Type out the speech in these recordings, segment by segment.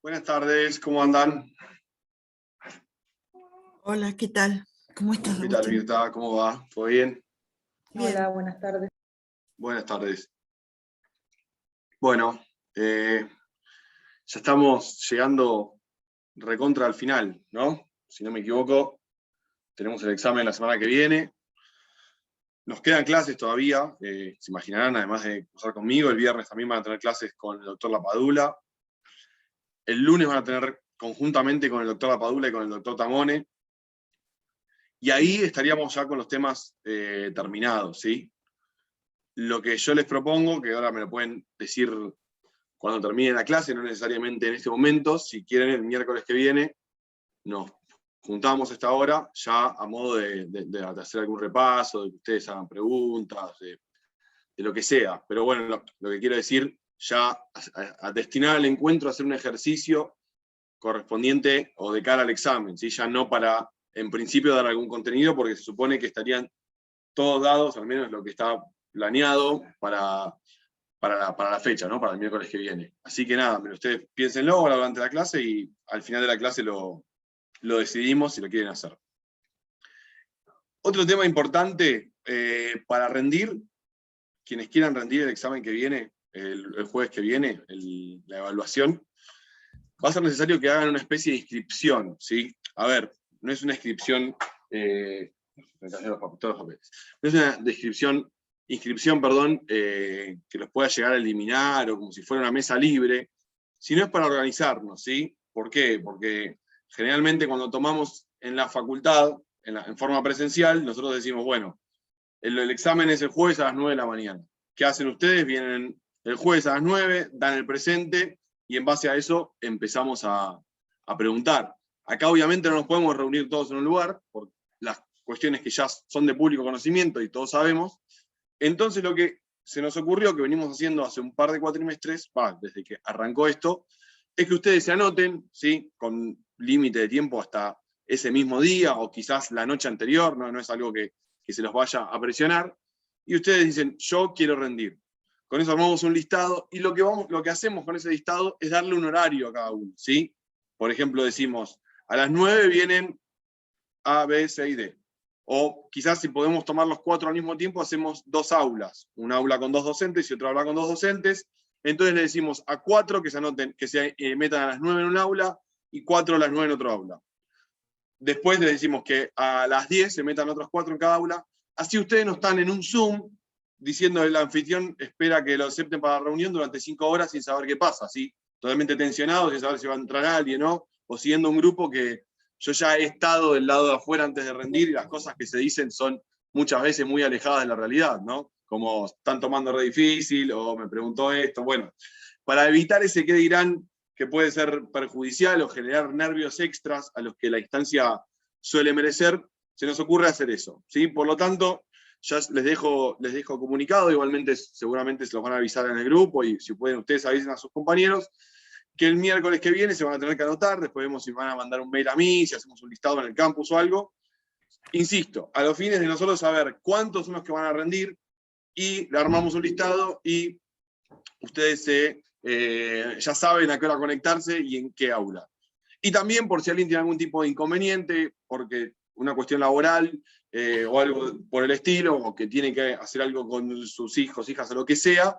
Buenas tardes, ¿cómo andan? Hola, ¿qué tal? ¿Cómo estás, ¿Qué tal, Agustín? Mirta? ¿Cómo va? ¿Todo bien? Bien. Hola, buenas tardes. Buenas tardes. Bueno, ya estamos llegando recontra al final, ¿no? Si no me equivoco, tenemos el examen la semana que viene. Nos quedan clases todavía, se imaginarán, además de cursar conmigo, el viernes también van a tener clases con el doctor Lapadula. El lunes van a tener conjuntamente con el doctor Lapadula y con el doctor Tamone. Y ahí estaríamos ya con los temas terminados, ¿sí? Lo que yo les propongo, que ahora me lo pueden decir cuando termine la clase, no necesariamente en este momento, si quieren el miércoles que viene, nos juntamos a esta hora ya a modo de hacer algún repaso, de que ustedes hagan preguntas, de lo que sea. Pero bueno, lo que quiero decir, ya a destinar al encuentro, a hacer un ejercicio correspondiente o de cara al examen, ¿sí? Ya no para, en principio, dar algún contenido, porque se supone que estarían todos dados, al menos lo que está planeado para la fecha, ¿no? Para el miércoles que viene. Así que nada, ustedes piénsenlo ahora durante la clase y al final de la clase lo decidimos si lo quieren hacer. Otro tema importante para rendir, quienes quieran rendir el examen que viene, el jueves que viene, la evaluación, va a ser necesario que hagan una especie de inscripción, ¿sí? A ver, no es una inscripción, no es una inscripción, perdón, que los pueda llegar a eliminar o como si fuera una mesa libre, sino es para organizarnos, ¿sí? ¿Por qué? Porque generalmente cuando tomamos en la facultad, en forma presencial, nosotros decimos, bueno, el examen es el jueves a las 9 de la mañana. ¿Qué hacen ustedes? Vienen el jueves a las 9, dan el presente, y en base a eso empezamos a preguntar. Acá obviamente no nos podemos reunir todos en un lugar, por las cuestiones que ya son de público conocimiento y todos sabemos. Entonces lo que se nos ocurrió, que venimos haciendo hace un par de cuatrimestres, desde que arrancó esto, es que ustedes se anoten, ¿sí? Con límite de tiempo hasta ese mismo día, o quizás la noche anterior, no es algo que se los vaya a presionar, y ustedes dicen, yo quiero rendir. Con eso armamos un listado, y lo que hacemos con ese listado es darle un horario a cada uno, ¿sí? Por ejemplo, decimos, a las 9 vienen A, B, C y D. O quizás si podemos tomar los 4 al mismo tiempo, hacemos 2 aulas. Un aula con 2 docentes y otra aula con 2 docentes. Entonces le decimos a 4 que se anoten, que se metan a las 9 en un aula y 4 a las 9 en otro aula. Después les decimos que a las 10 se metan otros 4 en cada aula. Así ustedes no están en un Zoom diciendo que el anfitrión espera que lo acepten para la reunión durante 5 horas sin saber qué pasa, ¿sí? Totalmente tensionados, sin saber si va a entrar alguien, ¿no? O siguiendo un grupo que yo ya he estado del lado de afuera antes de rendir y las cosas que se dicen son muchas veces muy alejadas de la realidad, ¿no? Como están tomando re difícil o me preguntó esto. Bueno, para evitar ese qué dirán que puede ser perjudicial o generar nervios extras a los que la instancia suele merecer, se nos ocurre hacer eso, ¿sí? Por lo tanto, ya les dejo comunicado, igualmente seguramente se los van a avisar en el grupo y si pueden ustedes avisen a sus compañeros, que el miércoles que viene se van a tener que anotar, después vemos si van a mandar un mail a mí, si hacemos un listado en el campus o algo. Insisto, a los fines de nosotros saber cuántos son los que van a rendir, y le armamos un listado y ustedes ya saben a qué hora conectarse y en qué aula. Y también por si alguien tiene algún tipo de inconveniente, porque una cuestión laboral o algo por el estilo, o que tiene que hacer algo con sus hijos, hijas o lo que sea,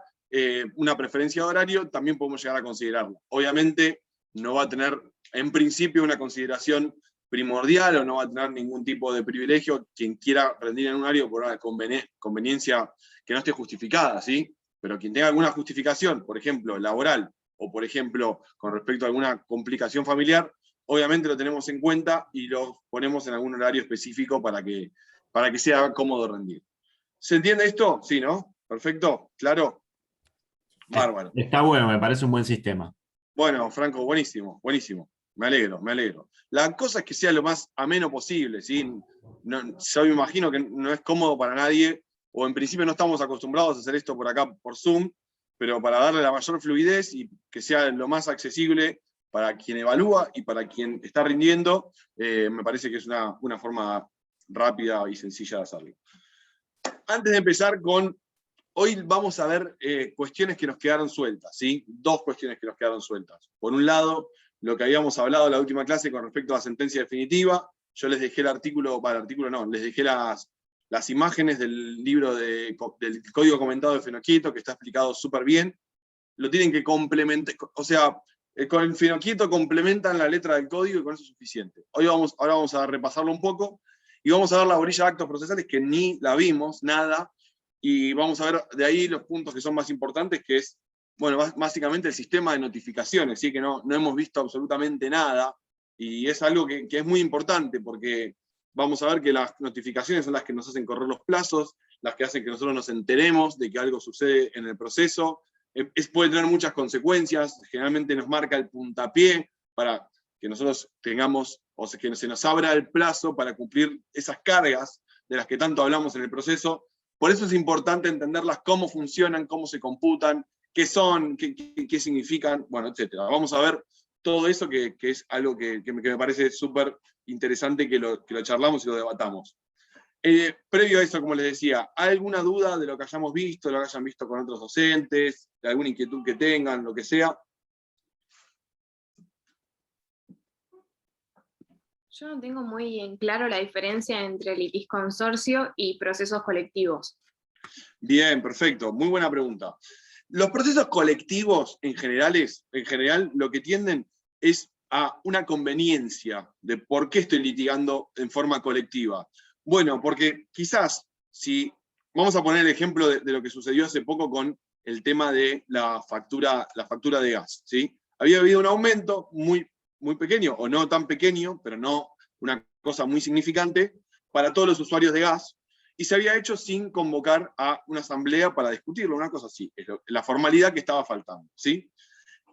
una preferencia de horario, también podemos llegar a considerarlo. Obviamente no va a tener en principio una consideración primordial o no va a tener ningún tipo de privilegio quien quiera rendir en un horario por una conveniencia que no esté justificada, ¿sí? Pero quien tenga alguna justificación, por ejemplo, laboral, o por ejemplo, con respecto a alguna complicación familiar, obviamente lo tenemos en cuenta y lo ponemos en algún horario específico para que sea cómodo rendir. ¿Se entiende esto? Sí, ¿no? Perfecto, claro. Bárbaro. Está bueno, me parece un buen sistema. Bueno, Franco, buenísimo, buenísimo. Me alegro, me alegro. La cosa es que sea lo más ameno posible, ¿sí? Yo me imagino que no es cómodo para nadie, o en principio no estamos acostumbrados a hacer esto por acá, por Zoom, pero para darle la mayor fluidez y que sea lo más accesible para quien evalúa y para quien está rindiendo, me parece que es una forma rápida y sencilla de hacerlo. Antes de empezar hoy vamos a ver cuestiones que nos quedaron sueltas, ¿sí? 2 cuestiones que nos quedaron sueltas. Por un lado, lo que habíamos hablado en la última clase con respecto a la sentencia definitiva. Yo les dejé el artículo, les dejé las imágenes del libro del código comentado de Fenoquieto, que está explicado súper bien. Lo tienen que complementar, o sea, con el Fenoquieto complementan la letra del código y con eso es suficiente. Ahora vamos a repasarlo un poco, y vamos a ver la orilla de actos procesales, que ni la vimos, nada, y vamos a ver de ahí los puntos que son más importantes, que es, bueno, básicamente el sistema de notificaciones, ¿sí? Que no hemos visto absolutamente nada, y es algo que es muy importante, porque vamos a ver que las notificaciones son las que nos hacen correr los plazos, las que hacen que nosotros nos enteremos de que algo sucede en el proceso. Puede tener muchas consecuencias, generalmente nos marca el puntapié para que nosotros tengamos, o sea, que se nos abra el plazo para cumplir esas cargas de las que tanto hablamos en el proceso. Por eso es importante entenderlas, cómo funcionan, cómo se computan, qué son, qué significan, bueno, etc. Vamos a ver todo eso, que es algo que me parece súper interesante que lo charlamos y lo debatamos. Previo a eso, como les decía, ¿hay alguna duda de lo que hayamos visto, de lo que hayan visto con otros docentes, de alguna inquietud que tengan, lo que sea? Yo no tengo muy en claro la diferencia entre litisconsorcio y procesos colectivos. Bien, perfecto, muy buena pregunta. Los procesos colectivos en general lo que tienden es a una conveniencia de por qué estoy litigando en forma colectiva. Bueno, porque quizás, si vamos a poner el ejemplo de lo que sucedió hace poco con el tema de la factura de gas, ¿sí? Había habido un aumento muy pequeño, o no tan pequeño, pero no una cosa muy significante, para todos los usuarios de gas, y se había hecho sin convocar a una asamblea para discutirlo, una cosa así, es la formalidad que estaba faltando, ¿sí?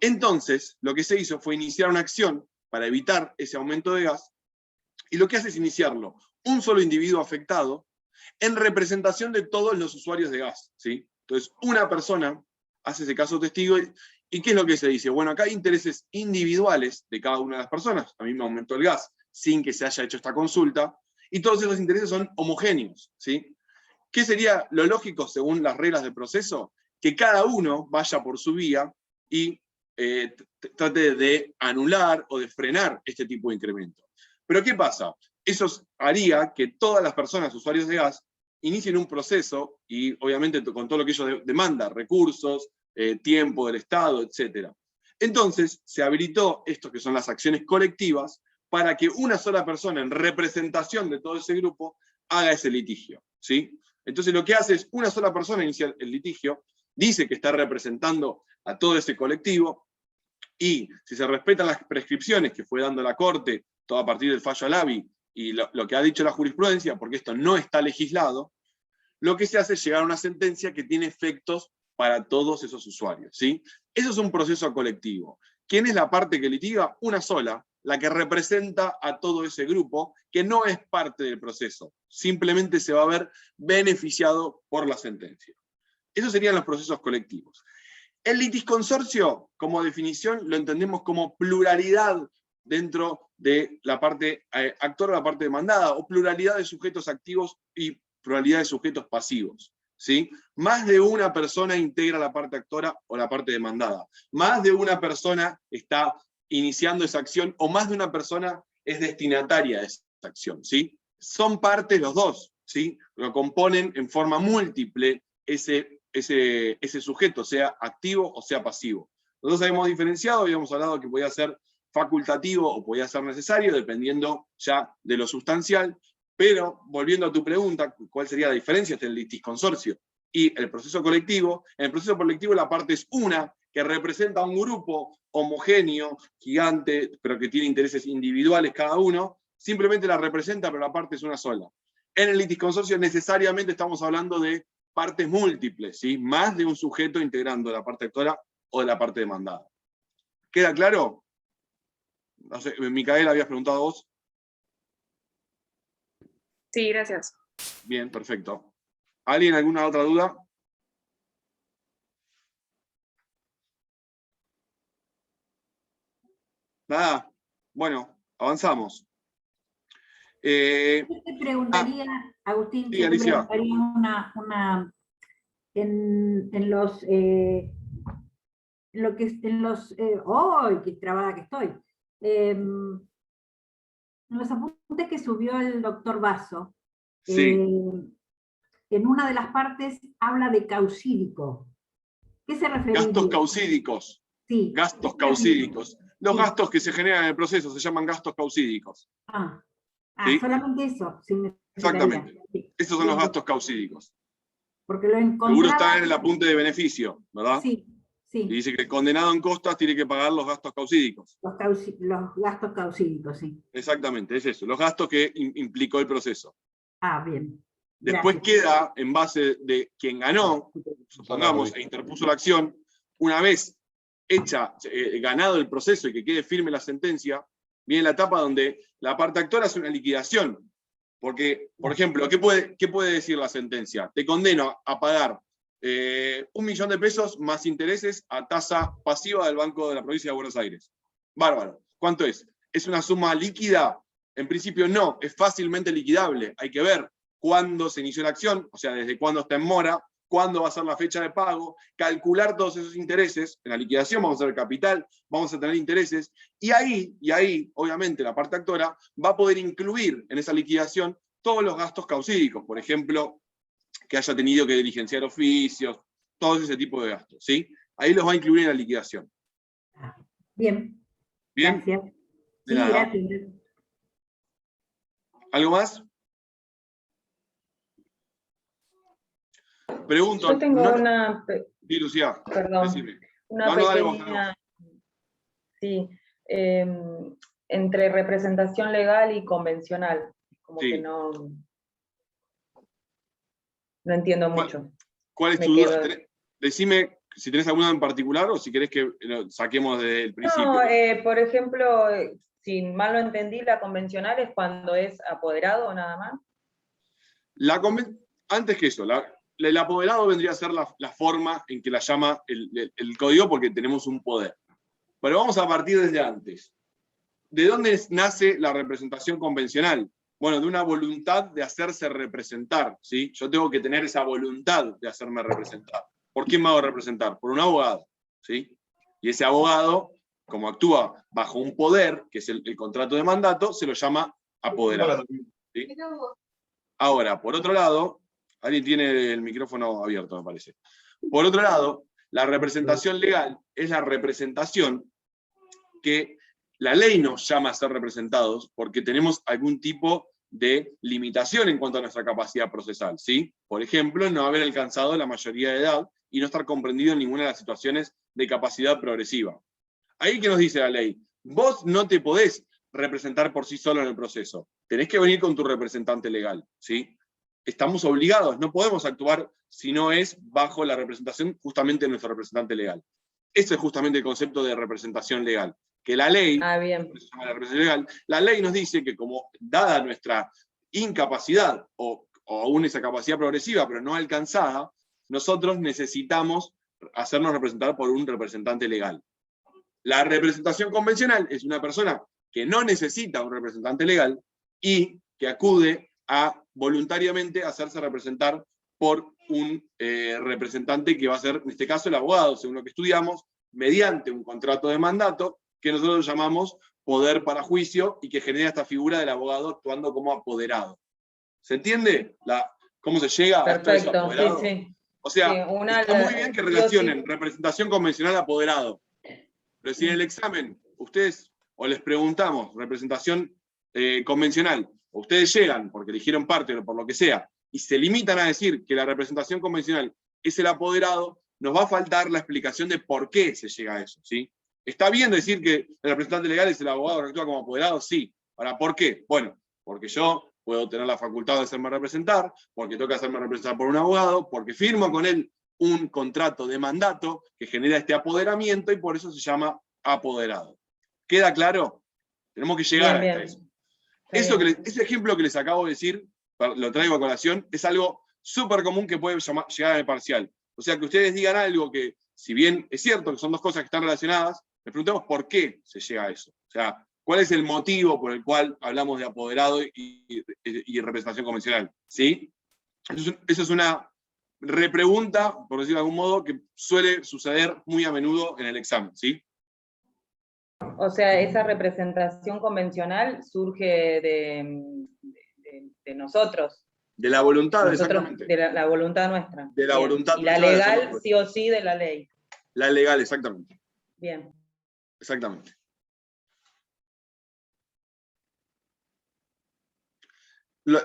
Entonces, lo que se hizo fue iniciar una acción para evitar ese aumento de gas, y lo que hace es iniciarlo un solo individuo afectado en representación de todos los usuarios de gas, ¿sí? Entonces, una persona hace ese caso testigo, ¿y qué es lo que se dice? Bueno, acá hay intereses individuales de cada una de las personas, a mí me aumentó el gas sin que se haya hecho esta consulta, y todos esos intereses son homogéneos, ¿sí? ¿Qué sería lo lógico según las reglas del proceso? Que cada uno vaya por su vía y trate de anular o de frenar este tipo de incremento. Pero ¿qué pasa? Eso haría que todas las personas, usuarios de gas, inicien un proceso, y obviamente con todo lo que ello demanda, recursos, tiempo del Estado, etc. Entonces, se habilitó esto que son las acciones colectivas, para que una sola persona, en representación de todo ese grupo, haga ese litigio, ¿sí? Entonces lo que hace es, una sola persona inicia el litigio, dice que está representando a todo ese colectivo, y si se respetan las prescripciones que fue dando la Corte, todo a partir del fallo Alavi, y lo que ha dicho la jurisprudencia, porque esto no está legislado, lo que se hace es llegar a una sentencia que tiene efectos para todos esos usuarios, ¿sí? Eso es un proceso colectivo. ¿Quién es la parte que litiga? Una sola, la que representa a todo ese grupo, que no es parte del proceso, simplemente se va a ver beneficiado por la sentencia. Esos serían los procesos colectivos. El litisconsorcio, como definición, lo entendemos como pluralidad dentro de la parte actora, la parte demandada, o pluralidad de sujetos activos y pluralidad de sujetos pasivos, ¿sí? Más de una persona integra la parte actora o la parte demandada. Más de una persona está iniciando esa acción, o más de una persona es destinataria de esa acción, ¿sí? Son partes los dos, ¿sí? Lo componen en forma múltiple ese sujeto, sea activo o sea pasivo. Nosotros habíamos diferenciado, habíamos hablado que podía ser facultativo o podía ser necesario, dependiendo ya de lo sustancial, pero volviendo a tu pregunta, ¿cuál sería la diferencia entre el litisconsorcio y el proceso colectivo? En el proceso colectivo la parte es una, que representa a un grupo homogéneo, gigante, pero que tiene intereses individuales cada uno, simplemente la representa, pero la parte es una sola. En el litisconsorcio necesariamente estamos hablando de partes múltiples, ¿sí? Más de un sujeto integrando la parte actora o la parte demandada. ¿Queda claro? No sé, Micaela, habías preguntado vos. Sí, gracias. Bien, perfecto. ¿Alguien alguna otra duda? Nada. Bueno, avanzamos. Yo te preguntaría, Agustín, sí, yo te Alicia. preguntaría en los, ¡ay, qué trabada que estoy! en los apuntes que subió el doctor Basso, Sí. En una de las partes habla de caucídico. ¿Qué se refiere? Gastos caucídicos. Sí. Gastos caucídicos. Los Sí. gastos que se generan en el proceso se llaman gastos caucídicos. ¿Sí? Solamente eso. Exactamente. Sí. Estos son los gastos caucídicos. Porque lo encontraba... Seguro está en el apunte de beneficio, ¿verdad? Sí, Y sí. dice que el condenado en costas tiene que pagar los gastos caucídicos. Los gastos caucídicos, sí. Exactamente, es eso. Los gastos que implicó el proceso. Bien. Después Gracias. queda, en base de quien ganó, supongamos, e interpuso la acción, una vez hecha, ganado el proceso y que quede firme la sentencia, viene la etapa donde la parte actora hace una liquidación. Porque, por ejemplo, ¿qué puede decir la sentencia? Te condeno a pagar 1.000.000 de pesos más intereses a tasa pasiva del Banco de la Provincia de Buenos Aires. Bárbaro. ¿Cuánto es? ¿Es una suma líquida? En principio no, es fácilmente liquidable. Hay que ver cuándo se inició la acción, o sea, desde cuándo está en mora, cuándo va a ser la fecha de pago, calcular todos esos intereses. En la liquidación vamos a hacer capital, vamos a tener intereses, y ahí, obviamente, la parte actora va a poder incluir en esa liquidación todos los gastos causídicos, por ejemplo, que haya tenido que diligenciar oficios, todo ese tipo de gastos, ¿sí? Ahí los va a incluir en la liquidación. Bien. ¿Bien? Gracias. De Sí, nada. gracias. ¿Algo más? Pregunto. Yo tengo una... Sí, Lucía. Perdón. Decime. Una dale vos, pequeña... Sí. Entre representación legal y convencional. Como Sí. que no entiendo mucho. ¿Cuál es tu duda? Decime si tenés alguna en particular o si querés que lo saquemos desde el principio. No, por ejemplo, si mal lo entendí, la convencional es cuando es apoderado nada más. Antes que eso, el apoderado vendría a ser la forma en que la llama el código, porque tenemos un poder. Pero vamos a partir desde antes. ¿De dónde nace la representación convencional? Bueno, de una voluntad de hacerse representar, ¿sí? Yo tengo que tener esa voluntad de hacerme representar. ¿Por quién me hago representar? Por un abogado, ¿sí? Y ese abogado, como actúa bajo un poder, que es el contrato de mandato, se lo llama apoderado, ¿sí? Ahora, por otro lado, alguien tiene el micrófono abierto, me parece. Por otro lado, la representación legal es la representación que la ley nos llama a ser representados porque tenemos algún tipo de limitación en cuanto a nuestra capacidad procesal, ¿sí? Por ejemplo, no haber alcanzado la mayoría de edad y no estar comprendido en ninguna de las situaciones de capacidad progresiva. Ahí, ¿qué nos dice la ley? Vos no te podés representar por sí solo en el proceso. Tenés que venir con tu representante legal, ¿sí? Estamos obligados, no podemos actuar si no es bajo la representación justamente de nuestro representante legal. Ese es justamente el concepto de representación legal. Que la ley, Bien. La ley nos dice que como dada nuestra incapacidad, o aún esa capacidad progresiva, pero no alcanzada, nosotros necesitamos hacernos representar por un representante legal. La representación convencional es una persona que no necesita un representante legal y que acude a voluntariamente hacerse representar por un representante que va a ser, en este caso, el abogado, según lo que estudiamos, mediante un contrato de mandato, que nosotros llamamos poder para juicio, y que genera esta figura del abogado actuando como apoderado. ¿Se entiende cómo se llega a esto de su apoderado? Sí. O sea, sí, está muy bien que relacionen representación convencional apoderado, pero si en el examen ustedes, o les preguntamos representación convencional, o ustedes llegan porque eligieron parte o por lo que sea, y se limitan a decir que la representación convencional es el apoderado, nos va a faltar la explicación de por qué se llega a eso, ¿sí? ¿Está bien decir que el representante legal es el abogado que actúa como apoderado? Sí. Ahora, ¿por qué? Bueno, porque yo puedo tener la facultad de hacerme representar, porque tengo que hacerme representar por un abogado, porque firmo con él un contrato de mandato que genera este apoderamiento y por eso se llama apoderado. ¿Queda claro? Tenemos que llegar hasta eso. Ese ejemplo que les acabo de decir, lo traigo a colación, es algo súper común que puede llegar al parcial. O sea, que ustedes digan algo que, si bien es cierto que son dos cosas que están relacionadas, les preguntemos por qué se llega a eso. O sea, ¿cuál es el motivo por el cual hablamos de apoderado y representación convencional? ¿Sí? Eso es una repregunta, por decirlo de algún modo, que suele suceder muy a menudo en el examen, ¿sí? O sea, esa representación convencional surge de nosotros. De la voluntad, Nosotros, exactamente. de la voluntad nuestra. De la Bien. voluntad Y la nuestra de legal, hacerlo. sí o sí, de la ley. La legal, exactamente. Bien. Exactamente.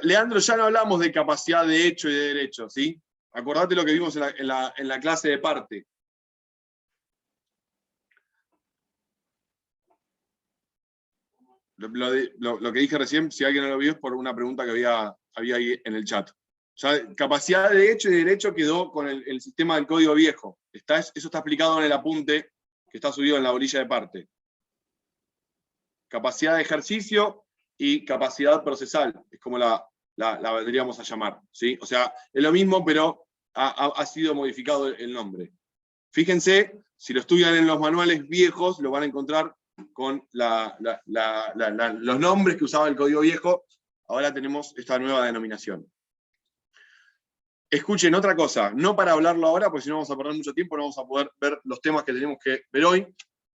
Leandro, ya no hablamos de capacidad de hecho y de derecho, ¿sí? Acordate lo que vimos en la clase de parte. Lo que dije recién, si alguien no lo vio, es por una pregunta que había ahí en el chat. Ya, capacidad de hecho y derecho quedó con el sistema del código viejo. Eso está explicado en el apunte que está subido en la orilla de parte. Capacidad de ejercicio y capacidad procesal, es como la vendríamos a llamar, ¿sí? O sea, es lo mismo, pero ha sido modificado el nombre. Fíjense, si lo estudian en los manuales viejos, lo van a encontrar con los nombres que usaba el código viejo. Ahora tenemos esta nueva denominación. Escuchen otra cosa, no para hablarlo ahora, porque si no vamos a perder mucho tiempo, no vamos a poder ver los temas que tenemos que ver hoy,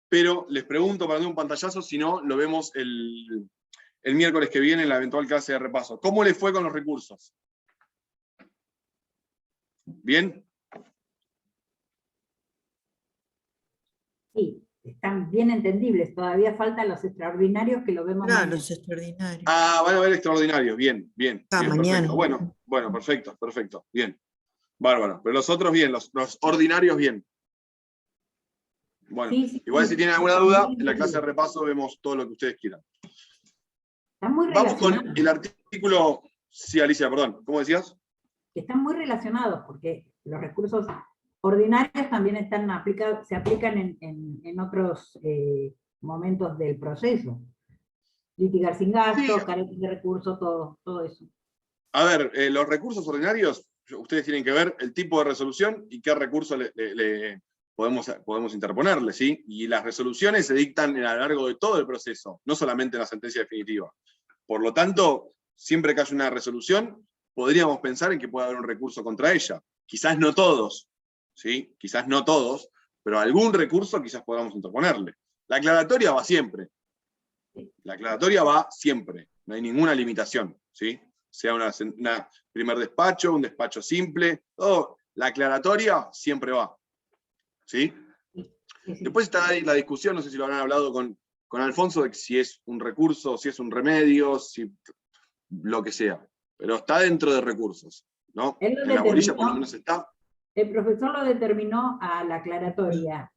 pero les pregunto para dar un pantallazo, si no, lo vemos el miércoles que viene en la eventual clase de repaso. ¿Cómo les fue con los recursos? ¿Bien? Sí, están bien entendibles. Todavía faltan los extraordinarios que lo vemos Claro, mañana. los extraordinarios. Ah, van a ver extraordinarios, bien, Mañana. perfecto. Bueno, perfecto, bien. Bárbaro. Pero los otros bien, los ordinarios bien. Bueno, Sí, igual si tienen alguna duda, en la clase de repaso vemos todo lo que ustedes quieran. Están muy Vamos con relacionados. el artículo... Sí, Alicia, perdón, ¿cómo decías? Están muy relacionados porque los recursos ordinarios también se aplican en otros momentos del proceso. Litigar sin gasto, Sí. carencia de recursos, todo eso. A ver, los recursos ordinarios, ustedes tienen que ver el tipo de resolución y qué recurso le podemos interponerle, ¿sí? Y las resoluciones se dictan a lo largo de todo el proceso, no solamente en la sentencia definitiva. Por lo tanto, siempre que haya una resolución, podríamos pensar en que puede haber un recurso contra ella. Quizás no todos, ¿sí? Quizás no todos, pero algún recurso quizás podamos interponerle. La aclaratoria va siempre. La aclaratoria va siempre, no hay ninguna limitación, ¿sí? Sea un primer despacho, un despacho simple, todo, la aclaratoria siempre va, ¿sí? Sí. Después está ahí la discusión, no sé si lo habrán hablado con Alfonso, de si es un recurso, si es un remedio, si lo que sea, pero está dentro de recursos, ¿no? Él lo En la bolilla por lo determinó. menos está. El profesor lo determinó a la aclaratoria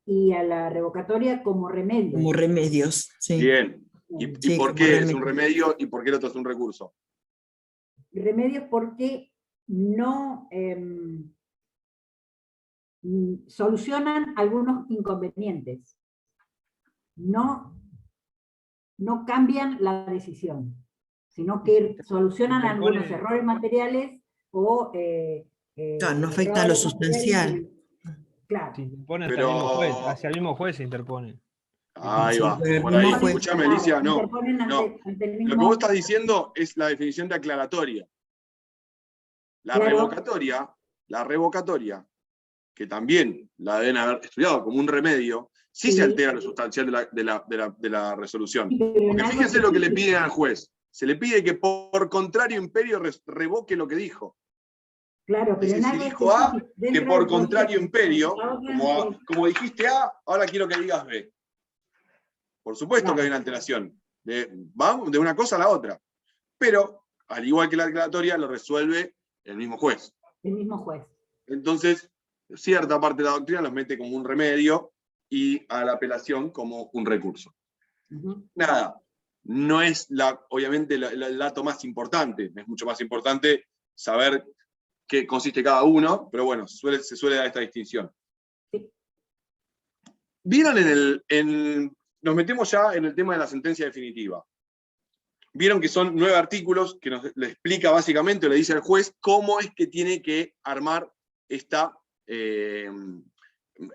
y a la revocatoria como remedio. Como remedios, sí. Bien. ¿Y Sí, por como qué es remedio. un remedio y por qué el otro es un recurso? Remedios porque no solucionan algunos inconvenientes. No cambian la decisión, sino que solucionan algunos errores materiales o Claro, no afecta a lo sustancial. Claro. Se interpone Pero- hacia el mismo juez, hacia el mismo juez se interpone. Ahí Sí, va, pero el por ahí. mismo juez- Escuchame, Alicia, no. Interponen ante el Lo mismo... que vos estás diciendo es la definición de aclaratoria. La Claro. revocatoria, que también la deben haber estudiado como un remedio, sí se altera lo sustancial de la resolución. Sí, pero en Porque algo fíjense lo que le específico. piden al juez. Se le pide que por contrario imperio revoque lo que dijo. Claro, pero Dice, en si algo dijo A, específico, que dentro por del contrario proceso, imperio, ahora, como dijiste A, ahora quiero que digas B. Por supuesto Claro. que hay una alteración. Vamos de una cosa a la otra. Pero, al igual que la aclaratoria, lo resuelve el mismo juez. el mismo juez. Entonces, cierta parte de la doctrina los mete como un remedio y a la apelación como un recurso. Ujú. Nada, no es obviamente el dato más importante, es mucho más importante saber qué consiste cada uno, pero bueno, se suele dar esta distinción. Sí. ¿Vieron nos metemos ya en el tema de la sentencia definitiva? Vieron que son 9 artículos que le explica básicamente, le dice al juez cómo es que tiene que armar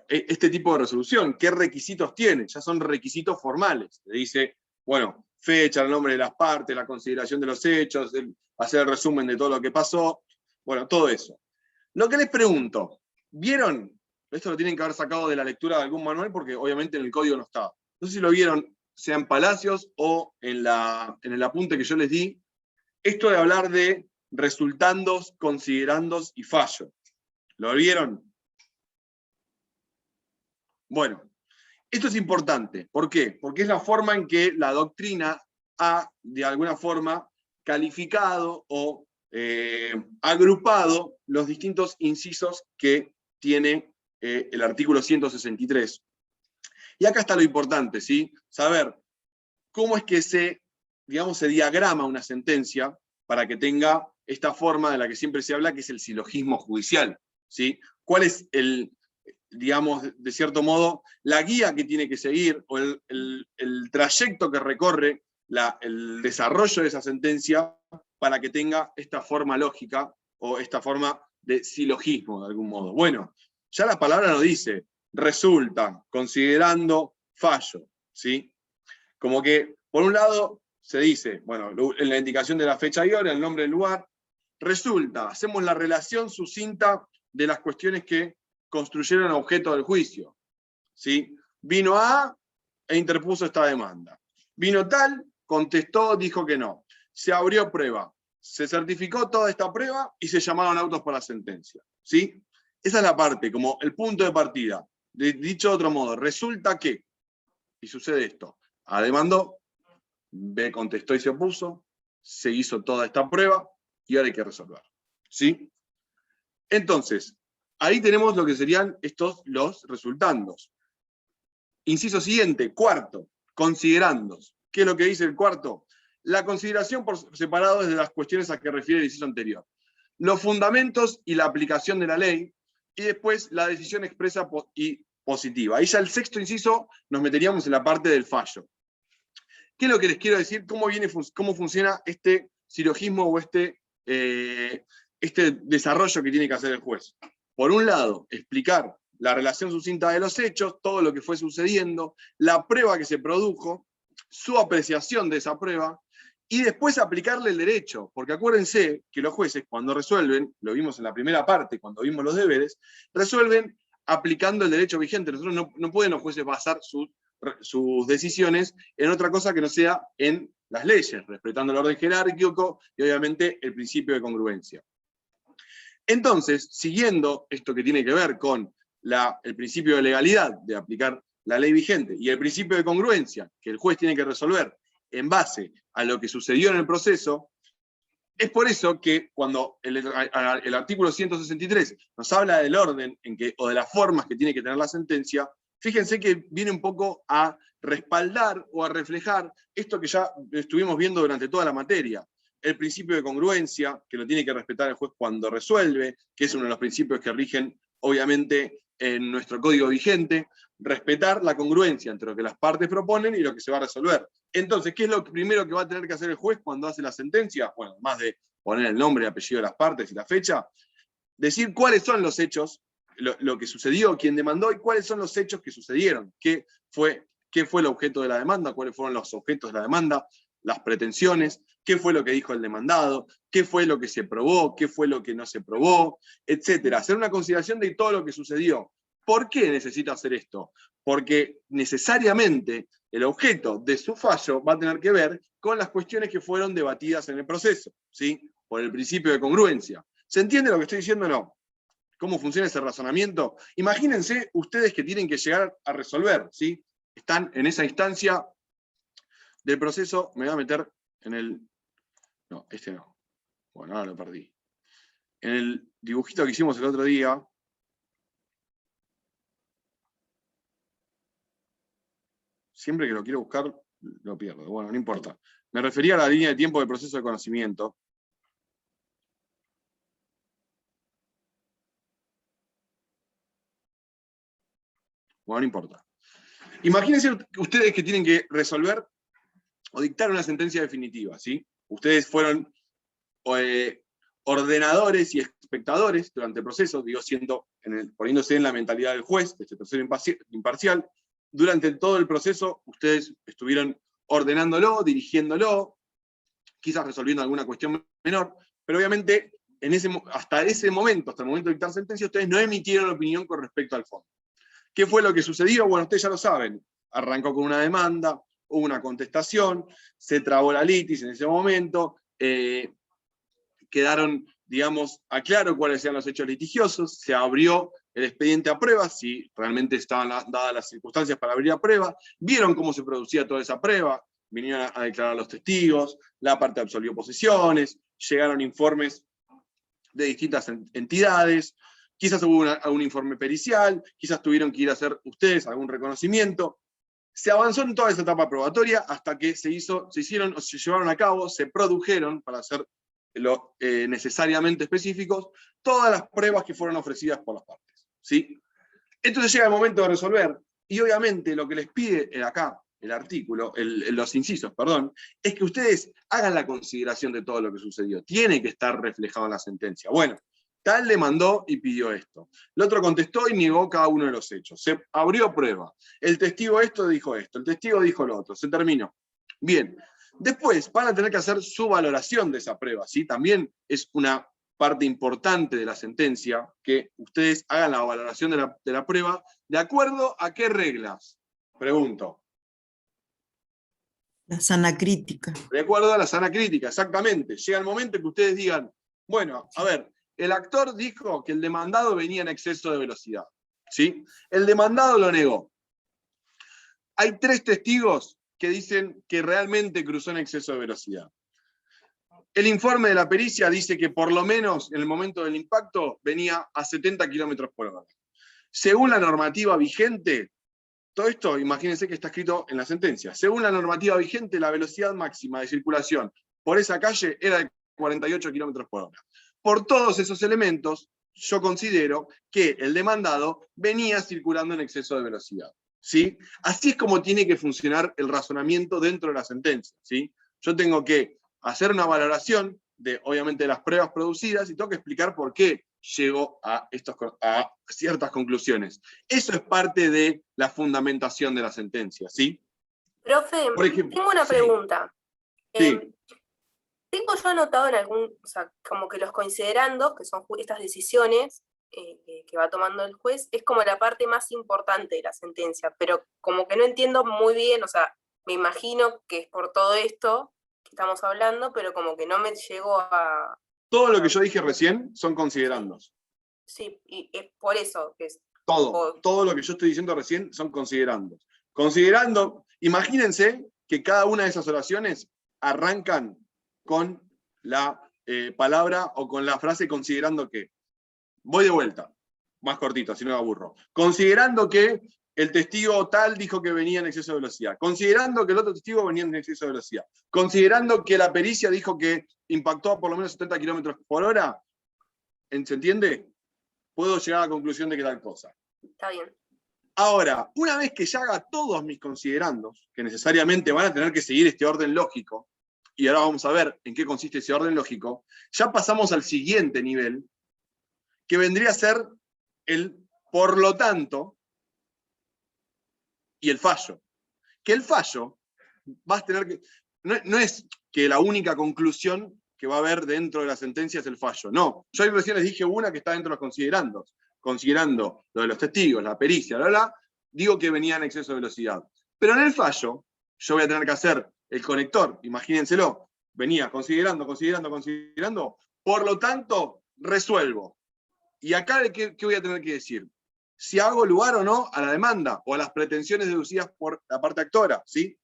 este tipo de resolución, qué requisitos tiene, ya son requisitos formales. Le dice, bueno, fecha, el nombre de las partes, la consideración de los hechos, hacer el resumen de todo lo que pasó, bueno, todo eso. Lo que les pregunto, ¿vieron? Esto lo tienen que haber sacado de la lectura de algún manual porque obviamente en el código no está. no sé si lo vieron, sea en Palacios o en el apunte que yo les di, esto de hablar de resultandos, considerandos y fallo. ¿Lo vieron? Bueno, esto es importante. ¿Por qué? Porque es la forma en que la doctrina ha, de alguna forma, calificado o agrupado los distintos incisos que tiene el artículo 163. Y acá está lo importante, ¿sí? Saber cómo es que se diagrama una sentencia para que tenga esta forma de la que siempre se habla, que es el silogismo judicial, ¿sí? ¿Cuál es de cierto modo, la guía que tiene que seguir, o el trayecto que recorre el desarrollo de esa sentencia para que tenga esta forma lógica, o esta forma de silogismo, de algún modo? Bueno, ya la palabra nos dice, resulta, considerando, fallo, ¿sí? Como que, por un lado, se dice, bueno, en la indicación de la fecha y hora, el nombre del lugar, resulta, hacemos la relación sucinta de las cuestiones que construyeron objeto del juicio, ¿sí? Vino A e interpuso esta demanda. Vino tal, contestó, dijo que no. Se abrió prueba, se certificó toda esta prueba y se llamaron autos para sentencia, ¿sí? Esa es la parte, como el punto de partida. Dicho de otro modo, resulta que, y sucede esto, A demandó, B contestó y se opuso, se hizo toda esta prueba y ahora hay que resolver, ¿sí? Entonces, ahí tenemos lo que serían los resultandos. Inciso siguiente, cuarto, considerandos. ¿Qué es lo que dice el cuarto? La consideración por separado desde las cuestiones a que refiere el inciso anterior. Los fundamentos y la aplicación de la ley, y después la decisión expresa y positiva. Ahí ya el sexto inciso nos meteríamos en la parte del fallo. ¿Qué es lo que les quiero decir? ¿Cómo funciona este silogismo o este desarrollo que tiene que hacer el juez? Por un lado, explicar la relación sucinta de los hechos, todo lo que fue sucediendo, la prueba que se produjo, su apreciación de esa prueba, y después aplicarle el derecho, porque acuérdense que los jueces cuando resuelven, lo vimos en la primera parte, cuando vimos los deberes, resuelven aplicando el derecho vigente. Nosotros no pueden los jueces basar sus decisiones en otra cosa que no sea en las leyes, respetando el orden jerárquico y obviamente el principio de congruencia. Entonces, siguiendo esto que tiene que ver con el principio de legalidad, de aplicar la ley vigente, y el principio de congruencia, que el juez tiene que resolver en base a lo que sucedió en el proceso, es por eso que cuando el artículo 163 nos habla del orden o de las formas que tiene que tener la sentencia, fíjense que viene un poco a respaldar o a reflejar esto que ya estuvimos viendo durante toda la materia. El principio de congruencia, que lo tiene que respetar el juez cuando resuelve, que es uno de los principios que rigen, obviamente, en nuestro código vigente, respetar la congruencia entre lo que las partes proponen y lo que se va a resolver. Entonces, ¿qué es lo primero que va a tener que hacer el juez cuando hace la sentencia? Bueno, además de poner el nombre y apellido de las partes y la fecha, decir cuáles son los hechos, lo que sucedió, quién demandó, y cuáles son los hechos que sucedieron, qué fue el objeto de la demanda, cuáles fueron los objetos de la demanda, las pretensiones, qué fue lo que dijo el demandado, qué fue lo que se probó, qué fue lo que no se probó, etc. Hacer una consideración de todo lo que sucedió. ¿Por qué necesita hacer esto? Porque necesariamente el objeto de su fallo va a tener que ver con las cuestiones que fueron debatidas en el proceso, ¿sí? Por el principio de congruencia. ¿Se entiende lo que estoy diciendo o no? ¿Cómo funciona ese razonamiento? Imagínense ustedes que tienen que llegar a resolver, ¿sí? Están en esa instancia del proceso, me voy a meter en el... No, este no. Bueno, ahora lo perdí. En el dibujito que hicimos el otro día, siempre que lo quiero buscar, lo pierdo. Bueno, no importa. Me refería a la línea de tiempo del proceso de conocimiento. Bueno, no importa. Imagínense ustedes que tienen que resolver o dictar una sentencia definitiva, ¿sí? Ustedes fueron ordenadores y espectadores durante el proceso, digo, poniéndose en la mentalidad del juez, de este tercero imparcial. Durante todo el proceso, ustedes estuvieron ordenándolo, dirigiéndolo, quizás resolviendo alguna cuestión menor, pero obviamente hasta el momento de dictar sentencia, ustedes no emitieron opinión con respecto al fondo. ¿Qué fue lo que sucedió? Bueno, ustedes ya lo saben. arrancó con una demanda, hubo una contestación, se trabó la litis en ese momento, quedaron, digamos, a claro cuáles eran los hechos litigiosos, se abrió el expediente a prueba, si realmente estaban dadas las circunstancias para abrir a prueba, vieron cómo se producía toda esa prueba, vinieron a declarar los testigos, la parte absolvió posiciones, llegaron informes de distintas entidades, quizás hubo un informe pericial, quizás tuvieron que ir a hacer ustedes algún reconocimiento. Se avanzó en toda esa etapa probatoria hasta que se llevaron a cabo, se produjeron, para ser necesariamente específicos, todas las pruebas que fueron ofrecidas por las partes, ¿sí? Entonces llega el momento de resolver, y obviamente lo que les pide acá, el artículo, los incisos, perdón, es que ustedes hagan la consideración de todo lo que sucedió. Tiene que estar reflejado en la sentencia. Bueno, tal demandó y pidió esto. El otro contestó y negó cada uno de los hechos. Se abrió prueba. El testigo esto dijo esto, el testigo dijo lo otro. Se terminó. Bien. Después van a tener que hacer su valoración de esa prueba, ¿sí? También es una parte importante de la sentencia que ustedes hagan la valoración de la prueba. ¿De acuerdo a qué reglas? Pregunto. La sana crítica. De acuerdo a la sana crítica, exactamente. Llega el momento que ustedes digan, bueno, a ver, el actor dijo que el demandado venía en exceso de velocidad, ¿sí? El demandado lo negó. Hay 3 testigos que dicen que realmente cruzó en exceso de velocidad. El informe de la pericia dice que por lo menos en el momento del impacto venía a 70 km/h. Según la normativa vigente, todo esto, imagínense que está escrito en la sentencia. Según la normativa vigente, la velocidad máxima de circulación por esa calle era de 48 km/h. Por todos esos elementos, yo considero que el demandado venía circulando en exceso de velocidad, ¿sí? Así es como tiene que funcionar el razonamiento dentro de la sentencia, ¿sí? Yo tengo que hacer una valoración de, obviamente, de las pruebas producidas y tengo que explicar por qué llego a ciertas conclusiones. Eso es parte de la fundamentación de la sentencia, ¿sí? Profe, Por ejemplo, tengo una pregunta. Sí. Tengo yo anotado en o sea, como que los considerandos, que son estas decisiones que va tomando el juez, es como la parte más importante de la sentencia, pero como que no entiendo muy bien, o sea, me imagino que es por todo esto que estamos hablando, pero como que no me llego a... Todo lo que yo dije recién son considerandos. Sí, y es por eso que es... Todo lo que yo estoy diciendo recién son considerandos. Considerando, imagínense que cada una de esas oraciones arrancan con la palabra o con la frase considerando que. Voy de vuelta, más cortito, si no me aburro. Considerando que el testigo tal dijo que venía en exceso de velocidad. Considerando que el otro testigo venía en exceso de velocidad. Considerando que la pericia dijo que impactó a por lo menos 70 km/h. ¿Se entiende? Puedo llegar a la conclusión de que tal cosa. Está bien. Ahora, una vez que ya haga todos mis considerandos, que necesariamente van a tener que seguir este orden lógico, y ahora vamos a ver en qué consiste ese orden lógico, ya pasamos al siguiente nivel, que vendría a ser el por lo tanto y el fallo. Que el fallo va a tener que... No es que la única conclusión que va a haber dentro de la sentencia es el fallo. No, yo ahí recién les dije una que está dentro de los considerandos. Considerando lo de los testigos, la pericia, digo que venía en exceso de velocidad. Pero en el fallo, yo voy a tener que hacer el conector, imagínenselo, venía considerando, por lo tanto, resuelvo. Y acá, ¿qué voy a tener que decir? Si hago lugar o no a la demanda, o a las pretensiones deducidas por la parte actora, ¿sí?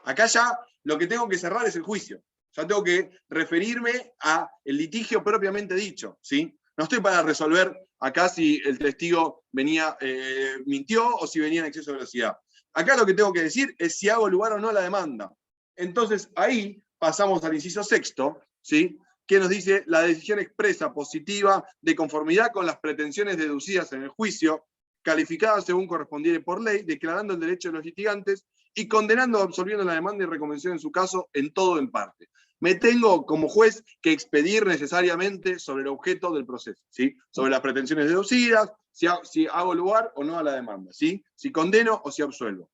Acá ya lo que tengo que cerrar es el juicio. Ya tengo que referirme al litigio propiamente dicho, ¿sí? No estoy para resolver acá si el testigo mintió o si venía en exceso de velocidad. Acá lo que tengo que decir es si hago lugar o no a la demanda. Entonces ahí pasamos al inciso 6º, ¿sí? Que nos dice la decisión expresa positiva de conformidad con las pretensiones deducidas en el juicio, calificadas según correspondiere por ley, declarando el derecho de los litigantes y condenando o absolviendo la demanda y reconvención en su caso en todo o en parte. Me tengo como juez que expedir necesariamente sobre el objeto del proceso, ¿sí? Sobre las pretensiones deducidas, si hago lugar o no a la demanda, ¿sí? Si condeno o si absuelvo.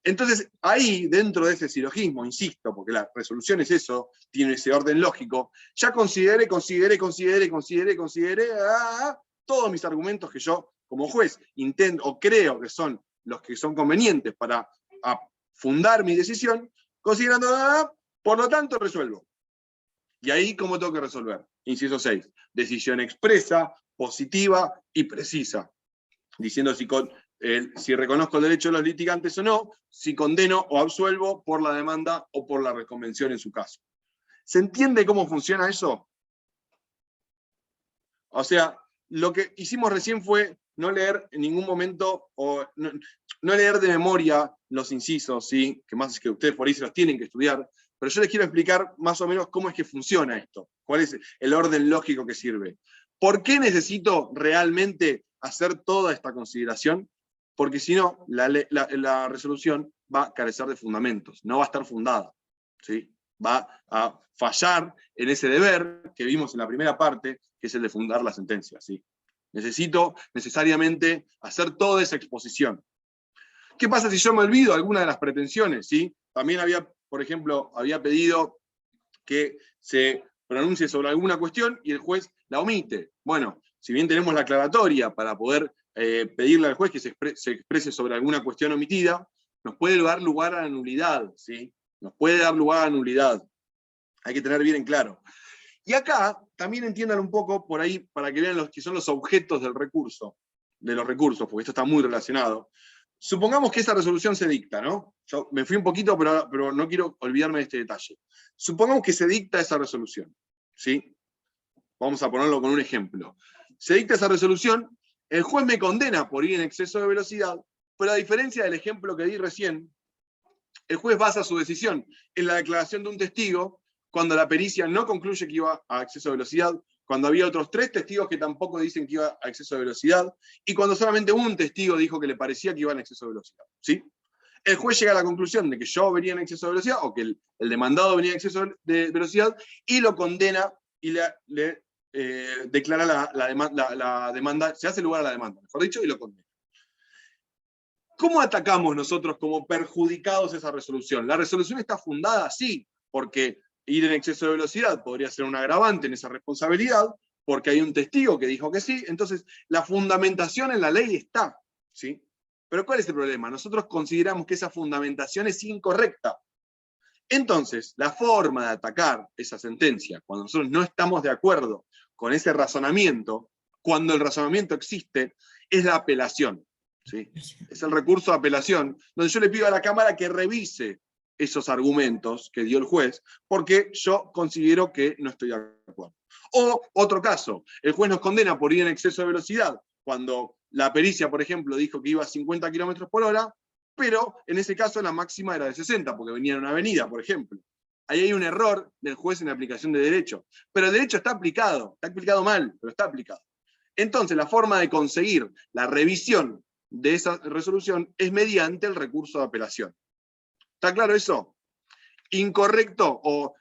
Entonces, ahí, dentro de ese silogismo, insisto, porque la resolución es eso, tiene ese orden lógico, ya consideré todos mis argumentos que yo, como juez, intento o creo que son los que son convenientes para a fundar mi decisión, considerando, por lo tanto resuelvo. Y ahí, ¿cómo tengo que resolver? Inciso 6, decisión expresa, positiva y precisa, diciendo si reconozco el derecho de los litigantes o no, si condeno o absuelvo por la demanda o por la reconvención en su caso. ¿Se entiende cómo funciona eso? O sea, lo que hicimos recién fue no leer en ningún momento, o no leer de memoria los incisos, ¿sí? Que más es que ustedes por ahí se los tienen que estudiar, pero yo les quiero explicar más o menos cómo es que funciona esto, cuál es el orden lógico que sirve. ¿Por qué necesito realmente hacer toda esta consideración? Porque si no, la resolución va a carecer de fundamentos, no va a estar fundada, ¿sí? Va a fallar en ese deber que vimos en la primera parte, que es el de fundar la sentencia, ¿sí? Necesito necesariamente hacer toda esa exposición. ¿Qué pasa si yo me olvido alguna de las pretensiones? ¿Sí? También por ejemplo, había pedido que se pronuncie sobre alguna cuestión y el juez la omite. Bueno, si bien tenemos la aclaratoria para poder pedirle al juez que se exprese sobre alguna cuestión omitida, nos puede dar lugar a la nulidad, ¿sí? Nos puede dar lugar a la nulidad. Hay que tener bien en claro. Y acá también entiendan un poco por ahí, para que vean los que son los objetos del recurso, de los recursos, porque esto está muy relacionado. Supongamos que esa resolución se dicta, ¿no? Yo me fui un poquito, pero no quiero olvidarme de este detalle. Supongamos que se dicta esa resolución, ¿sí? Vamos a ponerlo con un ejemplo. Se dicta esa resolución, el juez me condena por ir en exceso de velocidad, pero a diferencia del ejemplo que di recién, el juez basa su decisión en la declaración de un testigo cuando la pericia no concluye que iba a exceso de velocidad, cuando había otros 3 testigos que tampoco dicen que iba a exceso de velocidad, y cuando solamente un testigo dijo que le parecía que iba en exceso de velocidad, ¿sí? El juez llega a la conclusión de que yo venía en exceso de velocidad, o que el demandado venía en exceso de velocidad, y lo condena y le declara la demanda, se hace lugar a la demanda, mejor dicho, y lo condena. ¿Cómo atacamos nosotros como perjudicados esa resolución? ¿La resolución está fundada? Sí, porque ir en exceso de velocidad podría ser un agravante en esa responsabilidad, porque hay un testigo que dijo que sí, entonces la fundamentación en la ley está, ¿sí? Pero ¿cuál es el problema? Nosotros consideramos que esa fundamentación es incorrecta. Entonces, la forma de atacar esa sentencia, cuando nosotros no estamos de acuerdo con ese razonamiento, cuando el razonamiento existe, es la apelación, ¿sí? Es el recurso de apelación, donde yo le pido a la Cámara que revise esos argumentos que dio el juez, porque yo considero que no estoy de acuerdo. O otro caso, el juez nos condena por ir en exceso de velocidad, cuando la pericia, por ejemplo, dijo que iba a 50 km/h, pero en ese caso la máxima era de 60, porque venía en una avenida, por ejemplo. Ahí hay un error del juez en la aplicación de derecho. Pero el derecho está aplicado mal, pero está aplicado. Entonces, la forma de conseguir la revisión de esa resolución es mediante el recurso de apelación. ¿Está claro eso? Incorrecto, o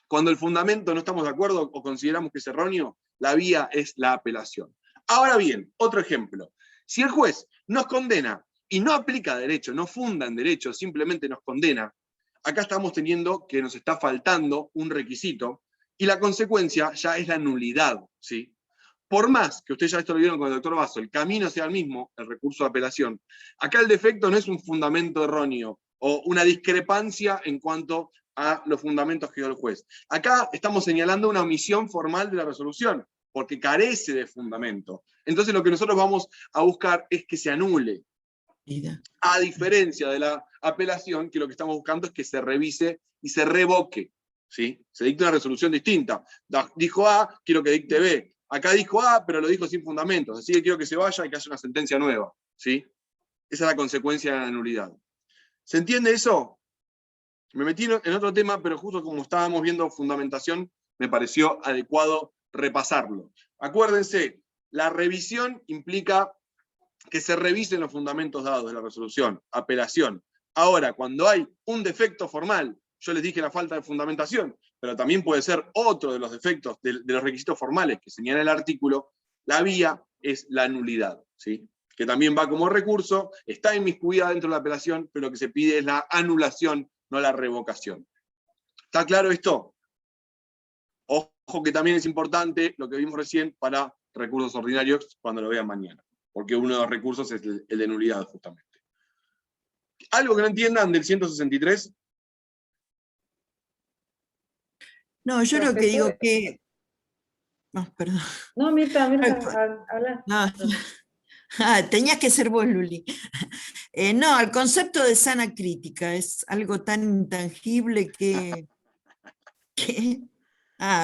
cuando el fundamento no estamos de acuerdo o consideramos que es erróneo, la vía es la apelación. Ahora bien, otro ejemplo. Si el juez nos condena y no aplica derecho, no funda en derecho, simplemente nos condena, acá estamos teniendo que nos está faltando un requisito, y la consecuencia ya es la nulidad, ¿sí? Por más que ustedes ya esto lo vieron con el doctor Basso, el camino sea el mismo, el recurso de apelación, acá el defecto no es un fundamento erróneo, o una discrepancia en cuanto a los fundamentos que dio el juez. Acá estamos señalando una omisión formal de la resolución, porque carece de fundamento. Entonces lo que nosotros vamos a buscar es que se anule. A diferencia de la apelación, que lo que estamos buscando es que se revise y se revoque, ¿sí? Se dicta una resolución distinta. Dijo A, quiero que dicte B. Acá dijo A, pero lo dijo sin fundamentos. Así que quiero que se vaya y que haya una sentencia nueva, ¿sí? Esa es la consecuencia de la nulidad. ¿Se entiende eso? Me metí en otro tema, pero justo como estábamos viendo fundamentación, me pareció adecuado repasarlo. Acuérdense, la revisión implica que se revisen los fundamentos dados de la resolución, apelación. Ahora, cuando hay un defecto formal, yo les dije la falta de fundamentación, pero también puede ser otro de los defectos de los requisitos formales que señala el artículo, la vía es la nulidad, ¿sí? Que también va como recurso, está inmiscuida dentro de la apelación, pero lo que se pide es la anulación, no la revocación. ¿Está claro esto? Ojo que también es importante lo que vimos recién para recursos ordinarios cuando lo vean mañana, porque uno de los recursos es el de nulidad, justamente. ¿Algo que no entiendan del 163? No, yo lo que digo que... No, perdón. No, Mirta, habla. No. Tenías que ser vos, Luli. No, el concepto de sana crítica es algo tan intangible que...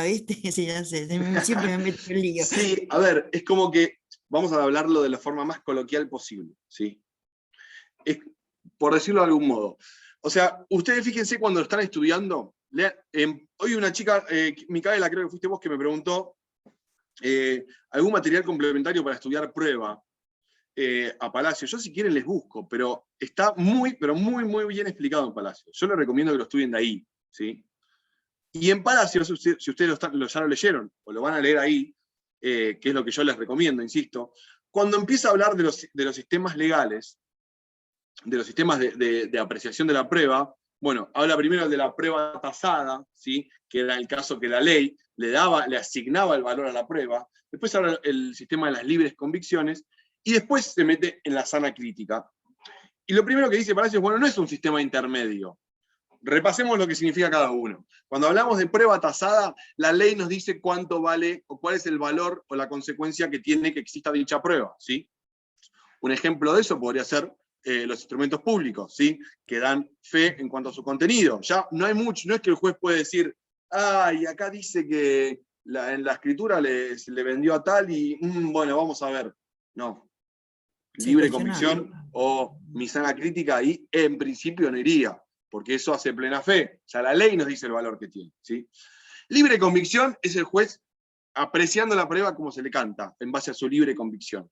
¿viste? Sí, ya sé, siempre me meto en lío. Sí, a ver, es como que vamos a hablarlo de la forma más coloquial posible, ¿sí? Es, por decirlo de algún modo. O sea, ustedes fíjense cuando lo están estudiando, hoy una chica, Micaela, creo que fuiste vos, que me preguntó algún material complementario para estudiar prueba a Palacio. Yo si quieren les busco, pero está muy bien explicado en Palacio. Yo les recomiendo que lo estudien de ahí, ¿sí? Y en Palacio, si ustedes ya lo leyeron, o lo van a leer ahí, que es lo que yo les recomiendo, insisto, cuando empieza a hablar de los sistemas legales, de los sistemas de apreciación de la prueba, bueno, habla primero de la prueba tasada, ¿sí? Que era el caso que la ley le asignaba el valor a la prueba, después habla el sistema de las libres convicciones, y después se mete en la sana crítica. Y lo primero que dice Palacio es, bueno, no es un sistema intermedio. Repasemos lo que significa cada uno. Cuando hablamos de prueba tasada, la ley nos dice cuánto vale o cuál es el valor o la consecuencia que tiene que exista dicha prueba, ¿sí? Un ejemplo de eso podría ser los instrumentos públicos, ¿sí? Que dan fe en cuanto a su contenido. Ya no hay mucho, no es que el juez puede decir, y acá dice que en la escritura se le vendió a tal y, bueno, vamos a ver. No. Libre convicción o mi sana crítica ahí en principio no iría, porque eso hace plena fe. O sea, la ley nos dice el valor que tiene, ¿sí? Libre convicción es el juez apreciando la prueba como se le canta, en base a su libre convicción.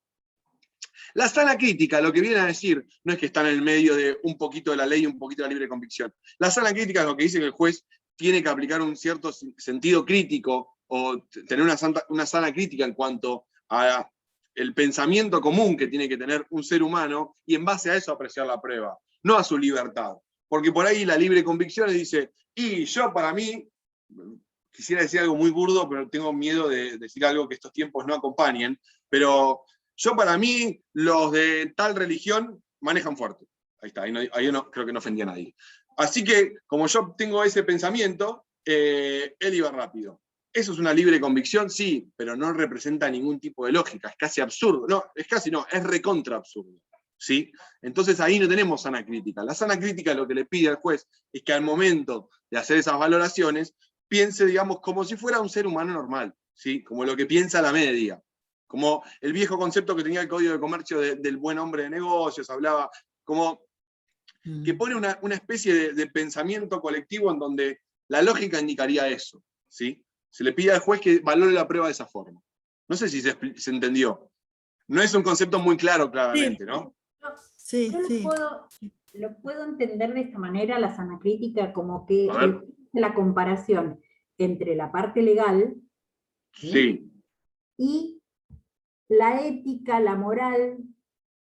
La sana crítica, lo que viene a decir, no es que están en el medio de un poquito de la ley y un poquito de la libre convicción. La sana crítica es lo que dice que el juez tiene que aplicar un cierto sentido crítico o tener una sana crítica en cuanto a el pensamiento común que tiene que tener un ser humano y en base a eso apreciar la prueba, no a su libertad. Porque por ahí la libre convicción dice, y yo para mí, quisiera decir algo muy burdo, pero tengo miedo de decir algo que estos tiempos no acompañen, pero yo para mí, los de tal religión manejan fuerte. Ahí está, ahí no, creo que no ofendí a nadie. Así que, como yo tengo ese pensamiento, él iba rápido. ¿Eso es una libre convicción? Sí, pero no representa ningún tipo de lógica, es casi absurdo. No, es recontra absurdo. ¿Sí? Entonces ahí no tenemos sana crítica. La sana crítica lo que le pide al juez es que al momento de hacer esas valoraciones, piense, digamos, como si fuera un ser humano normal, ¿sí? Como lo que piensa la media. Como el viejo concepto que tenía el Código de Comercio del buen hombre de negocios, hablaba como que pone una especie de pensamiento colectivo en donde la lógica indicaría eso, ¿sí? Se le pide al juez que valore la prueba de esa forma. No sé si se entendió. No es un concepto muy claro, claramente, ¿no? Sí, Yo sí. lo puedo entender de esta manera, la sana crítica, como que A ver. la comparación entre la parte legal Sí. y la ética, la moral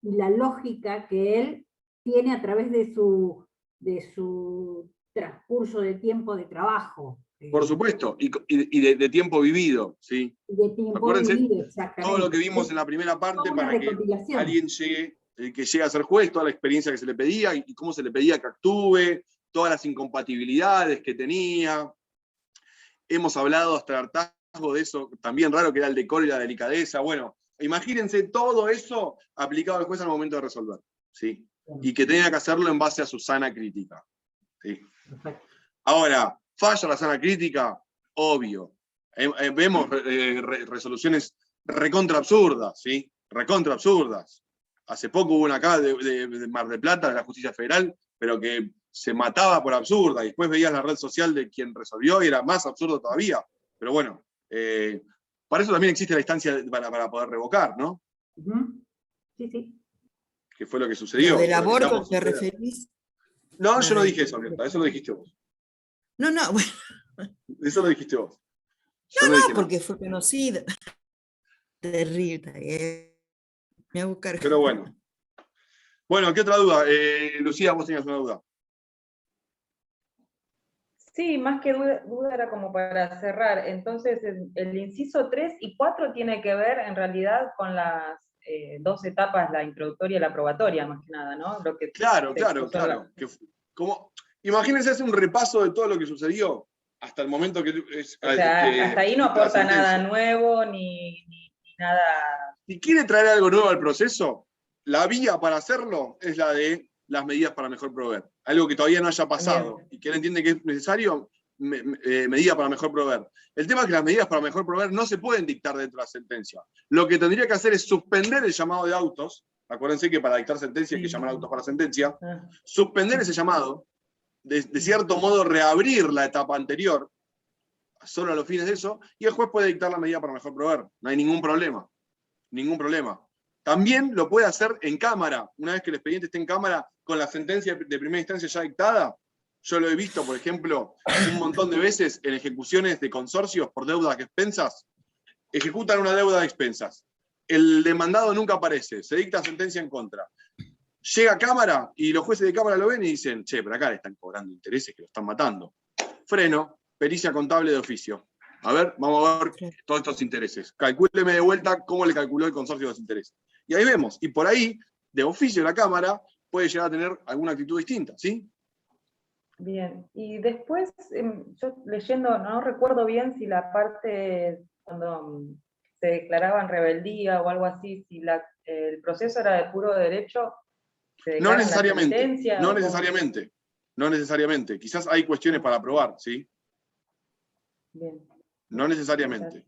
y la lógica que él tiene a través de su transcurso de tiempo de trabajo. Por supuesto, y de tiempo vivido, ¿sí? De tiempo Acuérdense vivido, exactamente. todo lo que vimos en la primera parte Toda una para que recopilación. alguien llegue a ser juez, toda la experiencia que se le pedía y cómo se le pedía que actúe, todas las incompatibilidades que tenía. Hemos hablado hasta el hartazgo de eso, también raro que era el decoro y la delicadeza. Bueno, imagínense todo eso aplicado al juez al momento de resolver, ¿sí? Y que tenga que hacerlo en base a su sana crítica, ¿sí? Perfecto. Ahora, ¿falla la sana crítica? Obvio. Vemos resoluciones recontra absurdas, ¿sí? Recontra absurdas. Hace poco hubo una acá de Mar del Plata, de la Justicia Federal, pero que se mataba por absurda, y después veías la red social de quien resolvió y era más absurdo todavía. Pero bueno, para eso también existe la instancia para poder revocar, ¿no? Sí, sí. Que fue lo que sucedió. ¿Lo del lo que aborto estamos te esperando. referís? No, yo no dije eso, Mirta, eso lo dijiste vos. No, bueno, Eso lo dijiste vos. Yo no, dije nada. porque fue conocida. Terrible. Me hago cargo. Pero bueno. Bueno, ¿qué otra duda? Lucía, vos tenías una duda. Sí, más que duda era como para cerrar. Entonces, el inciso 3 y 4 tiene que ver en realidad con las dos etapas, la introductoria y la probatoria, más que nada, ¿no? Lo que Claro. o Imagínense hacer un repaso de todo lo que sucedió hasta el momento que sea, hasta ahí no la aporta nada sentencia. nuevo, ni nada... Si quiere traer algo nuevo al proceso, la vía para hacerlo es la de las medidas para mejor proveer. Algo que todavía no haya pasado Bien. y que él entiende que es necesario, medida para mejor proveer. El tema es que las medidas para mejor proveer no se pueden dictar dentro de la sentencia. Lo que tendría que hacer es suspender el llamado de autos. Acuérdense que para dictar sentencia hay que llamar autos para sentencia. Suspender ese llamado, de cierto modo reabrir la etapa anterior, solo a los fines de eso, y el juez puede dictar la medida para mejor proveer. No hay ningún problema. Ningún problema. También lo puede hacer en cámara, una vez que el expediente esté en cámara, con la sentencia de primera instancia ya dictada. Yo lo he visto, por ejemplo, un montón de veces en ejecuciones de consorcios por deudas a expensas. Ejecutan una deuda de expensas. El demandado nunca aparece, se dicta sentencia en contra. Llega a cámara y los jueces de cámara lo ven y dicen, che, pero acá le están cobrando intereses que lo están matando. Freno, pericia contable de oficio. A ver, vamos a ver todos estos intereses. Calcúleme de vuelta cómo le calculó el consorcio de los intereses. Y ahí vemos. Y por ahí, de oficio la Cámara puede llegar a tener alguna actitud distinta, ¿sí? Bien. Y después, yo leyendo, no recuerdo bien si la parte cuando se declaraba en rebeldía o algo así, si el proceso era de puro derecho, se No declara en la necesariamente. sentencia, No ¿o cómo? necesariamente. No necesariamente. Quizás hay cuestiones para probar, ¿sí? Bien. No necesariamente.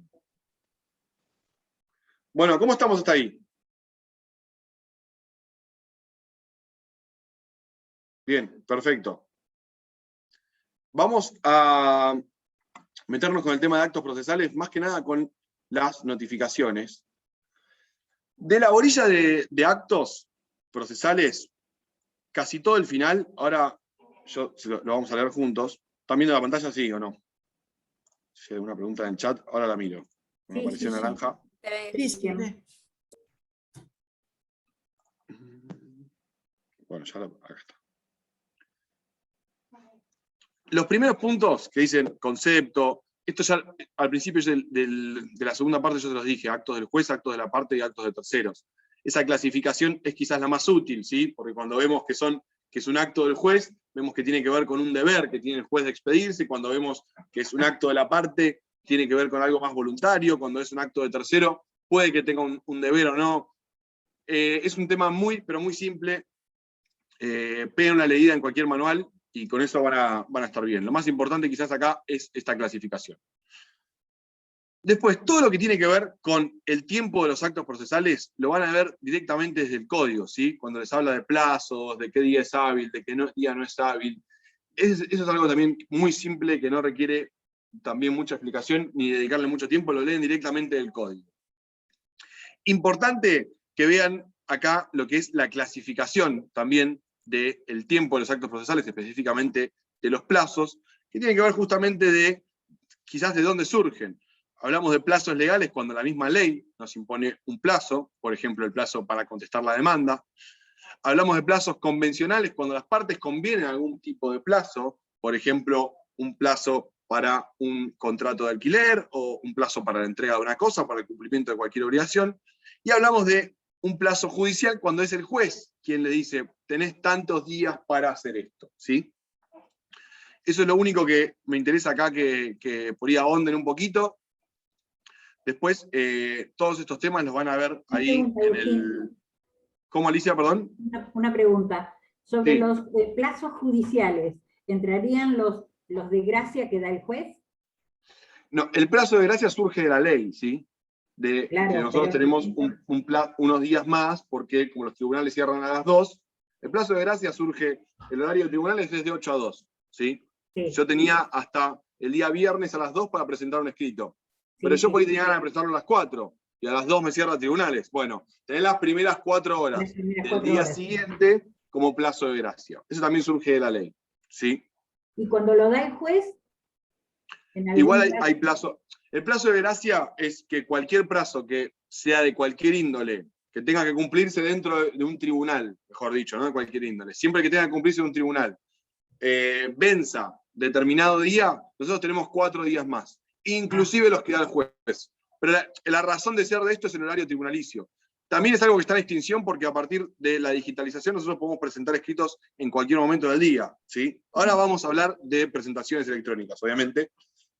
Bueno, ¿cómo estamos hasta ahí? Bien, perfecto. Vamos a meternos con el tema de actos procesales, más que nada con las notificaciones. De la orilla de actos procesales, casi todo el final, ahora lo vamos a leer juntos. ¿Están viendo la pantalla, sí o no? Si hay alguna pregunta en el chat, ahora la miro. Me Sí, apareció sí, sí. naranja. Sí, sí. Bueno, acá está. Los primeros puntos que dicen concepto, esto ya al principio de la segunda parte yo se los dije, actos del juez, actos de la parte y actos de terceros. Esa clasificación es quizás la más útil, ¿sí? Porque cuando vemos que es un acto del juez, vemos que tiene que ver con un deber que tiene el juez de expedirse, cuando vemos que es un acto de la parte, tiene que ver con algo más voluntario, cuando es un acto de tercero, puede que tenga un deber o no. Es un tema pero muy simple, peguen una leída en cualquier manual, y con eso van a estar bien. Lo más importante quizás acá es esta clasificación. Después, todo lo que tiene que ver con el tiempo de los actos procesales, lo van a ver directamente desde el código, ¿sí? Cuando les habla de plazos, de qué día es hábil, de qué día no es hábil. Eso es algo también muy simple, que no requiere también mucha explicación, ni dedicarle mucho tiempo, lo leen directamente del código. Importante que vean acá lo que es la clasificación también del tiempo de los actos procesales, específicamente de los plazos, que tiene que ver justamente quizás de dónde surgen. Hablamos de plazos legales cuando la misma ley nos impone un plazo, por ejemplo, el plazo para contestar la demanda. Hablamos de plazos convencionales cuando las partes convienen algún tipo de plazo, por ejemplo, un plazo para un contrato de alquiler, o un plazo para la entrega de una cosa, para el cumplimiento de cualquier obligación. Y hablamos de un plazo judicial cuando es el juez quien le dice, tenés tantos días para hacer esto, ¿sí? Eso es lo único que me interesa acá, que por ahí ahonden un poquito. Después, todos estos temas los van a ver ahí en el... ¿Cómo, Alicia, perdón? Una pregunta. Sobre Sí. los plazos judiciales, ¿entrarían los de gracia que da el juez? No, el plazo de gracia surge de la ley, ¿sí? Claro, que nosotros tenemos unos días más, porque como los tribunales cierran a las 2, el plazo de gracia surge, el horario de tribunales es de 8 a 2, ¿sí? Sí. Yo tenía hasta el día viernes a las 2 para presentar un escrito, pero Sí, yo sí. por ahí tenía ganas de presentarlo a las 4, y a las 2 me cierra tribunales. Bueno, tenés las primeras 4 horas Las primeras del 4 día horas. siguiente como plazo de gracia. Eso también surge de la ley, ¿sí? Y cuando lo da el juez, en algún Igual caso- hay plazo. El plazo de gracia es que cualquier plazo que sea de cualquier índole, que tenga que cumplirse dentro de un tribunal, mejor dicho, no de cualquier índole, siempre que tenga que cumplirse en un tribunal, venza determinado día, nosotros tenemos 4 días más, inclusive los que da el juez. Pero la razón de ser de esto es el horario tribunalicio. También es algo que está en extinción porque a partir de la digitalización nosotros podemos presentar escritos en cualquier momento del día, ¿sí? Ahora vamos a hablar de presentaciones electrónicas, obviamente,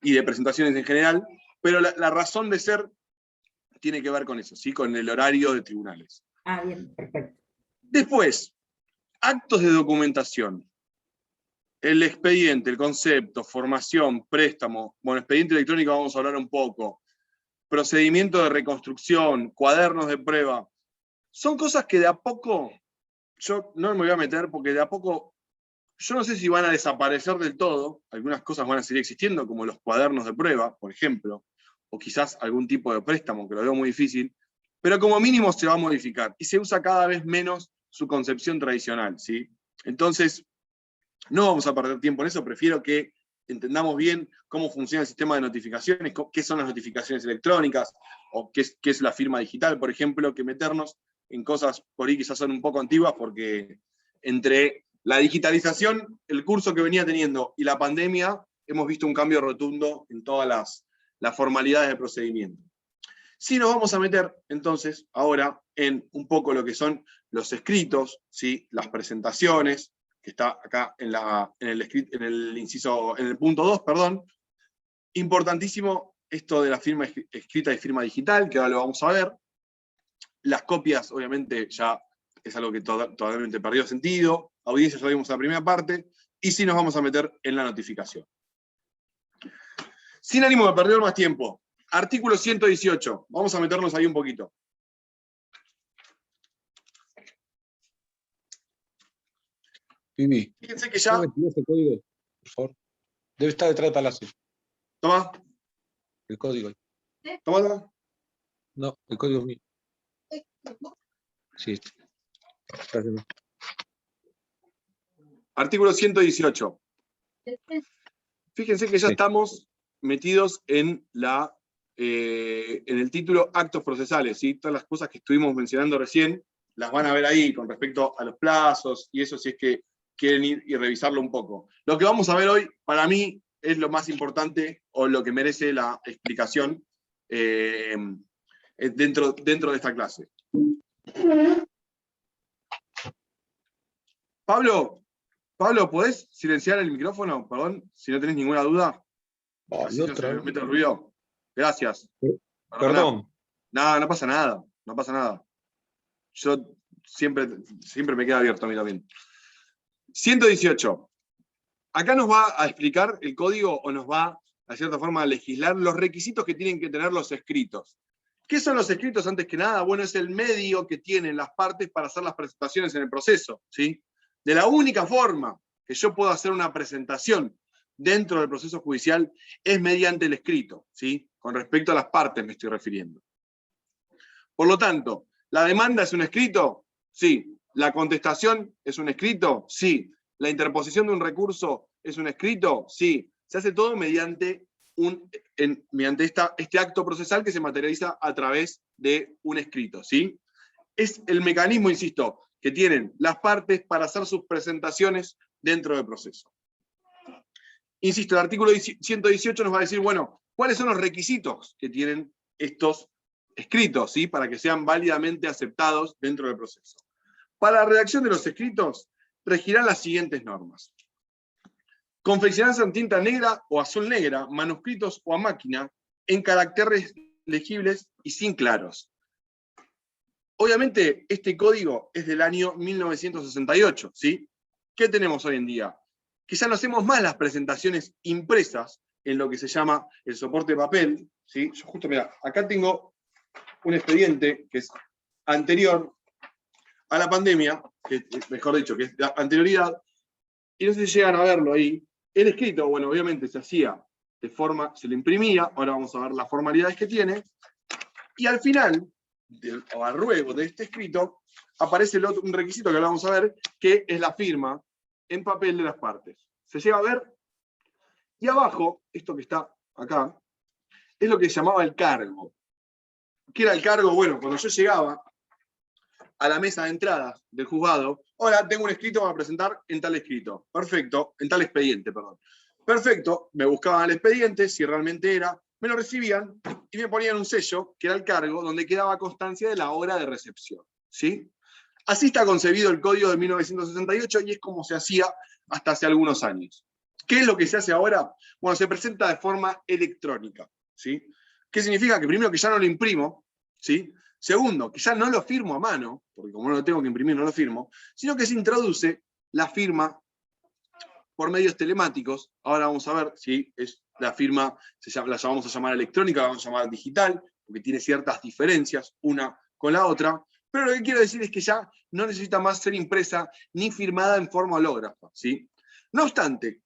y de presentaciones en general, pero la razón de ser tiene que ver con eso, ¿sí? Con el horario de tribunales. Ah, bien, perfecto. Después, actos de documentación. El expediente, el concepto, formación, préstamo. Bueno, expediente electrónico vamos a hablar un poco. Procedimiento de reconstrucción, cuadernos de prueba. Son cosas que de a poco, yo no me voy a meter porque de a poco, yo no sé si van a desaparecer del todo, algunas cosas van a seguir existiendo, como los cuadernos de prueba, por ejemplo, o quizás algún tipo de préstamo, que lo veo muy difícil, pero como mínimo se va a modificar, y se usa cada vez menos su concepción tradicional, ¿sí? Entonces, no vamos a perder tiempo en eso, prefiero que entendamos bien cómo funciona el sistema de notificaciones, qué son las notificaciones electrónicas, o qué es la firma digital, por ejemplo, que meternos en cosas por ahí quizás son un poco antiguas, porque entre la digitalización, el curso que venía teniendo, y la pandemia, hemos visto un cambio rotundo en todas las formalidades de procedimiento. Sí nos vamos a meter, entonces, ahora en un poco lo que son los escritos, ¿sí? Las presentaciones, que está acá en el punto 2, perdón. Importantísimo esto de la firma escrita y firma digital, que ahora lo vamos a ver. Las copias, obviamente, ya es algo que totalmente perdió sentido. Audiencias ya vimos la primera parte, y sí nos vamos a meter en la notificación. Sin ánimo de perder más tiempo, artículo 118, vamos a meternos ahí un poquito. Vivi, Fíjense que ya... ese código, por favor. Debe estar detrás de Palacio. Toma. El código. Toma. No, el código es mío. Sí. Gracias. Artículo 118. Fíjense que ya Sí. estamos metidos en el título actos procesales, ¿sí? Todas las cosas que estuvimos mencionando recién, las van a ver ahí con respecto a los plazos, y eso si es que quieren ir y revisarlo un poco. Lo que vamos a ver hoy, para mí, es lo más importante, o lo que merece la explicación dentro de esta clase. Pablo, ¿podés silenciar el micrófono? Perdón, si no tenés ninguna duda. Así no se me mete el ruido. Gracias. Perdón. No, no pasa nada. No pasa nada. Yo siempre me queda abierto a mí también. 118. Acá nos va a explicar el código, o nos va, de cierta forma, a legislar los requisitos que tienen que tener los escritos. ¿Qué son los escritos antes que nada? Bueno, es el medio que tienen las partes para hacer las presentaciones en el proceso, ¿sí? De la única forma que yo puedo hacer una presentación dentro del proceso judicial es mediante el escrito, ¿sí? Con respecto a las partes me estoy refiriendo. Por lo tanto, ¿la demanda es un escrito? Sí. ¿La contestación es un escrito? Sí. ¿La interposición de un recurso es un escrito? Sí. Se hace todo mediante este acto procesal que se materializa a través de un escrito, ¿sí? Es el mecanismo, insisto, que tienen las partes para hacer sus presentaciones dentro del proceso. Insisto, el artículo 118 nos va a decir, bueno, ¿cuáles son los requisitos que tienen estos escritos, ¿sí? Para que sean válidamente aceptados dentro del proceso? Para la redacción de los escritos, regirán las siguientes normas. Confeccionarse en tinta negra o azul negra, manuscritos o a máquina, en caracteres legibles y sin claros. Obviamente, este código es del año 1968, ¿sí? ¿Qué tenemos hoy en día? Que ya no hacemos más las presentaciones impresas en lo que se llama el soporte de papel, ¿sí? Yo justo, mira, acá tengo un expediente que es anterior a la pandemia, mejor dicho, que es de anterioridad, y no sé si llegan a verlo ahí. El escrito, bueno, obviamente se hacía de forma, se lo imprimía, ahora vamos a ver las formalidades que tiene, y al final, o a ruego de este escrito, aparece un requisito que ahora vamos a ver, que es la firma en papel de las partes. Se llega a ver, y abajo, esto que está acá, es lo que se llamaba el cargo. ¿Qué era el cargo? Bueno, cuando yo llegaba a la mesa de entradas del juzgado, hola, tengo un escrito para presentar en tal escrito. Perfecto, en tal expediente, perdón. Perfecto, me buscaban el expediente, si realmente era, me lo recibían y me ponían un sello, que era el cargo, donde quedaba constancia de la hora de recepción, ¿sí? Así está concebido el código de 1968 y es como se hacía hasta hace algunos años. ¿Qué es lo que se hace ahora? Bueno, se presenta de forma electrónica, ¿sí? ¿Qué significa? Que primero que ya no lo imprimo, ¿sí? Segundo, que ya no lo firmo a mano, porque como no lo tengo que imprimir, no lo firmo, sino que se introduce la firma por medios telemáticos. Ahora vamos a ver si es la firma, la vamos a llamar electrónica, la vamos a llamar digital, porque tiene ciertas diferencias una con la otra. Pero lo que quiero decir es que ya no necesita más ser impresa ni firmada en forma hológrafa, ¿sí? No obstante,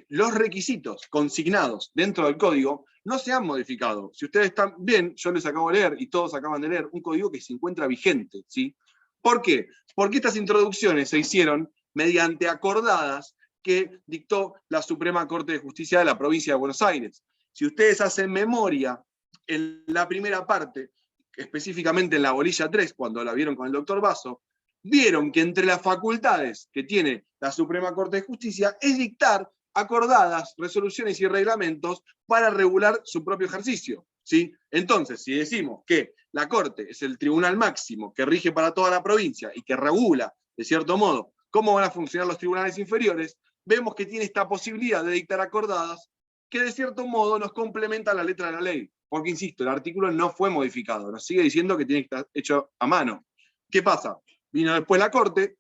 los requisitos consignados dentro del código no se han modificado. Si ustedes están bien, yo les acabo de leer, y todos acaban de leer, un código que se encuentra vigente, ¿sí? ¿Por qué? Porque estas introducciones se hicieron mediante acordadas que dictó la Suprema Corte de Justicia de la provincia de Buenos Aires. Si ustedes hacen memoria, en la primera parte, específicamente en la bolilla 3, cuando la vieron con el doctor Basso, vieron que entre las facultades que tiene la Suprema Corte de Justicia es dictar acordadas, resoluciones y reglamentos para regular su propio ejercicio, ¿sí? Entonces, si decimos que la Corte es el tribunal máximo que rige para toda la provincia y que regula, de cierto modo, cómo van a funcionar los tribunales inferiores, vemos que tiene esta posibilidad de dictar acordadas que de cierto modo nos complementa la letra de la ley. Porque, insisto, el artículo no fue modificado, nos sigue diciendo que tiene que estar hecho a mano. ¿Qué pasa? Vino después la Corte,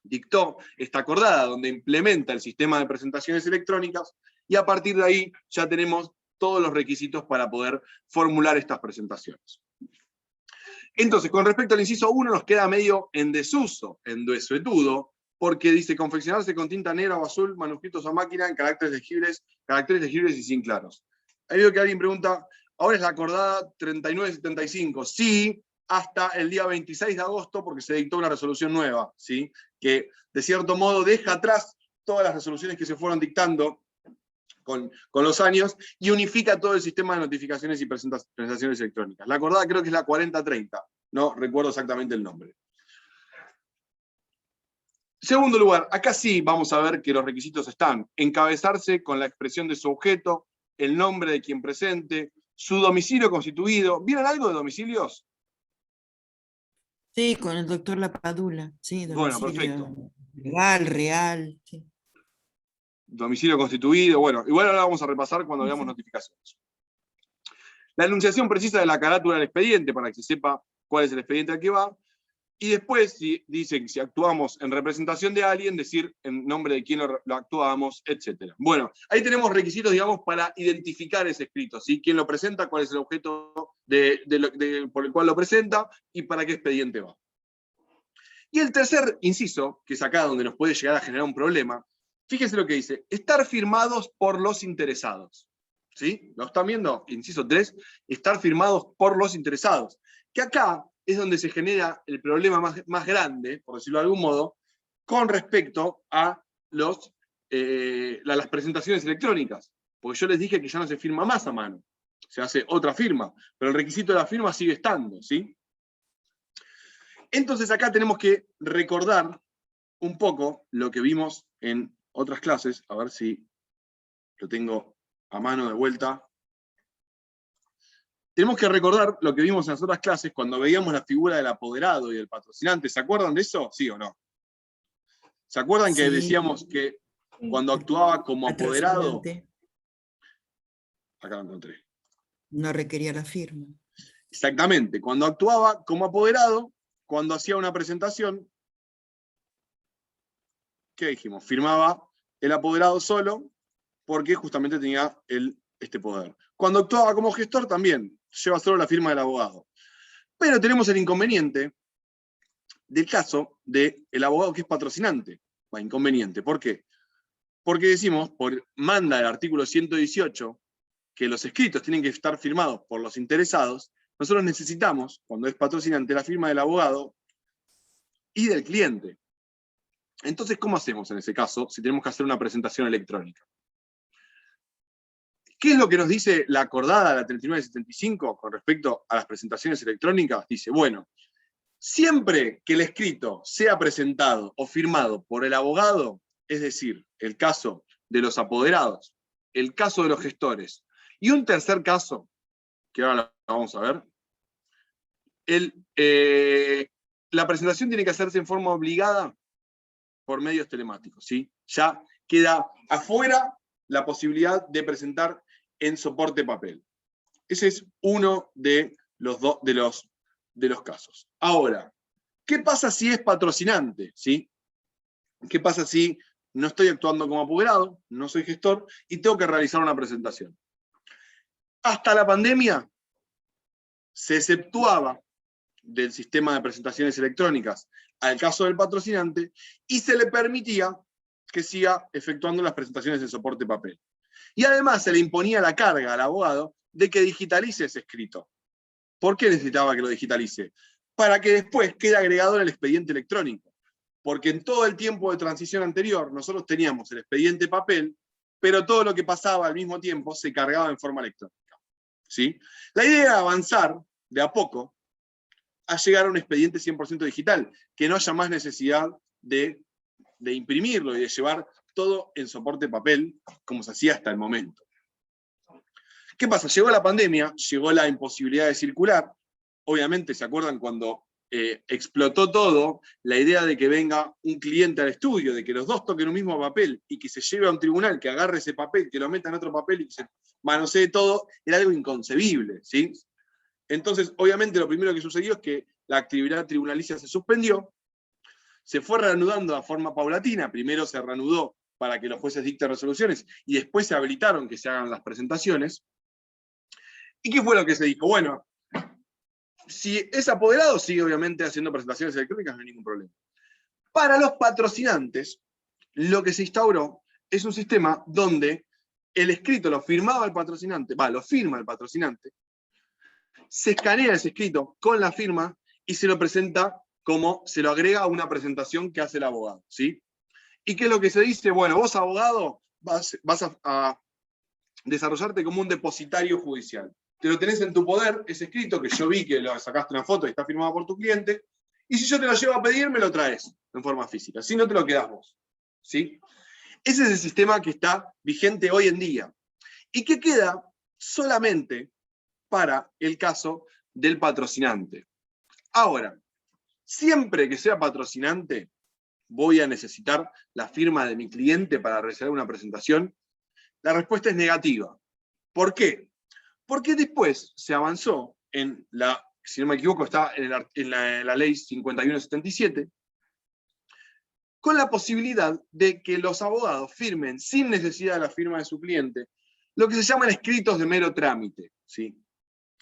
dictó esta acordada donde implementa el sistema de presentaciones electrónicas y a partir de ahí ya tenemos todos los requisitos para poder formular estas presentaciones. Entonces, con respecto al inciso 1, nos queda medio en desuso, en desuetudo, porque dice confeccionarse con tinta negra o azul, manuscritos a máquina en caracteres legibles y sin claros. Ahí veo que alguien pregunta, ahora es la acordada 3975. Sí, hasta el día 26 de agosto, porque se dictó una resolución nueva, ¿sí? Que de cierto modo deja atrás todas las resoluciones que se fueron dictando con los años y unifica todo el sistema de notificaciones y presentaciones electrónicas. La acordada creo que es la 4030, no recuerdo exactamente el nombre. Segundo lugar, acá sí vamos a ver que los requisitos están: encabezarse con la expresión de su objeto, el nombre de quien presente, su domicilio constituido. ¿Vieron algo de domicilios? Sí, con el doctor Lapadula, sí, Bueno, domicilio perfecto. real, sí. Domicilio constituido, bueno, igual ahora vamos a repasar cuando veamos notificaciones. La enunciación precisa de la carátula del expediente para que se sepa cuál es el expediente al que va. Y después, si dicen si actuamos en representación de alguien, decir en nombre de quién lo actuamos, etc. Bueno, ahí tenemos requisitos, digamos, para identificar ese escrito, ¿sí? Quién lo presenta, cuál es el objeto por el cual lo presenta y para qué expediente va. Y el tercer inciso, que es acá donde nos puede llegar a generar un problema, fíjense lo que dice: estar firmados por los interesados. ¿Sí? ¿Lo están viendo? Inciso 3, estar firmados por los interesados. Que acá es donde se genera el problema más grande, por decirlo de algún modo, con respecto a las presentaciones electrónicas. Porque yo les dije que ya no se firma más a mano, se hace otra firma, pero el requisito de la firma sigue estando, ¿sí? Entonces acá tenemos que recordar un poco lo que vimos en otras clases, a ver si lo tengo a mano de vuelta. Tenemos que recordar lo que vimos en las otras clases cuando veíamos la figura del apoderado y del patrocinante. ¿Se acuerdan de eso? ¿Sí o no? ¿Se acuerdan que decíamos que cuando actuaba como apoderado? Acá lo encontré. No requería la firma. Exactamente. Cuando actuaba como apoderado, cuando hacía una presentación, ¿qué dijimos? Firmaba el apoderado solo, porque justamente tenía este poder. Cuando actuaba como gestor también, lleva solo la firma del abogado. Pero tenemos el inconveniente del caso del abogado que es patrocinante. Bueno, inconveniente, ¿por qué? Porque decimos, manda el artículo 118, que los escritos tienen que estar firmados por los interesados. Nosotros necesitamos, cuando es patrocinante, la firma del abogado y del cliente. Entonces, ¿cómo hacemos en ese caso si tenemos que hacer una presentación electrónica? ¿Qué es lo que nos dice la acordada, la 3975, con respecto a las presentaciones electrónicas? Dice, bueno, siempre que el escrito sea presentado o firmado por el abogado, es decir, el caso de los apoderados, el caso de los gestores Y un tercer caso, que ahora lo vamos a ver, la presentación tiene que hacerse en forma obligada por medios telemáticos, ¿sí? Ya queda afuera la posibilidad de presentar en soporte papel. Ese es uno de los casos. Ahora, ¿qué pasa si es patrocinante? ¿Sí? ¿Qué pasa si no estoy actuando como apoderado, no soy gestor y tengo que realizar una presentación? Hasta la pandemia se exceptuaba del sistema de presentaciones electrónicas al caso del patrocinante y se le permitía que siga efectuando las presentaciones en soporte papel. Y además se le imponía la carga al abogado de que digitalice ese escrito. ¿Por qué necesitaba que lo digitalice? Para que después quede agregado en el expediente electrónico. Porque en todo el tiempo de transición anterior nosotros teníamos el expediente papel, pero todo lo que pasaba al mismo tiempo se cargaba en forma electrónica. ¿Sí? La idea era avanzar de a poco a llegar a un expediente 100% digital, que no haya más necesidad de imprimirlo y de llevar todo en soporte papel, como se hacía hasta el momento. ¿Qué pasa? Llegó la pandemia, llegó la imposibilidad de circular. Obviamente, ¿se acuerdan cuando explotó todo? La idea de que venga un cliente al estudio, de que los dos toquen un mismo papel y que se lleve a un tribunal, que agarre ese papel, que lo meta en otro papel y que se manosee todo, era algo inconcebible, ¿sí? Entonces, obviamente, lo primero que sucedió es que la actividad tribunalicia se suspendió, se fue reanudando de forma paulatina. Primero se reanudó para que los jueces dicten resoluciones y después se habilitaron que se hagan las presentaciones. ¿Y qué fue lo que se dijo? Bueno, si es apoderado, sigue obviamente haciendo presentaciones electrónicas, no hay ningún problema. Para los patrocinantes, lo que se instauró es un sistema donde el escrito lo firmaba el patrocinante, lo firma el patrocinante, se escanea ese escrito con la firma y se lo presenta como se lo agrega a una presentación que hace el abogado, ¿sí? ¿Y qué es lo que se dice? Bueno, vos, abogado, vas a desarrollarte como un depositario judicial. Te lo tenés en tu poder, ese escrito, que yo vi que lo sacaste una foto y está firmado por tu cliente, y si yo te lo llevo a pedir, me lo traes en forma física, si no te lo quedás vos, ¿sí? Ese es el sistema que está vigente hoy en día, y que queda solamente para el caso del patrocinante. Ahora, siempre que sea patrocinante, voy a necesitar la firma de mi cliente para realizar una presentación. La respuesta es negativa. ¿Por qué? Porque después se avanzó en si no me equivoco, está en la ley 5177, con la posibilidad de que los abogados firmen sin necesidad de la firma de su cliente lo que se llaman escritos de mero trámite, ¿sí?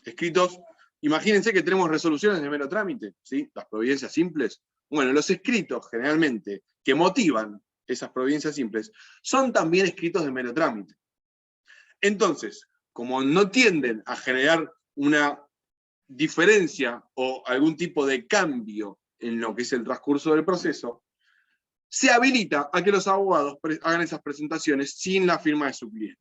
Escritos, imagínense que tenemos resoluciones de mero trámite, ¿sí? Las providencias simples. Bueno, los escritos generalmente que motivan esas providencias simples son también escritos de mero trámite. Entonces, como no tienden a generar una diferencia o algún tipo de cambio en lo que es el transcurso del proceso, se habilita a que los abogados hagan esas presentaciones sin la firma de su cliente.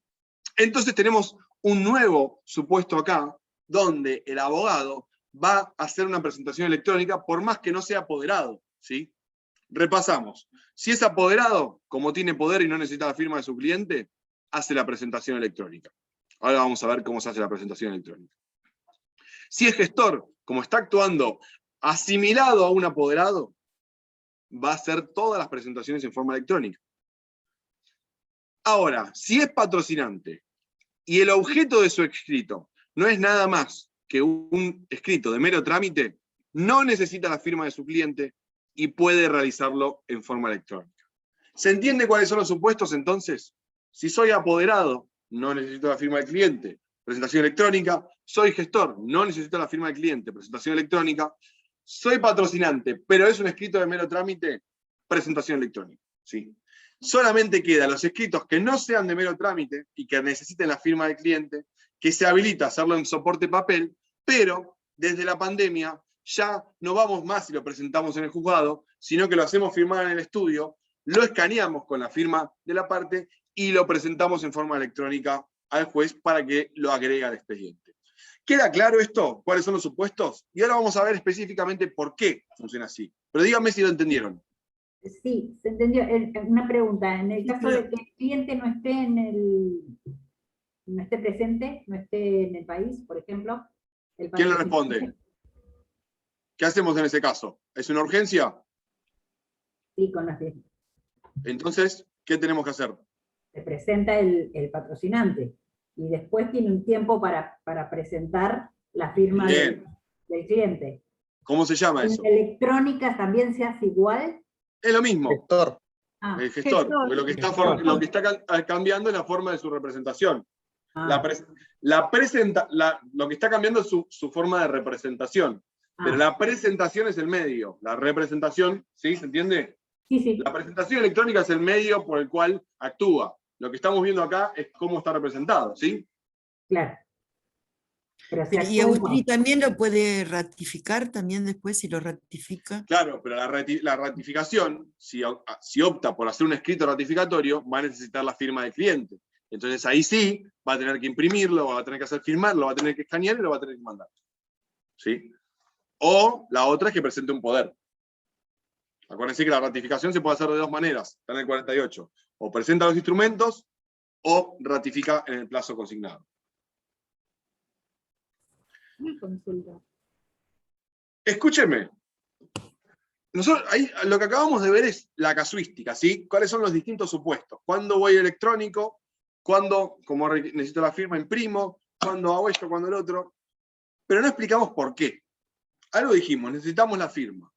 Entonces tenemos un nuevo supuesto acá, donde el abogado va a hacer una presentación electrónica por más que no sea apoderado, ¿sí? Repasamos. Si es apoderado, como tiene poder y no necesita la firma de su cliente, hace la presentación electrónica. Ahora vamos a ver cómo se hace la presentación electrónica. Si es gestor, como está actuando asimilado a un apoderado, va a hacer todas las presentaciones en forma electrónica. Ahora, si es patrocinante y el objeto de su escrito no es nada más que un escrito de mero trámite, no necesita la firma de su cliente y puede realizarlo en forma electrónica. ¿Se entiende cuáles son los supuestos entonces? Si soy apoderado, no necesito la firma del cliente, presentación electrónica. Soy gestor, no necesito la firma del cliente, presentación electrónica. Soy patrocinante, pero es un escrito de mero trámite, presentación electrónica, ¿sí? Solamente quedan los escritos que no sean de mero trámite y que necesiten la firma del cliente, que se habilita a hacerlo en soporte papel, pero desde la pandemia ya no vamos más y lo presentamos en el juzgado, sino que lo hacemos firmar en el estudio, lo escaneamos con la firma de la parte y lo presentamos en forma electrónica al juez para que lo agregue al expediente. ¿Queda claro esto? ¿Cuáles son los supuestos? Y ahora vamos a ver específicamente por qué funciona así. Pero díganme si lo entendieron. Sí, se entendió. Una pregunta, en el caso de que el cliente no esté no esté presente, no esté en el país, por ejemplo. ¿Quién le responde? ¿Qué hacemos en ese caso? ¿Es una urgencia? Sí, con los que Entonces, ¿qué tenemos que hacer? se presenta el patrocinante, y después tiene un tiempo para presentar la firma del cliente. ¿Cómo se llama ¿En eso? electrónica también se hace igual? Es lo mismo. Gestor. Ah, El gestor. Porque lo que está cambiando es la forma de su representación. ah, Lo que está cambiando es su forma de representación. Pero la presentación es el medio. La representación, ¿sí? ¿Se entiende? sí, sí, La presentación electrónica es el medio por el cual actúa. Lo que estamos viendo acá es cómo está representado, ¿sí? claro. Pero se Y actúa Agustín también lo puede ratificar, también después si lo ratifica. Claro, pero la ratificación, si opta por hacer un escrito ratificatorio, va a necesitar la firma del cliente. Entonces ahí sí, va a tener que imprimirlo, va a tener que hacer firmar, lo va a tener que escanear y lo va a tener que mandar. ¿Sí? O la otra es que presente un poder. Acuérdense que la ratificación se puede hacer de dos maneras, está en el 48. O presenta los instrumentos, o ratifica en el plazo consignado. Una consulta. Escúcheme. Nosotros, ahí, lo que acabamos de ver es la casuística, ¿sí? ¿Cuáles son los distintos supuestos? ¿Cuándo voy electrónico? ¿Cuándo, como necesito la firma, imprimo? ¿Cuándo hago esto? ¿Cuándo el otro? Pero no explicamos por qué. Algo dijimos, necesitamos la firma.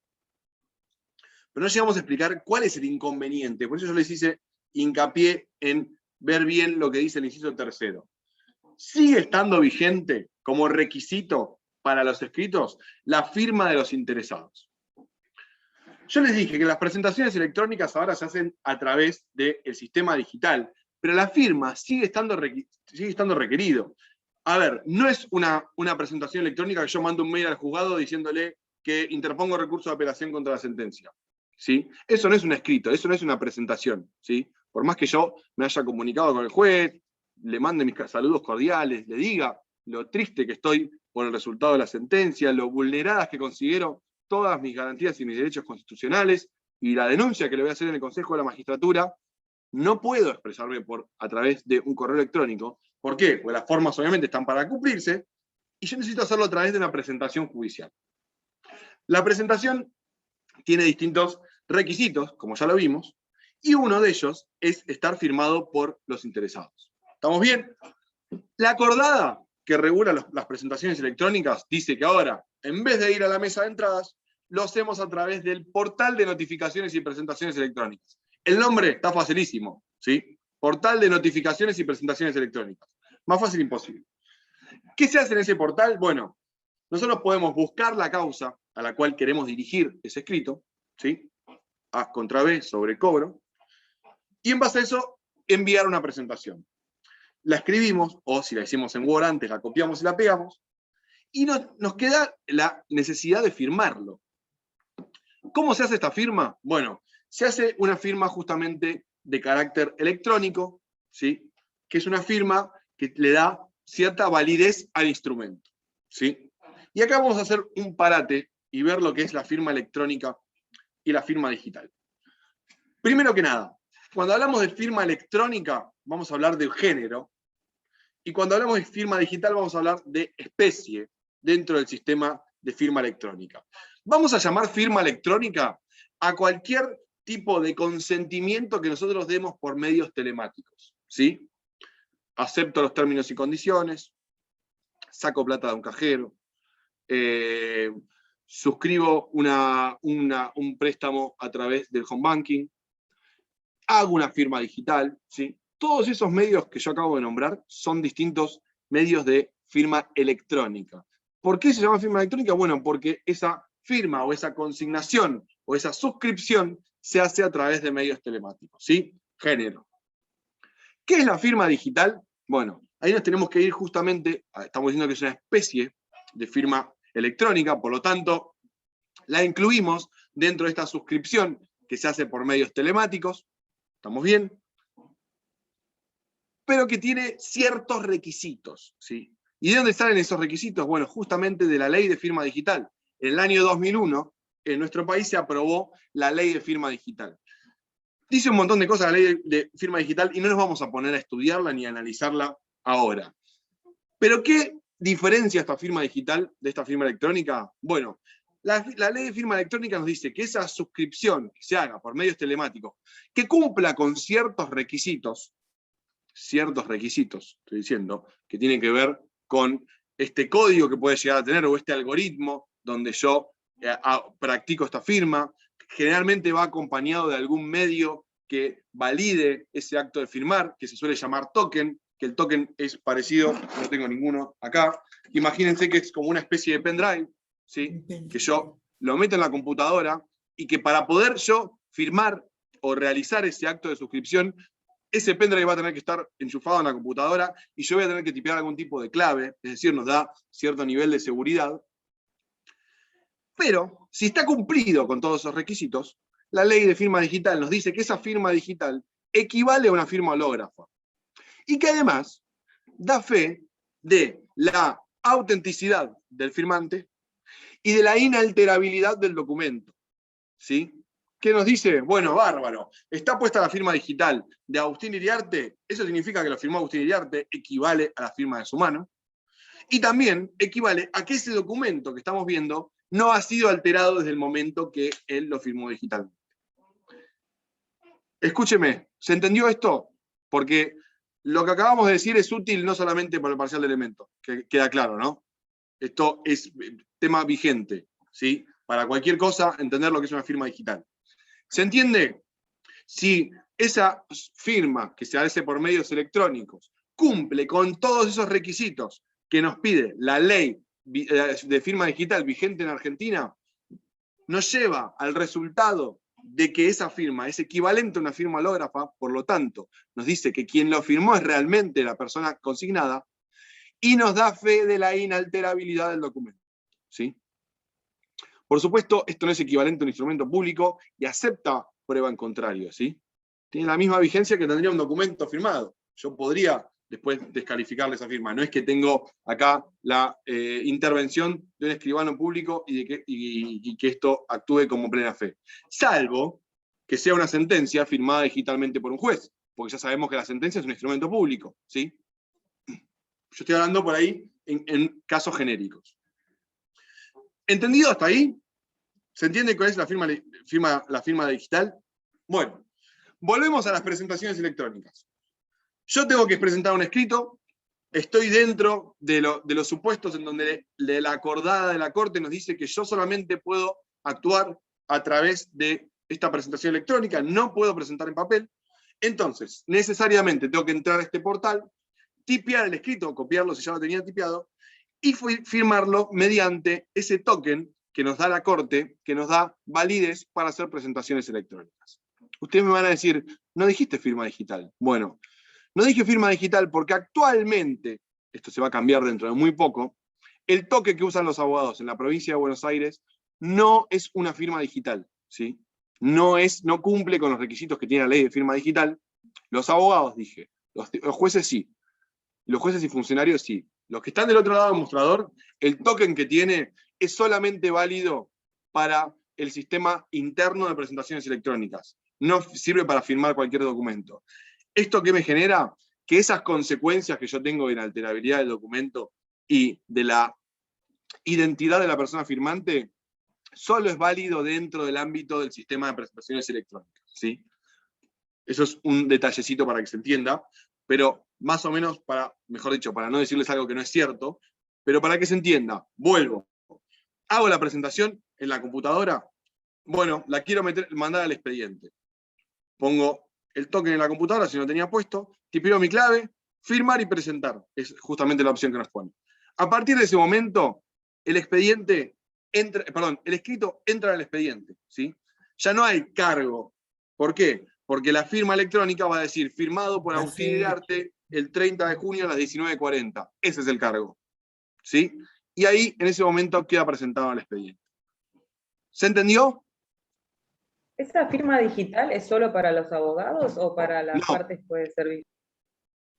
Pero no llegamos a explicar cuál es el inconveniente. Por eso yo les hice hincapié en ver bien lo que dice el inciso tercero. Sigue estando vigente como requisito para los escritos la firma de los interesados. Yo les dije que las presentaciones electrónicas ahora se hacen a través del sistema digital, pero la firma sigue estando requerido. A ver, no es una presentación electrónica que yo mando un mail al juzgado diciéndole que interpongo recurso de apelación contra la sentencia. ¿Sí? Eso no es un escrito, eso no es una presentación. ¿Sí? Por más que yo me haya comunicado con el juez, le mande mis saludos cordiales, le diga lo triste que estoy por el resultado de la sentencia, lo vulneradas que considero todas mis garantías y mis derechos constitucionales, y la denuncia que le voy a hacer en el Consejo de la Magistratura, no puedo expresarme a través de un correo electrónico. ¿Por qué? Porque las formas obviamente están para cumplirse, y yo necesito hacerlo a través de una presentación judicial. La presentación tiene distintos requisitos, como ya lo vimos, y uno de ellos es estar firmado por los interesados. ¿Estamos bien? La acordada que regula las presentaciones electrónicas dice que ahora, en vez de ir a la mesa de entradas, lo hacemos a través del portal de notificaciones y presentaciones electrónicas. El nombre está facilísimo, ¿sí? Portal de notificaciones y presentaciones electrónicas. Más fácil imposible. ¿Qué se hace en ese portal? Bueno, nosotros podemos buscar la causa a la cual queremos dirigir ese escrito, ¿sí? A contra B sobre cobro, y en base a eso enviar una presentación. La escribimos, o si la hicimos en Word antes, la copiamos y la pegamos, y nos queda la necesidad de firmarlo. ¿Cómo se hace esta firma? Bueno, se hace una firma justamente de carácter electrónico, ¿sí? Que es una firma que le da cierta validez al instrumento, ¿sí? Y acá vamos a hacer un parate y ver lo que es la firma electrónica y la firma digital. Primero que nada, cuando hablamos de firma electrónica, vamos a hablar de género, y cuando hablamos de firma digital, vamos a hablar de especie dentro del sistema de firma electrónica. Vamos a llamar firma electrónica a cualquier tipo de consentimiento que nosotros demos por medios telemáticos, ¿sí? Acepto los términos y condiciones, saco plata de un cajero, suscribo un préstamo a través del home banking, hago una firma digital, ¿sí? Todos esos medios que yo acabo de nombrar son distintos medios de firma electrónica. ¿Por qué se llama firma electrónica? Bueno, porque esa firma o esa consignación o esa suscripción se hace a través de medios telemáticos, ¿sí? Género. ¿Qué es la firma digital? Bueno, ahí nos tenemos que ir justamente, estamos diciendo que es una especie de firma electrónica, por lo tanto, la incluimos dentro de esta suscripción que se hace por medios telemáticos, ¿estamos bien? Pero que tiene ciertos requisitos, ¿sí? ¿Y de dónde salen esos requisitos? Bueno, justamente de la ley de firma digital. En el año 2001, en nuestro país se aprobó la ley de firma digital. Dice un montón de cosas la ley de firma digital y no nos vamos a poner a estudiarla ni a analizarla Ahora, ¿pero qué diferencia esta firma digital de esta firma electrónica? Bueno, la ley de firma electrónica nos dice que esa suscripción que se haga por medios telemáticos, que cumpla con ciertos requisitos, estoy diciendo, que tienen que ver con este código que puede llegar a tener o este algoritmo donde yo practico esta firma, generalmente va acompañado de algún medio que valide ese acto de firmar, que se suele llamar token, que el token es parecido, no tengo ninguno acá, imagínense que es como una especie de pendrive, ¿sí? Que yo lo meto en la computadora y que para poder yo firmar o realizar ese acto de suscripción, ese pendrive va a tener que estar enchufado en la computadora y yo voy a tener que tipear algún tipo de clave, es decir, nos da cierto nivel de seguridad. Pero, si está cumplido con todos esos requisitos, la ley de firma digital nos dice que esa firma digital equivale a una firma hológrafa. Y que además da fe de la autenticidad del firmante y de la inalterabilidad del documento. ¿Sí? ¿Qué nos dice? Bueno, bárbaro, está puesta la firma digital de Agustín Iriarte, eso significa que lo firmó Agustín Iriarte, equivale a la firma de su mano, y también equivale a que ese documento que estamos viendo no ha sido alterado desde el momento que él lo firmó digitalmente. Escúcheme, ¿se entendió esto? Porque lo que acabamos de decir es útil no solamente para el parcial de elementos, que queda claro, ¿no? Esto es tema vigente, ¿sí? Para cualquier cosa, entender lo que es una firma digital. ¿Se entiende? Si esa firma que se hace por medios electrónicos cumple con todos esos requisitos que nos pide la ley de firma digital vigente en Argentina, nos lleva al resultado de que esa firma es equivalente a una firma hológrafa, por lo tanto, nos dice que quien lo firmó es realmente la persona consignada, y nos da fe de la inalterabilidad del documento. ¿Sí? Por supuesto, esto no es equivalente a un instrumento público y acepta prueba en contrario. ¿Sí? Tiene la misma vigencia que tendría un documento firmado. Yo podría después descalificarle esa firma. No es que tengo acá la intervención de un escribano público y que esto actúe como plena fe. Salvo que sea una sentencia firmada digitalmente por un juez, porque ya sabemos que la sentencia es un instrumento público. ¿Sí? Yo estoy hablando por ahí en casos genéricos. ¿Entendido hasta ahí? ¿Se entiende cuál es la firma digital? Bueno, volvemos a las presentaciones electrónicas. Yo tengo que presentar un escrito, estoy dentro de los supuestos en donde la acordada de la Corte nos dice que yo solamente puedo actuar a través de esta presentación electrónica, no puedo presentar en papel. Entonces, necesariamente tengo que entrar a este portal, tipear el escrito, copiarlo si ya lo tenía tipeado, y firmarlo mediante ese token que nos da la Corte, que nos da validez para hacer presentaciones electrónicas. Ustedes me van a decir, no dijiste firma digital. Bueno, no dije firma digital porque actualmente, esto se va a cambiar dentro de muy poco, el toque que usan los abogados en la provincia de Buenos Aires no es una firma digital, ¿sí? No cumple con los requisitos que tiene la ley de firma digital. Los abogados, dije, los jueces sí, los jueces y funcionarios sí. Los que están del otro lado del mostrador, el token que tiene es solamente válido para el sistema interno de presentaciones electrónicas. No sirve para firmar cualquier documento. ¿Esto qué me genera? Que esas consecuencias que yo tengo de inalterabilidad del documento y de la identidad de la persona firmante, solo es válido dentro del ámbito del sistema de presentaciones electrónicas. ¿Sí? Eso es un detallecito para que se entienda, pero más o menos mejor dicho, para no decirles algo que no es cierto, pero para que se entienda, vuelvo. Hago la presentación en la computadora, bueno, la quiero mandar al expediente. Pongo el token en la computadora, si no tenía puesto, tipeo mi clave, firmar y presentar. Es justamente la opción que nos pone. A partir de ese momento, el escrito entra al expediente. ¿Sí? Ya no hay cargo. ¿Por qué? Porque la firma electrónica va a decir, firmado por Agustín Iriarte el 30 de junio a las 19:40. Ese es el cargo. ¿Sí? Y ahí, en ese momento, queda presentado al expediente. ¿Se entendió? ¿Esa firma digital es solo para los abogados o para las No. partes puede servir?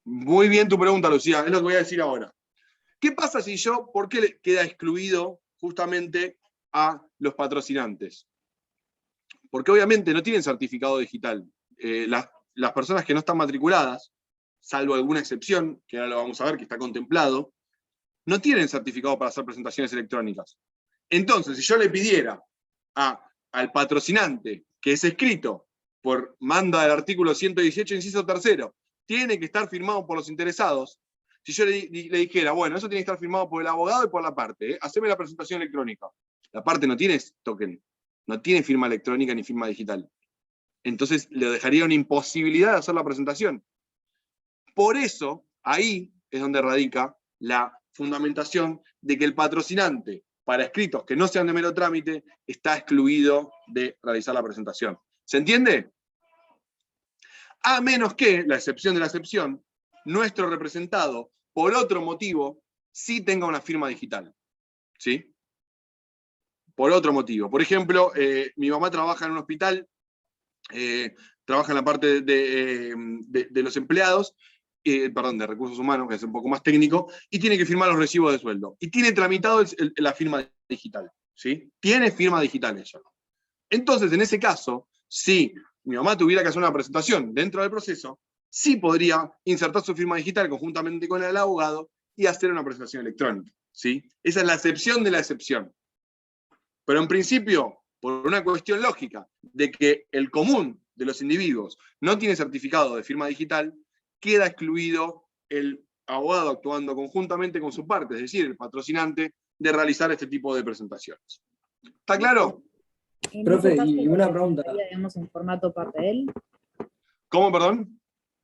Muy bien tu pregunta, Lucía, es lo que voy a decir ahora. ¿Qué pasa si por qué queda excluido justamente a los patrocinantes? Porque obviamente no tienen certificado digital. Las personas que no están matriculadas, salvo alguna excepción, que ahora lo vamos a ver, que está contemplado, no tienen certificado para hacer presentaciones electrónicas. Entonces, si yo le pidiera al patrocinante que es escrito por manda del artículo 118, inciso 3, tiene que estar firmado por los interesados, si yo le dijera, bueno, eso tiene que estar firmado por el abogado y por la parte, haceme la presentación electrónica. La parte no tiene token, no tiene firma electrónica ni firma digital. Entonces le dejaría una imposibilidad de hacer la presentación. Por eso, ahí es donde radica la fundamentación de que el patrocinante, para escritos que no sean de mero trámite, está excluido de realizar la presentación. ¿Se entiende? A menos que, la excepción de la excepción, nuestro representado, por otro motivo, sí tenga una firma digital. ¿Sí? Por otro motivo. Por ejemplo, mi mamá trabaja en un hospital, trabaja en la parte de los empleados, perdón, de recursos humanos, que es un poco más técnico, y tiene que firmar los recibos de sueldo. Y tiene tramitado la firma digital. ¿Sí? Tiene firma digital ella. Entonces, en ese caso, si mi mamá tuviera que hacer una presentación dentro del proceso, sí podría insertar su firma digital conjuntamente con el abogado y hacer una presentación electrónica. ¿Sí? Esa es la excepción de la excepción. Pero en principio, por una cuestión lógica, de que el común de los individuos no tiene certificado de firma digital, queda excluido el abogado actuando conjuntamente con su parte, es decir, el patrocinante, de realizar este tipo de presentaciones. ¿Está claro? Profe, y una pregunta. Digamos, en formato papel. ¿Cómo, perdón?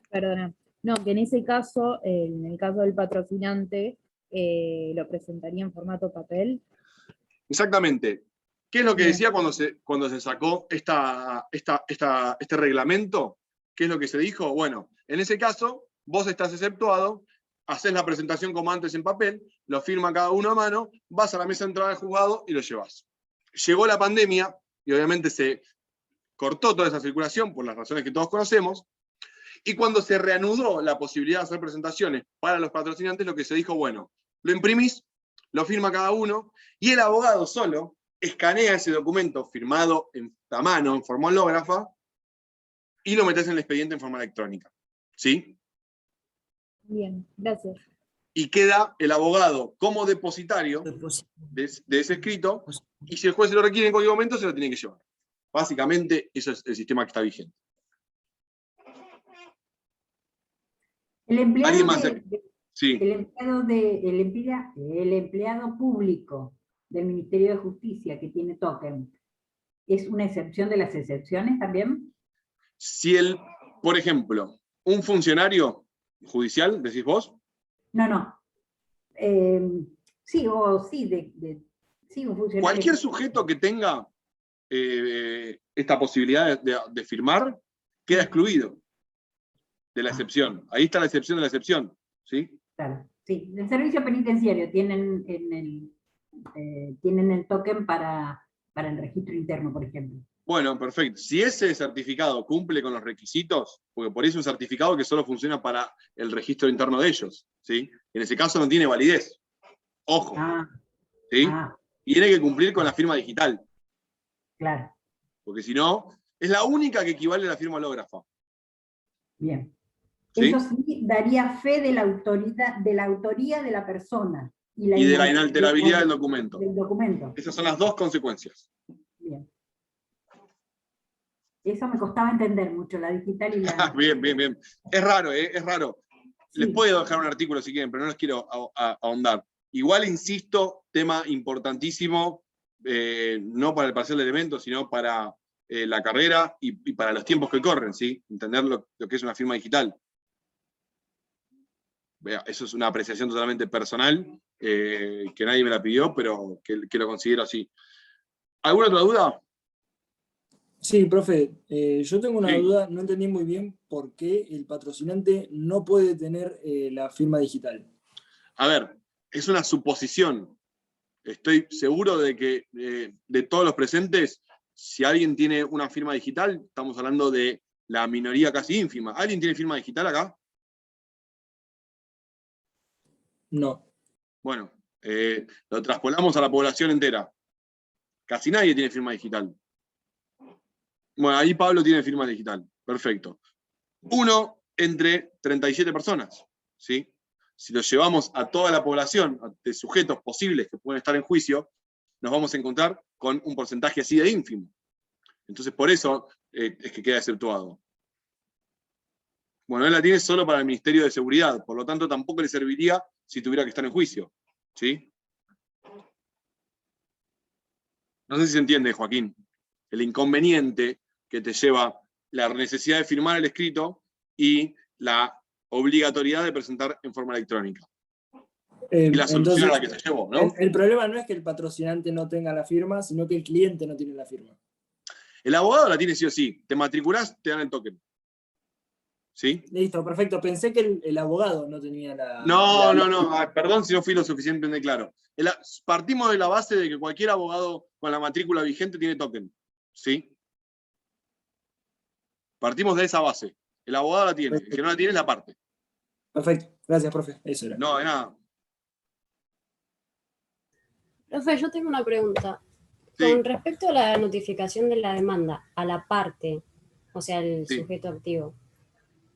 Perdona. No, que en ese caso, en el caso del patrocinante, lo presentaría en formato papel. Exactamente. ¿Qué es lo que decía cuando se sacó este reglamento? ¿Qué es lo que se dijo? Bueno, en ese caso, vos estás exceptuado, haces la presentación como antes en papel, lo firma cada uno a mano, vas a la mesa de entrada del juzgado y lo llevas. Llegó la pandemia y obviamente se cortó toda esa circulación por las razones que todos conocemos, y cuando se reanudó la posibilidad de hacer presentaciones para los patrocinantes, lo que se dijo, bueno, lo imprimís, lo firma cada uno, y el abogado solo escanea ese documento firmado a mano, en forma hológrafa, y lo metés en el expediente en forma electrónica. ¿Sí? Bien, gracias. Y queda el abogado como depositario de ese escrito, y si el juez se lo requiere en cualquier momento, se lo tiene que llevar. Básicamente, eso es el sistema que está vigente. El empleado, Sí. el empleado público del Ministerio de Justicia que tiene token, ¿es una excepción de las excepciones también? Si por ejemplo, un funcionario judicial, decís vos. No. Sí, un funcionario. Cualquier sujeto que tenga esta posibilidad de firmar, queda excluido de la excepción. Ahí está la excepción de la excepción. ¿Sí? Claro, sí. El servicio penitenciario tienen el token para el registro interno, por ejemplo. Bueno, perfecto. Si ese certificado cumple con los requisitos, porque por eso es un certificado que solo funciona para el registro interno de ellos, ¿sí? En ese caso no tiene validez. Ojo. ¿Sí? Tiene que cumplir con la firma digital. Claro. Porque si no, es la única que equivale a la firma hológrafa. Bien. ¿Sí? Eso sí daría fe de la autoría de la persona. Y de la inalterabilidad del documento. Esas son las dos consecuencias. Bien. Eso me costaba entender mucho, la digital y la... Bien. Es raro, es raro. Sí. Les puedo dejar un artículo si quieren, pero no les quiero ahondar. Igual, insisto, tema importantísimo, no para el parcial de elementos, sino para la carrera y para los tiempos que corren, ¿sí? Entender lo que es una firma digital. Vea, eso es una apreciación totalmente personal, que nadie me la pidió, pero que lo considero así. ¿Alguna otra duda? Sí, profe, yo tengo una duda, no entendí muy bien por qué el patrocinante no puede tener la firma digital. A ver, es una suposición. Estoy seguro de que de todos los presentes, si alguien tiene una firma digital, estamos hablando de la minoría casi ínfima. ¿Alguien tiene firma digital acá? No. Bueno, lo traspolamos a la población entera. Casi nadie tiene firma digital. Bueno, ahí Pablo tiene firma digital. Perfecto. Uno, entre 37 personas, ¿sí? Si lo llevamos a toda la población de sujetos posibles que pueden estar en juicio, nos vamos a encontrar con un porcentaje así de ínfimo. Entonces, por eso es que queda exceptuado. Bueno, él la tiene solo para el Ministerio de Seguridad, por lo tanto tampoco le serviría si tuviera que estar en juicio, ¿sí? No sé si se entiende, Joaquín, el inconveniente que te lleva la necesidad de firmar el escrito y la obligatoriedad de presentar en forma electrónica. Y la solución a la que se llevó, ¿no? El problema no es que el patrocinante no tenga la firma, sino que el cliente no tiene la firma. El abogado la tiene sí o sí. Te matriculás, te dan el token. ¿Sí? Listo, perfecto. Pensé que el abogado no tenía la... No. Perdón si no fui lo suficientemente claro. Partimos de la base de que cualquier abogado con la matrícula vigente tiene token. ¿Sí? Partimos de esa base. El abogado la tiene. El que no la tiene es la parte. Perfecto. Gracias, profe. Eso era. No, de nada. Profe, yo tengo una pregunta. Sí. Con respecto a la notificación de la demanda a la parte, o sea, el Sí. sujeto activo,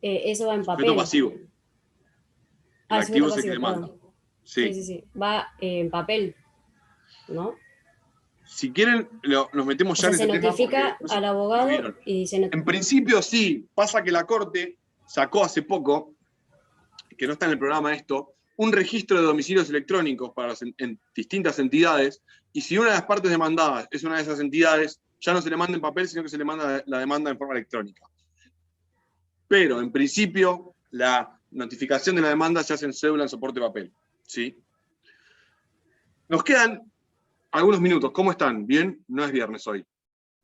eso va en papel. Sujeto pasivo. El activo es el que sujeto demanda. pasivo, perdón. Sí. Sí. Va en papel, ¿no? Si quieren, nos metemos O ya sea, en se ese tema. notifica porque al abogado vieron. y se En principio sí, pasa que la Corte sacó hace poco, que no está en el programa esto, un registro de domicilios electrónicos para en distintas entidades, y si una de las partes demandadas es una de esas entidades, ya no se le manda en papel, sino que se le manda la demanda en forma electrónica. Pero en principio, la notificación de la demanda se hace en cédula en soporte papel. ¿Sí? Nos quedan algunos minutos. ¿Cómo están? ¿Bien? No es viernes hoy,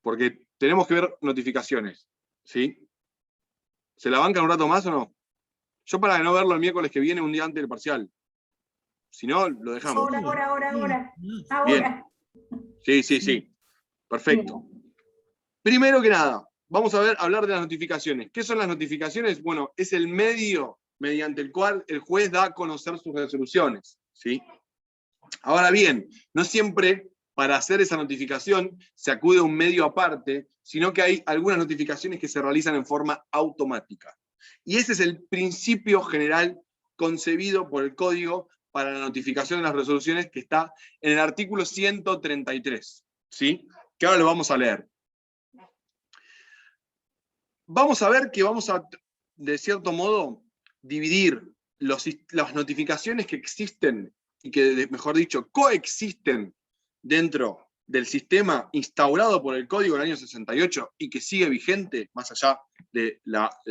porque tenemos que ver notificaciones. ¿Sí? ¿Se la bancan un rato más o no? Yo para no verlo el miércoles que viene, un día antes del parcial. Si no, lo dejamos. Ahora. Bien. Sí. Perfecto. Primero que nada, vamos a hablar de las notificaciones. ¿Qué son las notificaciones? Bueno, es el medio mediante el cual el juez da a conocer sus resoluciones. ¿Sí? Ahora bien, no siempre para hacer esa notificación se acude a un medio aparte, sino que hay algunas notificaciones que se realizan en forma automática. Y ese es el principio general concebido por el Código para la notificación de las resoluciones que está en el artículo 133, ¿sí? Que ahora lo vamos a leer. Vamos a ver que vamos a, de cierto modo, dividir las notificaciones que existen y que, mejor dicho, coexisten dentro del sistema instaurado por el Código en el año 68 y que sigue vigente, más allá de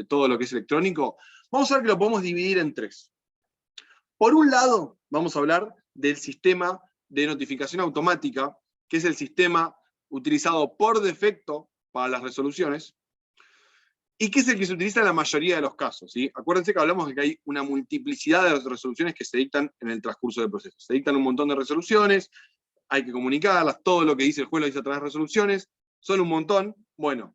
todo lo que es electrónico, vamos a ver que lo podemos dividir en tres. Por un lado, vamos a hablar del sistema de notificación automática, que es el sistema utilizado por defecto para las resoluciones, y que es el que se utiliza en la mayoría de los casos. ¿Sí? Acuérdense que hablamos de que hay una multiplicidad de resoluciones que se dictan en el transcurso del proceso. Se dictan un montón de resoluciones, hay que comunicarlas, todo lo que dice el juez lo dice a través de resoluciones, son un montón. Bueno,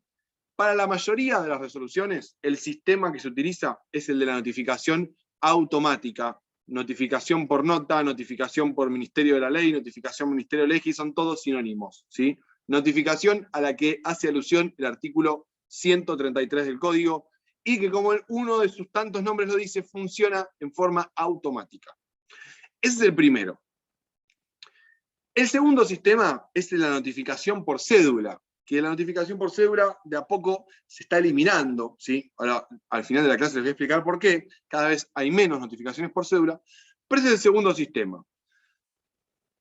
para la mayoría de las resoluciones, el sistema que se utiliza es el de la notificación automática, notificación por nota, notificación por Ministerio de la Ley, notificación Ministerio de Ley, son todos sinónimos. ¿Sí? Notificación a la que hace alusión el artículo 133 del Código, y que como uno de sus tantos nombres lo dice, funciona en forma automática. Ese es el primero. El segundo sistema es la notificación por cédula, que la notificación por cédula de a poco se está eliminando, ¿sí? Ahora, al final de la clase les voy a explicar por qué, cada vez hay menos notificaciones por cédula, pero ese es el segundo sistema.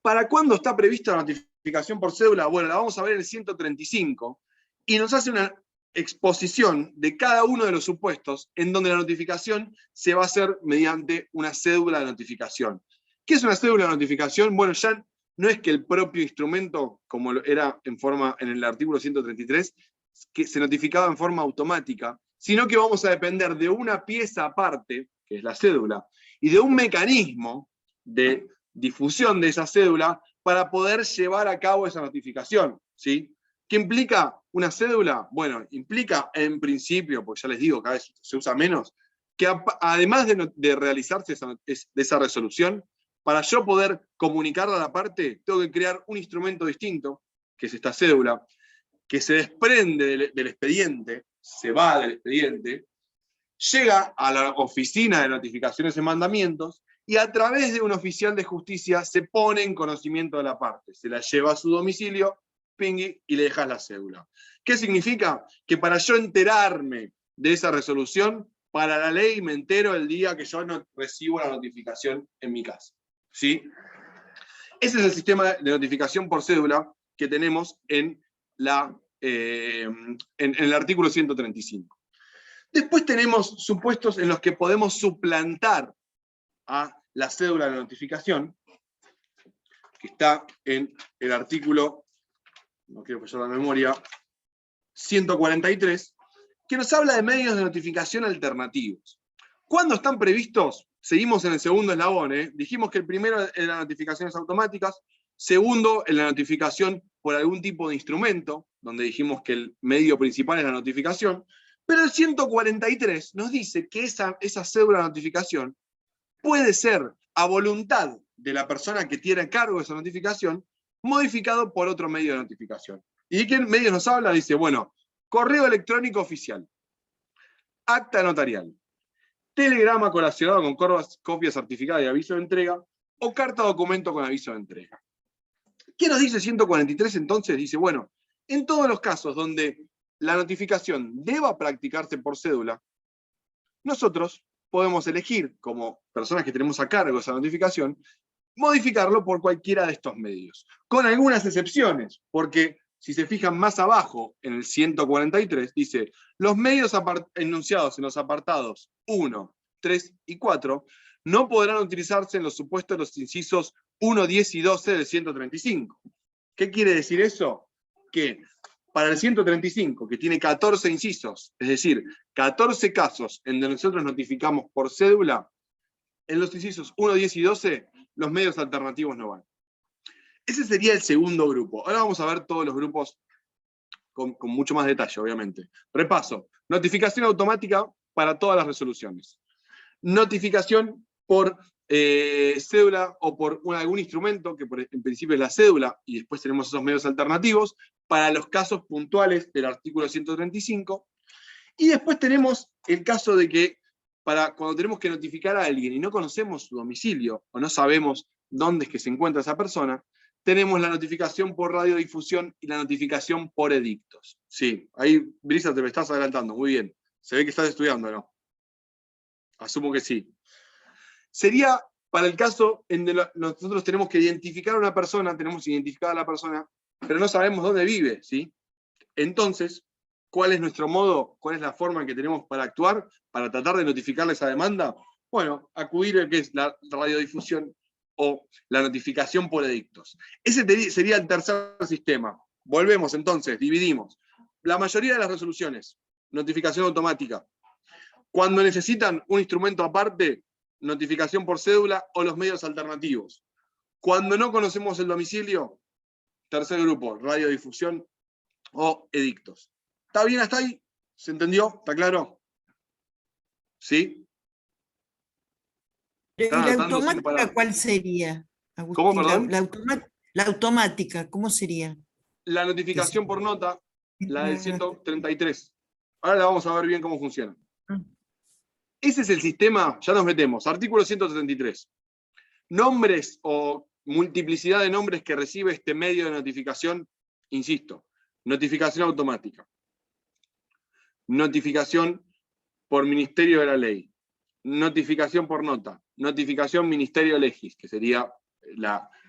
¿Para cuándo está prevista la notificación por cédula? Bueno, la vamos a ver en el 135, y nos hace una exposición de cada uno de los supuestos en donde la notificación se va a hacer mediante una cédula de notificación. ¿Qué es una cédula de notificación? Bueno, ya no es que el propio instrumento, como era en el artículo 133, que se notificaba en forma automática, sino que vamos a depender de una pieza aparte, que es la cédula, y de un mecanismo de difusión de esa cédula para poder llevar a cabo esa notificación. ¿Sí? ¿Qué implica una cédula? Bueno, implica en principio, porque ya les digo, cada vez se usa menos, que además de realizarse esa resolución, para yo poder comunicarla a la parte, tengo que crear un instrumento distinto, que es esta cédula, que se desprende del expediente, se va del expediente, llega a la oficina de notificaciones y mandamientos y a través de un oficial de justicia se pone en conocimiento de la parte. Se la lleva a su domicilio, pingui, y le dejas la cédula. ¿Qué significa? Que para yo enterarme de esa resolución, para la ley me entero el día que yo no recibo la notificación en mi casa. ¿Sí? Ese es el sistema de notificación por cédula que tenemos en el artículo 135. Después tenemos supuestos en los que podemos suplantar a la cédula de notificación, que está en el artículo, no quiero fallar la memoria, 143, que nos habla de medios de notificación alternativos. ¿Cuándo están previstos? Seguimos en el segundo eslabón, ¿eh? Dijimos que el primero es las notificaciones automáticas, segundo en la notificación por algún tipo de instrumento, donde dijimos que el medio principal es la notificación, pero el 143 nos dice que esa cédula de notificación puede ser a voluntad de la persona que tiene a cargo de esa notificación, modificado por otro medio de notificación. ¿Y de qué medio nos habla? Dice, bueno, correo electrónico oficial, acta notarial, telegrama colacionado con copia certificada y aviso de entrega, o carta documento con aviso de entrega. ¿Qué nos dice 143 entonces? Dice, bueno, en todos los casos donde la notificación deba practicarse por cédula, nosotros podemos elegir, como personas que tenemos a cargo esa notificación, modificarlo por cualquiera de estos medios, con algunas excepciones, porque si se fijan más abajo, en el 143, dice, los medios enunciados en los apartados 1, 3 y 4 no podrán utilizarse en los supuestos de los incisos 1, 10 y 12 del 135. ¿Qué quiere decir eso? Que para el 135, que tiene 14 incisos, es decir, 14 casos en donde nosotros notificamos por cédula, en los incisos 1, 10 y 12, los medios alternativos no van. Ese sería el segundo grupo. Ahora vamos a ver todos los grupos con mucho más detalle, obviamente. Repaso. Notificación automática para todas las resoluciones. Notificación por cédula o por algún instrumento, que en principio es la cédula, y después tenemos esos medios alternativos, para los casos puntuales del artículo 135. Y después tenemos el caso de que, cuando tenemos que notificar a alguien y no conocemos su domicilio, o no sabemos dónde es que se encuentra esa persona, tenemos la notificación por radiodifusión y la notificación por edictos. Sí, ahí, Brisa, te me estás adelantando, muy bien. Se ve que estás estudiando, ¿no? Asumo que sí. Sería para el caso en que nosotros tenemos que identificar a una persona, tenemos identificada a la persona, pero no sabemos dónde vive, ¿sí? Entonces, ¿cuál es nuestro modo, cuál es la forma en que tenemos para actuar, para tratar de notificarle esa demanda? Bueno, acudir a lo que es la radiodifusión o la notificación por edictos. Ese sería el tercer sistema. Volvemos entonces, dividimos. La mayoría de las resoluciones, notificación automática. Cuando necesitan un instrumento aparte, notificación por cédula o los medios alternativos. Cuando no conocemos el domicilio, tercer grupo, radiodifusión o edictos. ¿Está bien hasta ahí? ¿Se entendió? ¿Está claro? ¿Sí? ¿Y la automática cuál sería, Agustín? ¿Cómo, perdón? La automática, ¿cómo sería? La notificación por nota, la del 133. Ahora la vamos a ver bien cómo funciona. Ese es el sistema, ya nos metemos. Artículo 133. Nombres o multiplicidad de nombres que recibe este medio de notificación, insisto, notificación automática. Notificación por Ministerio de la Ley. Notificación por nota. Notificación Ministerio Legis, que sería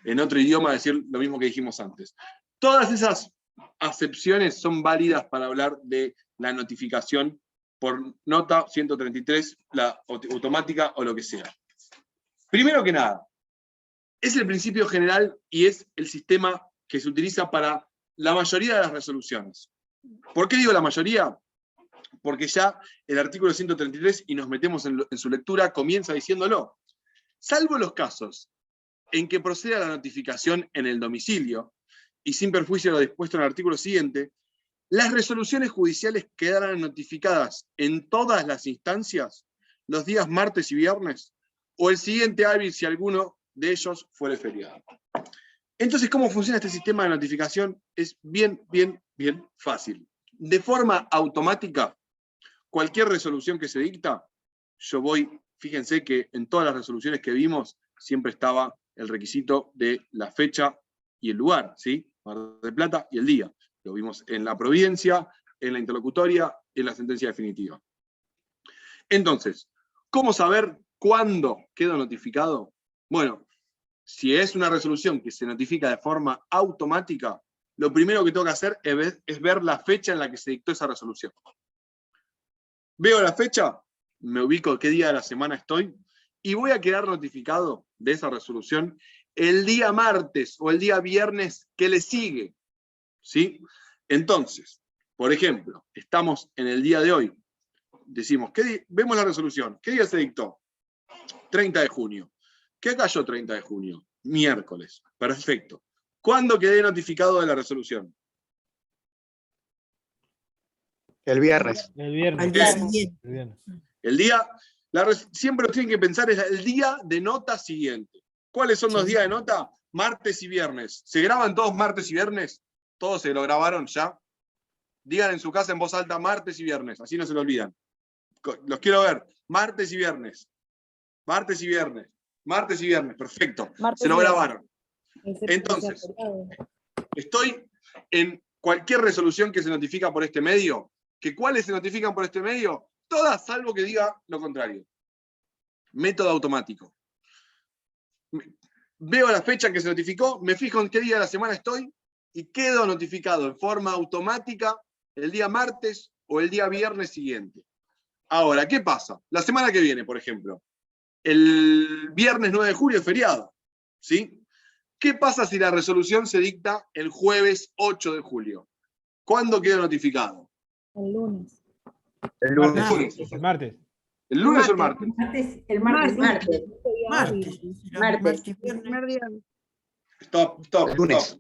en otro idioma decir lo mismo que dijimos antes. Todas esas acepciones son válidas para hablar de la notificación por nota 133, la automática o lo que sea. Primero que nada, es el principio general y es el sistema que se utiliza para la mayoría de las resoluciones. ¿Por qué digo la mayoría? Porque ya el artículo 133, y nos metemos en su lectura, comienza diciéndolo. Salvo los casos en que proceda la notificación en el domicilio, y sin perjuicio de lo dispuesto en el artículo siguiente, las resoluciones judiciales quedarán notificadas en todas las instancias los días martes y viernes, o el siguiente hábil si alguno de ellos fuere feriado. Entonces, ¿cómo funciona este sistema de notificación? Es bien fácil. De forma automática, cualquier resolución que se dicta, yo voy, fíjense que en todas las resoluciones que vimos, siempre estaba el requisito de la fecha y el lugar, ¿sí? Mar del Plata y el día. Lo vimos en la providencia, en la interlocutoria, en la sentencia definitiva. Entonces, ¿cómo saber cuándo queda notificado? Bueno, si es una resolución que se notifica de forma automática, lo primero que tengo que hacer es ver la fecha en la que se dictó esa resolución. Veo la fecha, me ubico qué día de la semana estoy, y voy a quedar notificado de esa resolución el día martes o el día viernes que le sigue, ¿sí? Entonces, por ejemplo, estamos en el día de hoy, decimos, vemos la resolución, ¿qué día se dictó? 30 de junio. ¿Qué cayó 30 de junio? Miércoles. Perfecto. ¿Cuándo quedé notificado de la resolución? El viernes. El viernes. Al día siguiente. El viernes. El día, siempre lo tienen que pensar, es el día de nota siguiente. ¿Cuáles son los días de nota? Martes y viernes. ¿Se graban todos martes y viernes? ¿Todos se lo grabaron ya? Digan en su casa en voz alta martes y viernes, así no se lo olvidan. Los quiero ver. Martes y viernes. Martes y viernes. Martes y viernes, perfecto. Martes se lo y viernes. grabaron. Entonces, estoy en cualquier resolución que se notifica por este medio. ¿Que cuáles se notifican por este medio? Todas, salvo que diga lo contrario. Método automático. Veo la fecha en que se notificó, me fijo en qué día de la semana estoy y quedo notificado en forma automática el día martes o el día viernes siguiente. Ahora, ¿qué pasa? La semana que viene, por ejemplo, el viernes 9 de julio es feriado, ¿sí? ¿Qué pasa si la resolución se dicta el jueves 8 de julio? ¿Cuándo queda notificado? El lunes. El lunes. El martes. ¿El lunes o el martes? El martes. Martes. Stop. Lunes.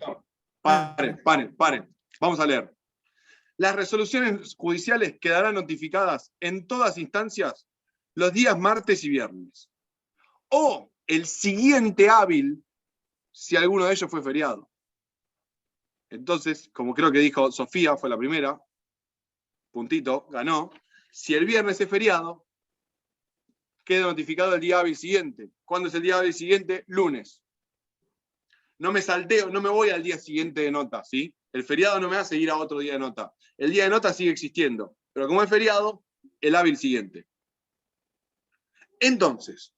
Paren. Vamos a leer. Las resoluciones judiciales quedarán notificadas en todas instancias los días martes y viernes. O el siguiente hábil, si alguno de ellos fue feriado. Entonces, como creo que dijo Sofía, fue la primera, puntito, ganó. Si el viernes es feriado, queda notificado el día hábil siguiente. ¿Cuándo es el día hábil siguiente? Lunes. No me salteo, no me voy al día siguiente de nota, ¿sí? El feriado no me hace ir a otro día de nota. El día de nota sigue existiendo, pero como es feriado, el hábil siguiente. Entonces,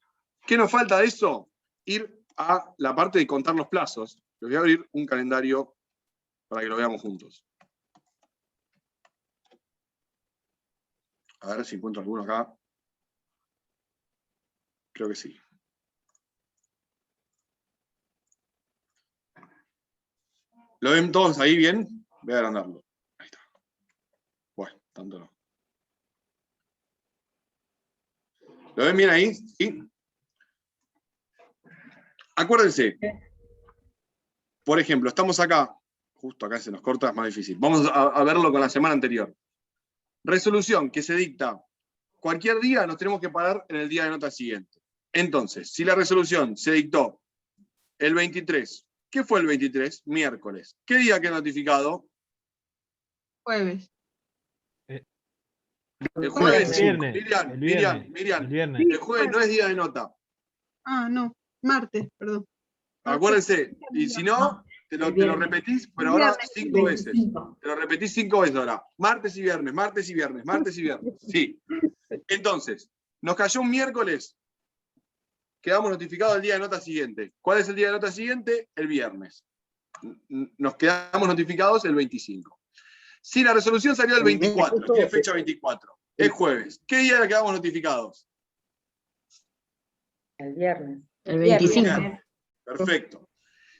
¿qué nos falta de eso? Ir a la parte de contar los plazos. Les voy a abrir un calendario para que lo veamos juntos. A ver si encuentro alguno acá. Creo que sí. ¿Lo ven todos ahí bien? Voy a agrandarlo. Ahí está. Bueno, tanto no. ¿Lo ven bien ahí? ¿Sí? Acuérdense. Por ejemplo, estamos acá. Justo acá se nos corta, es más difícil. Vamos a verlo con la semana anterior. Resolución que se dicta cualquier día, nos tenemos que parar en el día de nota siguiente. Entonces, si la resolución se dictó el 23, ¿qué fue el 23? Miércoles. ¿Qué día queda notificado? Jueves. El jueves. Viernes. Miriam. El jueves no es día de nota. Ah, no. Martes, perdón. Acuérdense. Y si no, te lo repetís, pero ahora 5 veces. Te lo repetís 5 veces ahora. Martes y viernes, martes y viernes, martes y viernes. Sí. Entonces, nos cayó un miércoles. Quedamos notificados el día de nota siguiente. ¿Cuál es el día de nota siguiente? El viernes. Nos quedamos notificados el 25. Si la resolución salió el 24, tiene fecha 24, es jueves. ¿Qué día quedamos notificados? El viernes. El 25. Perfecto.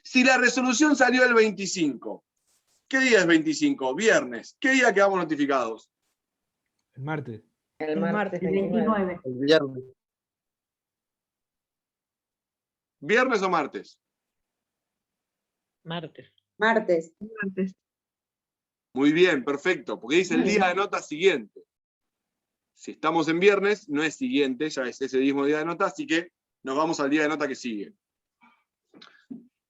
Si la resolución salió el 25, ¿qué día es 25? Viernes. ¿Qué día quedamos notificados? El martes. El martes 29. El viernes. ¿Viernes o martes? Martes. Martes. Martes. Muy bien, perfecto, porque dice el día de nota siguiente. Si estamos en viernes, no es siguiente, ya es ese mismo día de nota, así que nos vamos al día de nota que sigue.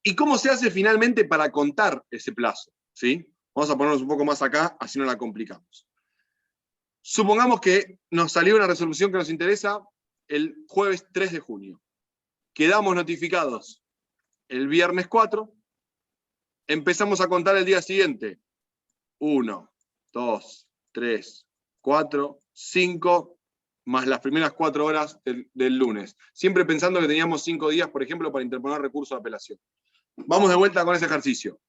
¿Y cómo se hace finalmente para contar ese plazo? ¿Sí? Vamos a ponernos un poco más acá, así no la complicamos. Supongamos que nos salió una resolución que nos interesa el jueves 3 de junio. Quedamos notificados el viernes 4. Empezamos a contar el día siguiente. 1, 2, 3, 4, 5, más las primeras 4 horas del lunes. Siempre pensando que teníamos 5 días, por ejemplo, para interponer recurso de apelación. Vamos de vuelta con ese ejercicio.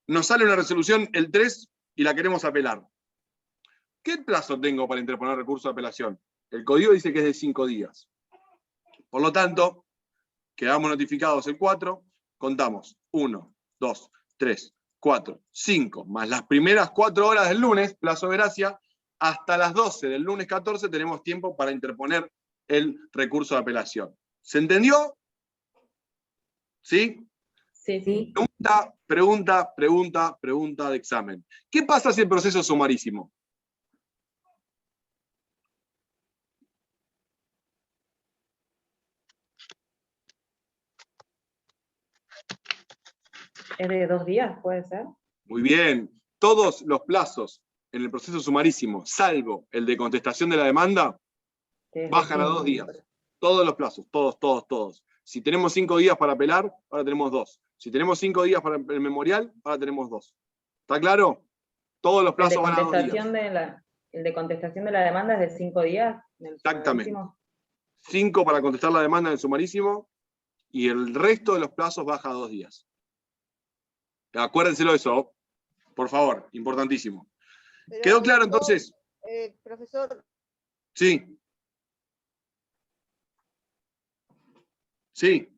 Nos sale una resolución el 3 y la queremos apelar. ¿Qué plazo tengo para interponer recurso de apelación? El código dice que es de 5 días. Por lo tanto, quedamos notificados el 4, contamos 1, 2, 3, 4, 5, más las primeras 4 horas del lunes, plazo de gracia, hasta las 12 del lunes 14 tenemos tiempo para interponer el recurso de apelación. ¿Se entendió? ¿Sí? Sí. Pregunta de examen. ¿Qué pasa si el proceso es sumarísimo? ¿Es de 2 días, puede ser? Muy bien. Todos los plazos en el proceso sumarísimo, salvo el de contestación de la demanda, bajan a 2 días. Todos los plazos, todos. Si tenemos 5 días para apelar, ahora tenemos 2. Si tenemos 5 días para el memorial, ahora tenemos 2. ¿Está claro? Todos los plazos van a 2 días. El de contestación de la demanda es de 5 días. Exactamente. 5 para contestar la demanda en el sumarísimo, y el resto de los plazos baja a 2 días. Acuérdenselo de eso, por favor, importantísimo. Pero ¿Quedó claro entonces? Profesor, Sí. Sí.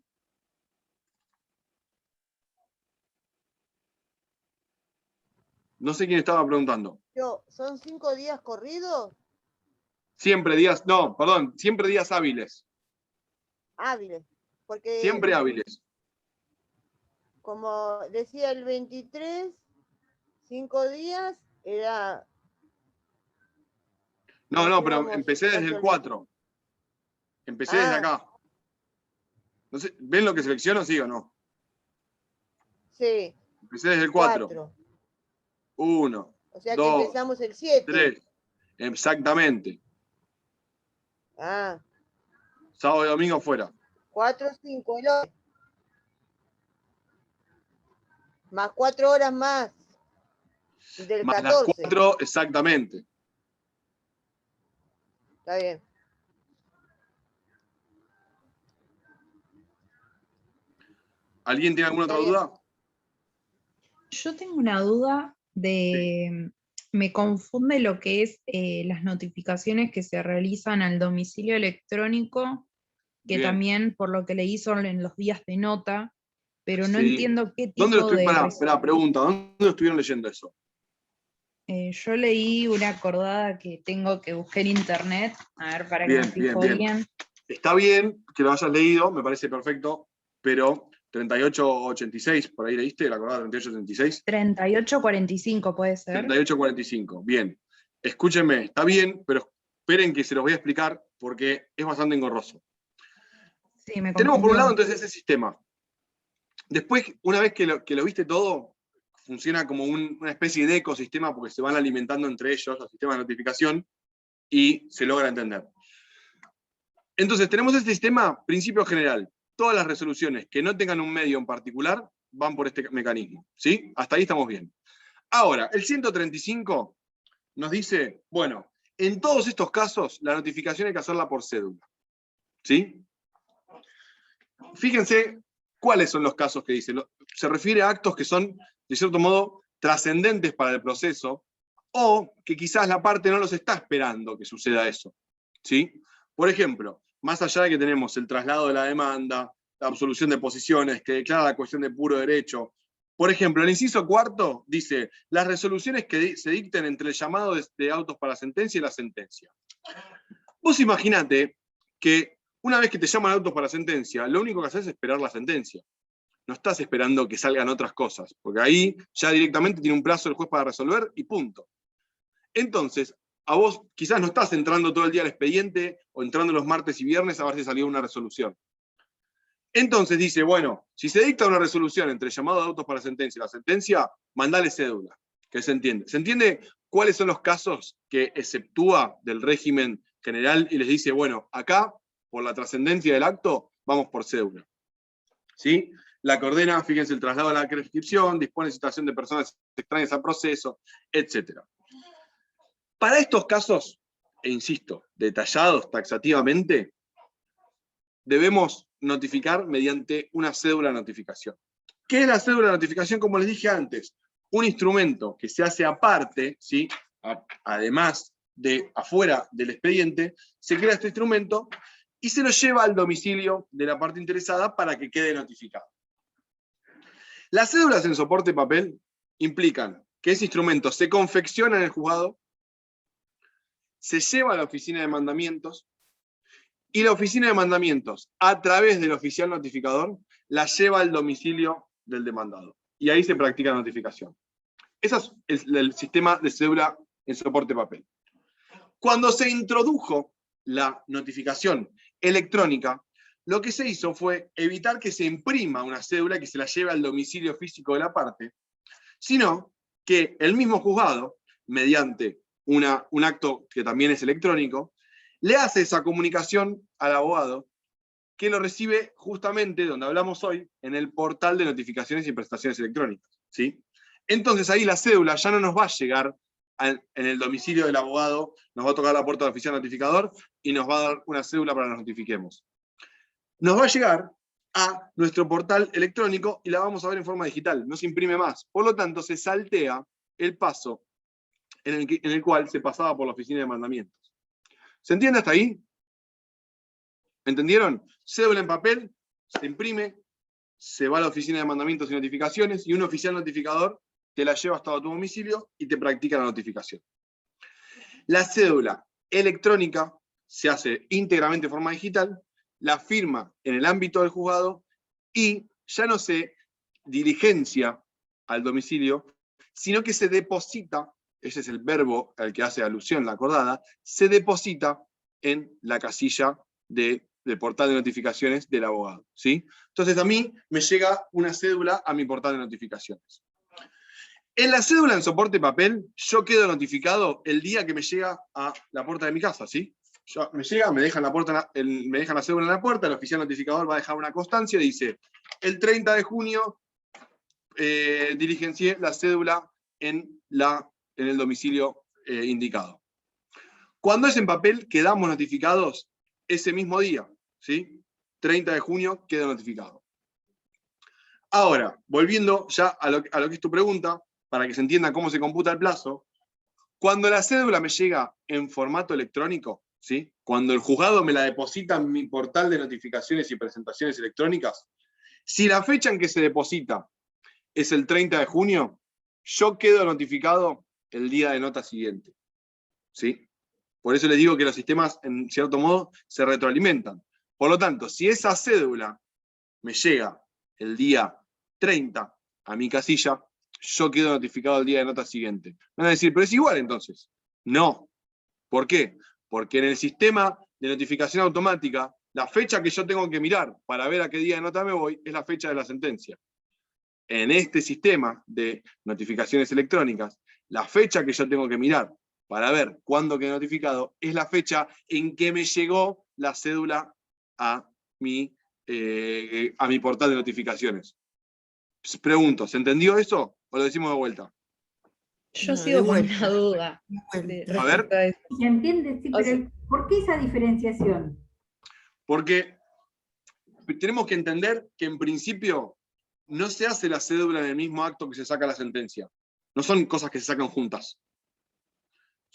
No sé quién estaba preguntando. ¿son 5 días corridos? Siempre días, no, perdón, siempre días hábiles. Hábiles. Porque Siempre hábiles. como decía el 23, 5 días era... No, pero empecé desde el 4. Empecé desde acá. No sé, ¿ven lo que selecciono, sí o no? Sí. Empecé desde el 4. 1, O sea 2, que empezamos el 7. 3. Exactamente. Ah. Sábado y domingo fuera. 4, 5, el 8. Más 4 horas más. Del Más 14. las 4, exactamente. Está bien. ¿Alguien tiene alguna otra duda? Yo tengo una duda de, me confunde lo que es las notificaciones que se realizan al domicilio electrónico, que Bien. también por lo que leí son en los días de nota, pero no Sí. entiendo qué tipo ¿Dónde lo de... Pará, pregunta, ¿dónde lo estuvieron leyendo eso? Yo leí una acordada que tengo que buscar en internet, a ver, para que me fijo bien. Está bien que lo hayas leído, me parece perfecto, pero 3886, por ahí leíste, ¿la acordada 3886? 3845 puede ser. 3845, bien. Escúchenme, está bien, pero esperen que se los voy a explicar porque es bastante engorroso. Sí, me Tenemos por un confundió. lado entonces ese sistema. Después, una vez que lo viste todo, funciona como una especie de ecosistema porque se van alimentando entre ellos los sistemas de notificación y se logra entender. Entonces, tenemos este sistema, principio general. Todas las resoluciones que no tengan un medio en particular van por este mecanismo. ¿Sí? Hasta ahí estamos bien. Ahora, el 135 nos dice, bueno, en todos estos casos, la notificación hay que hacerla por cédula. ¿Sí? Fíjense cuáles son los casos que dice. Se refiere a actos que son, de cierto modo, trascendentes para el proceso, o que quizás la parte no los está esperando que suceda eso. ¿Sí? Por ejemplo, más allá de que tenemos el traslado de la demanda, la absolución de posiciones, que declara la cuestión de puro derecho. Por ejemplo, el inciso 4 dice, las resoluciones que se dicten entre el llamado de autos para sentencia y la sentencia. Vos imaginate que una vez que te llaman autos para sentencia, lo único que haces es esperar la sentencia. No estás esperando que salgan otras cosas, porque ahí ya directamente tiene un plazo el juez para resolver y punto. Entonces, a vos quizás no estás entrando todo el día al expediente o entrando los martes y viernes a ver si salió una resolución. Entonces dice, bueno, si se dicta una resolución entre el llamado de autos para sentencia y la sentencia, mandale cédula, que se entiende. ¿Se entiende cuáles son los casos que exceptúa del régimen general y les dice, bueno, acá, por la trascendencia del acto, vamos por cédula. ¿Sí? La que ordena, fíjense, el traslado a la prescripción, dispone de citación de personas extrañas al proceso, etc. Para estos casos, e insisto, detallados taxativamente, debemos notificar mediante una cédula de notificación. ¿Qué es la cédula de notificación? Como les dije antes, un instrumento que se hace aparte, ¿sí? Además de afuera del expediente, se crea este instrumento y se lo lleva al domicilio de la parte interesada para que quede notificado. Las cédulas en soporte de papel implican que ese instrumento se confecciona en el juzgado, se lleva a la oficina de mandamientos, y la oficina de mandamientos, a través del oficial notificador, la lleva al domicilio del demandado. Y ahí se practica la notificación. Ese es el sistema de cédula en soporte de papel. Cuando se introdujo la notificación electrónica, lo que se hizo fue evitar que se imprima una cédula que se la lleve al domicilio físico de la parte, sino que el mismo juzgado, mediante un acto que también es electrónico, le hace esa comunicación al abogado, que lo recibe justamente, donde hablamos hoy, en el portal de notificaciones y prestaciones electrónicas. ¿Sí? Entonces ahí la cédula ya no nos va a llegar en el domicilio del abogado, nos va a tocar la puerta del oficial notificador y nos va a dar una cédula para que nos notifiquemos. Nos va a llegar a nuestro portal electrónico y la vamos a ver en forma digital, no se imprime más. Por lo tanto, se saltea el paso en el cual se pasaba por la oficina de mandamientos. ¿Se entiende hasta ahí? ¿Entendieron? Cédula en papel, se imprime, se va a la oficina de mandamientos y notificaciones y un oficial notificador te la lleva hasta tu domicilio y te practica la notificación. La cédula electrónica se hace íntegramente de forma digital, la firma en el ámbito del juzgado y ya no se diligencia al domicilio, sino que se deposita, ese es el verbo al que hace alusión la acordada, se deposita en la casilla del portal de notificaciones del abogado. ¿Sí? Entonces a mí me llega una cédula a mi portal de notificaciones. En la cédula en soporte papel, yo quedo notificado el día que me llega a la puerta de mi casa, ¿sí? Me llega, me dejan la cédula en la puerta, el oficial notificador va a dejar una constancia y dice, el 30 de junio diligencié la cédula en el domicilio indicado. Cuando es en papel, quedamos notificados ese mismo día, ¿sí? 30 de junio queda notificado. Ahora, volviendo ya a lo que es tu pregunta, para que se entienda cómo se computa el plazo, cuando la cédula me llega en formato electrónico, ¿sí? Cuando el juzgado me la deposita en mi portal de notificaciones y presentaciones electrónicas, si la fecha en que se deposita es el 30 de junio, yo quedo notificado el día de nota siguiente. ¿Sí? Por eso les digo que los sistemas, en cierto modo, se retroalimentan. Por lo tanto, si esa cédula me llega el día 30 a mi casilla, yo quedo notificado el día de nota siguiente. Me van a decir, pero es igual entonces. No. ¿Por qué? Porque en el sistema de notificación automática, la fecha que yo tengo que mirar para ver a qué día de nota me voy es la fecha de la sentencia. En este sistema de notificaciones electrónicas, la fecha que yo tengo que mirar para ver cuándo quedé notificado es la fecha en que me llegó la cédula a mi portal de notificaciones. Pregunto, ¿se entendió eso o lo decimos de vuelta? Yo sigo con una duda. A ver. ¿Se entiende? Sí, pero ¿por qué esa diferenciación? Porque tenemos que entender que en principio no se hace la cédula en el mismo acto que se saca la sentencia. No son cosas que se sacan juntas.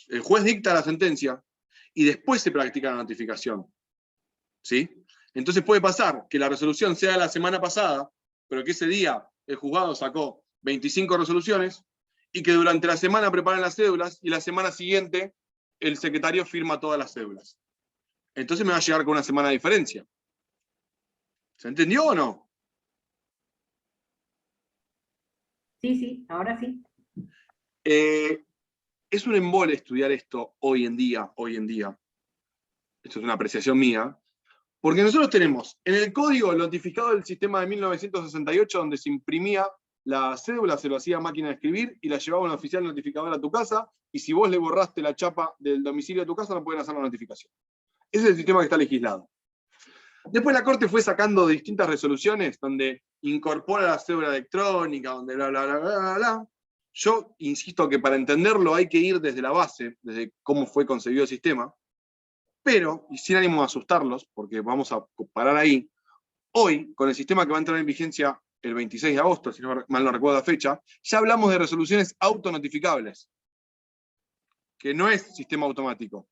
El juez dicta la sentencia y después se practica la notificación. ¿Sí? Entonces puede pasar que la resolución sea la semana pasada, pero que ese día el juzgado sacó 25 resoluciones y que durante la semana preparan las cédulas y la semana siguiente el secretario firma todas las cédulas. Entonces me va a llegar con una semana de diferencia. ¿Se entendió o no? Sí, ahora sí. Es un embole estudiar esto hoy en día. Esto es una apreciación mía. Porque nosotros tenemos en el código notificado del sistema de 1968, donde se imprimía la cédula se lo hacía máquina de escribir y la llevaba un oficial notificador a tu casa, y si vos le borraste la chapa del domicilio de tu casa, no pueden hacer la notificación. Ese es el sistema que está legislado. Después la Corte fue sacando distintas resoluciones donde incorpora la cédula electrónica, donde bla, bla, bla, bla, bla. Yo insisto que para entenderlo hay que ir desde la base, desde cómo fue concebido el sistema, pero, y sin ánimo de asustarlos, porque vamos a parar ahí, hoy, con el sistema que va a entrar en vigencia el 26 de agosto, si no mal no recuerdo la fecha, ya hablamos de resoluciones autonotificables, que no es sistema automático.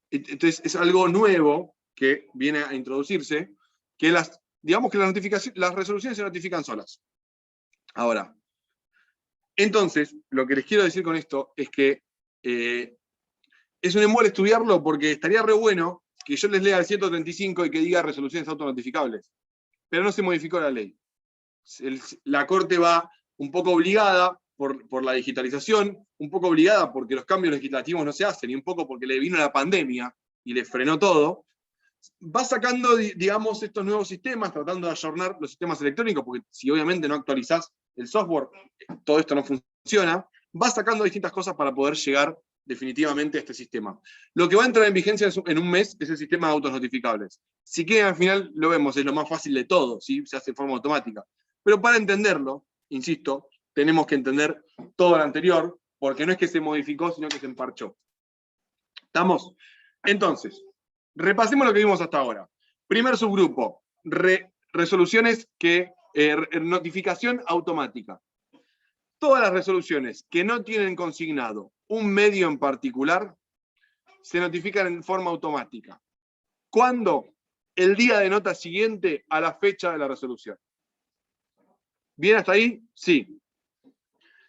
Entonces es algo nuevo que viene a introducirse, que digamos que las resoluciones se notifican solas. Ahora, entonces, lo que les quiero decir con esto es que es un embole estudiarlo, porque estaría re bueno que yo les lea el 135 y que diga resoluciones autonotificables. Pero no se modificó la ley. La Corte va un poco obligada por la digitalización, un poco obligada porque los cambios legislativos no se hacen, y un poco porque le vino la pandemia y le frenó todo, va sacando, digamos, estos nuevos sistemas, tratando de ayornar los sistemas electrónicos, porque si obviamente no actualizás el software, todo esto no funciona, va sacando distintas cosas para poder llegar definitivamente a este sistema. Lo que va a entrar en vigencia en un mes es el sistema de autos notificables. Si quieren, al final lo vemos, es lo más fácil de todo, ¿sí? Se hace de forma automática. Pero para entenderlo, insisto, tenemos que entender todo lo anterior, porque no es que se modificó, sino que se emparchó. ¿Estamos? Entonces, repasemos lo que vimos hasta ahora. Primer subgrupo, resoluciones que, notificación automática. Todas las resoluciones que no tienen consignado un medio en particular se notifican en forma automática. ¿Cuándo? El día de nota siguiente a la fecha de la resolución. ¿Bien hasta ahí? Sí.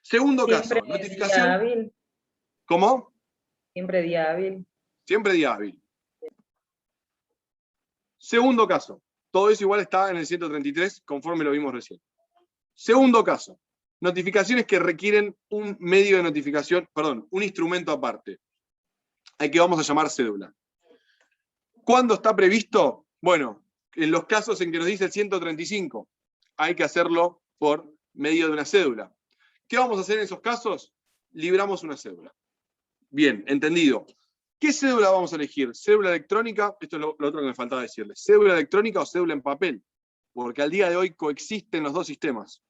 Segundo caso, notificación. Día hábil. ¿Cómo? Siempre día hábil. Siempre día hábil. Segundo caso. Todo eso igual está en el 133, conforme lo vimos recién. Segundo caso. Notificaciones que requieren un medio de notificación, perdón, un instrumento aparte. Al que vamos a llamar cédula. ¿Cuándo está previsto? Bueno, en los casos en que nos dice el 135, hay que hacerlo por medio de una cédula. ¿Qué vamos a hacer en esos casos? Libramos una cédula. Bien, entendido. ¿Qué cédula vamos a elegir? ¿Cédula electrónica? Esto es lo otro que me faltaba decirles. ¿Cédula electrónica o cédula en papel? Porque al día de hoy coexisten los dos sistemas.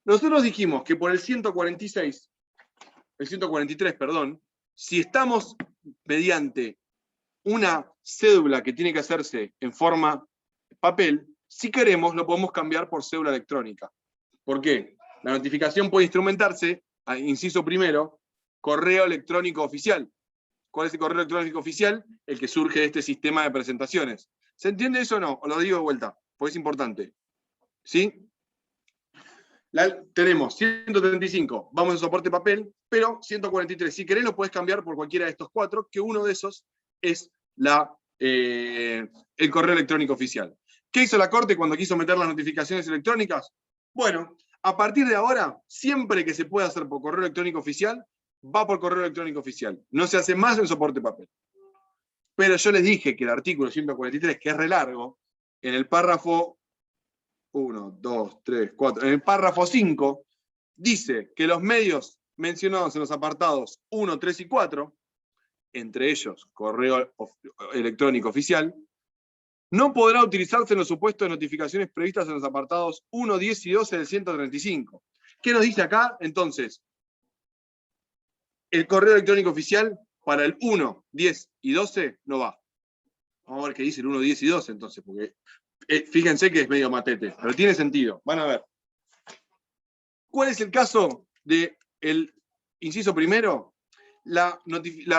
Nosotros dijimos que por el 143, perdón, si estamos mediante una cédula que tiene que hacerse en forma papel, si queremos lo podemos cambiar por cédula electrónica. ¿Por qué? La notificación puede instrumentarse, inciso primero, correo electrónico oficial. ¿Cuál es el correo electrónico oficial? El que surge de este sistema de presentaciones. ¿Se entiende eso o no? O lo digo de vuelta, porque es importante. ¿Sí? Tenemos 135, vamos a soporte papel, pero 143. Si querés lo podés cambiar por cualquiera de estos cuatro, que uno de esos es el correo electrónico oficial. ¿Qué hizo la Corte cuando quiso meter las notificaciones electrónicas? Bueno, a partir de ahora, siempre que se pueda hacer por correo electrónico oficial, va por correo electrónico oficial. No se hace más en soporte papel. Pero yo les dije que el artículo 143, que es re largo, en el párrafo 1, 2, 3, 4, en el párrafo 5, dice que los medios mencionados en los apartados 1, 3 y 4, entre ellos correo electrónico oficial, no podrá utilizarse en los supuestos de notificaciones previstas en los apartados 1, 10 y 12 del 135. ¿Qué nos dice acá? Entonces, el correo electrónico oficial para el 1, 10 y 12 no va. Vamos a ver qué dice el 1, 10 y 12 entonces, porque fíjense que es medio matete, pero tiene sentido. Van a ver. ¿Cuál es el caso del inciso primero? La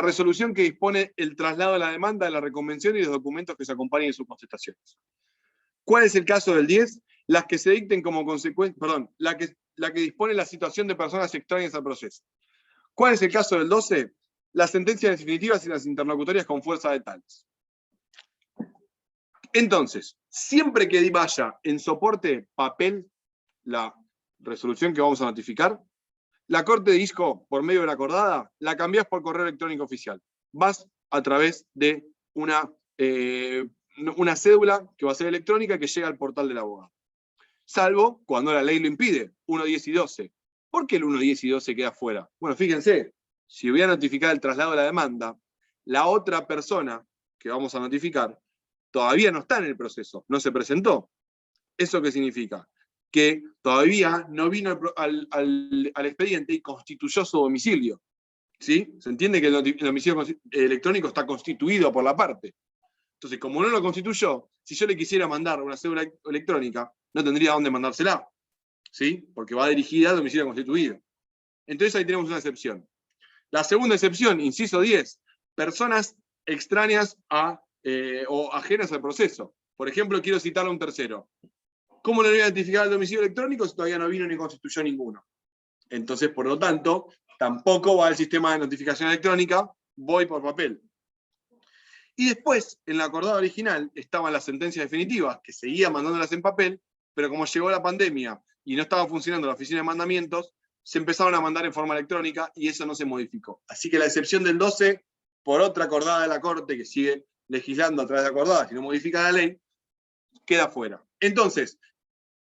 resolución que dispone el traslado de la demanda, de la reconvención y los documentos que se acompañen en sus contestaciones. ¿Cuál es el caso del 10? Las que se dicten como consecuencia, perdón, la que dispone la situación de personas extrañas al proceso. ¿Cuál es el caso del 12? Las sentencias definitivas y las interlocutorias con fuerza de tales. Entonces, siempre que vaya en soporte papel la resolución que vamos a notificar, la Corte dijo, por medio de la acordada, la cambiás por correo electrónico oficial. Vas a través de una cédula que va a ser electrónica que llega al portal del abogado. salvo cuando la ley lo impide, 1, 10 y 12. ¿Por qué el 1, 10 y 12 queda fuera? Bueno, fíjense, si voy a notificar el traslado de la demanda, la otra persona que vamos a notificar todavía no está en el proceso, no se presentó. ¿Eso qué significa? Que todavía no vino al expediente y constituyó su domicilio. ¿Sí? Se entiende que el domicilio electrónico está constituido por la parte. Entonces, como no lo constituyó, si yo le quisiera mandar una cédula electrónica, no tendría dónde mandársela. ¿Sí? Porque va dirigida al domicilio constituido. Entonces ahí tenemos una excepción. La segunda excepción, inciso 10, personas extrañas o ajenas al proceso. Por ejemplo, quiero citar a un tercero. ¿Cómo le voy a identificar el domicilio electrónico si todavía no vino ni constituyó ninguno? Entonces, por lo tanto, tampoco va al sistema de notificación electrónica, voy por papel. Y después, en la acordada original, estaban las sentencias definitivas, que seguía mandándolas en papel, pero como llegó la pandemia y no estaba funcionando la oficina de mandamientos, se empezaron a mandar en forma electrónica y eso no se modificó. Así que la excepción del 12, por otra acordada de la Corte, que sigue legislando a través de acordadas y no modifica la ley, queda fuera. Entonces,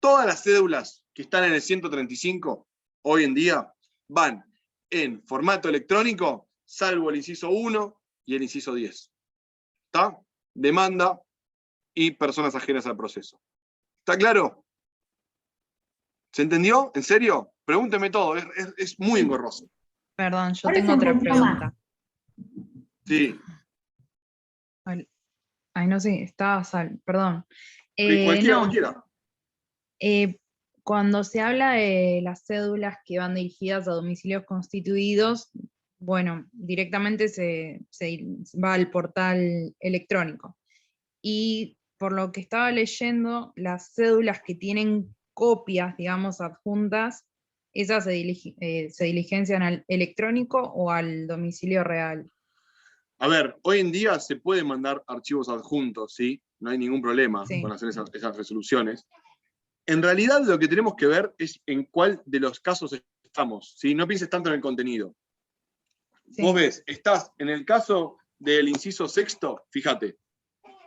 todas las cédulas que están en el 135, hoy en día, van en formato electrónico, salvo el inciso 1 y el inciso 10. ¿Está? Demanda y personas ajenas al proceso. ¿Está claro? ¿Se entendió? ¿En serio? Pregúnteme todo, es muy engorroso. Perdón, yo Por tengo eso otra entendió más. pregunta. Sí. Ay, no sé, estaba perdón. Cualquiera, No, cualquiera. cuando se habla de las cédulas que van dirigidas a domicilios constituidos, bueno, directamente se va al portal electrónico. Y por lo que estaba leyendo, las cédulas que tienen copias, digamos, adjuntas, ¿esas se diligencian al electrónico o al domicilio real? A ver, hoy en día se pueden mandar archivos adjuntos, ¿sí? No hay ningún problema Sí. con hacer esas resoluciones. En realidad lo que tenemos que ver es en cuál de los casos estamos, ¿sí? No pienses tanto en el contenido. Sí. Vos ves, estás en el caso del inciso sexto, fíjate,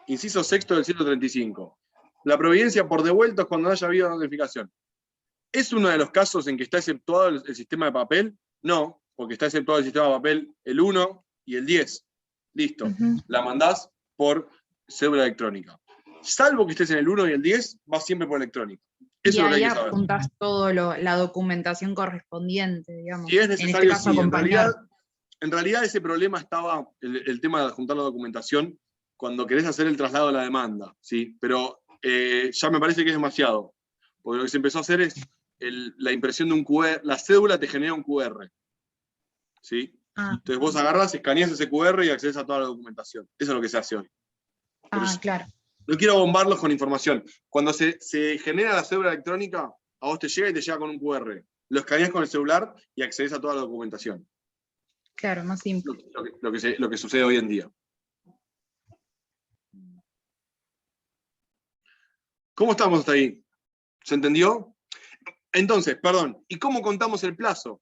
inciso sexto del 135. La providencia por devueltos cuando no haya habido notificación. ¿Es uno de los casos en que está exceptuado el sistema de papel? No, porque está exceptuado el sistema de papel el 1 y el 10. Listo. La mandás por cédula electrónica. Salvo que estés en el 1 y el 10, vas siempre por electrónico. Eso Y es lo que ahí hay que saber. adjuntas todo la documentación correspondiente, digamos. Si es en este necesario, caso, sí. acompañar. En realidad ese problema estaba, el tema de adjuntar la documentación, cuando querés hacer el traslado de la demanda, ¿sí? Pero ya me parece que es demasiado. Porque lo que se empezó a hacer es la impresión de un QR, la cédula te genera un QR. ¿Sí? Entonces vos agarrás, escaneás ese QR y accedes a toda la documentación. Eso es lo que se hace hoy. Claro. No quiero bombarlos con información. Cuando se genera la cédula electrónica, a vos te llega y te llega con un QR. Lo escaneás con el celular y accedes a toda la documentación. Claro, más simple. Lo que sucede hoy en día. ¿Cómo estamos hasta ahí? ¿Se entendió? Entonces, perdón, ¿y cómo contamos el plazo?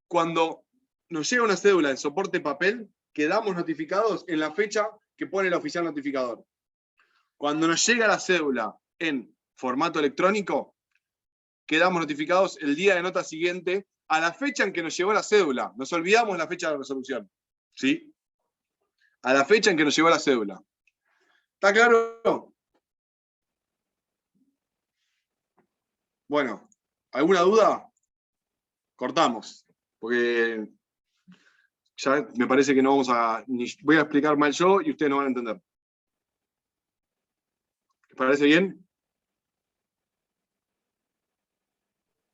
Cuando nos llega una cédula en soporte papel, quedamos notificados en la fecha que pone el oficial notificador. Cuando nos llega la cédula en formato electrónico, quedamos notificados el día de nota siguiente a la fecha en que nos llegó la cédula. Nos olvidamos la fecha de la resolución. ¿Sí? A la fecha en que nos llegó la cédula. ¿Está claro? Bueno, ¿alguna duda? Cortamos. Porque ya me parece que no vamos a... voy a explicar mal yo y ustedes no van a entender. ¿Les parece bien?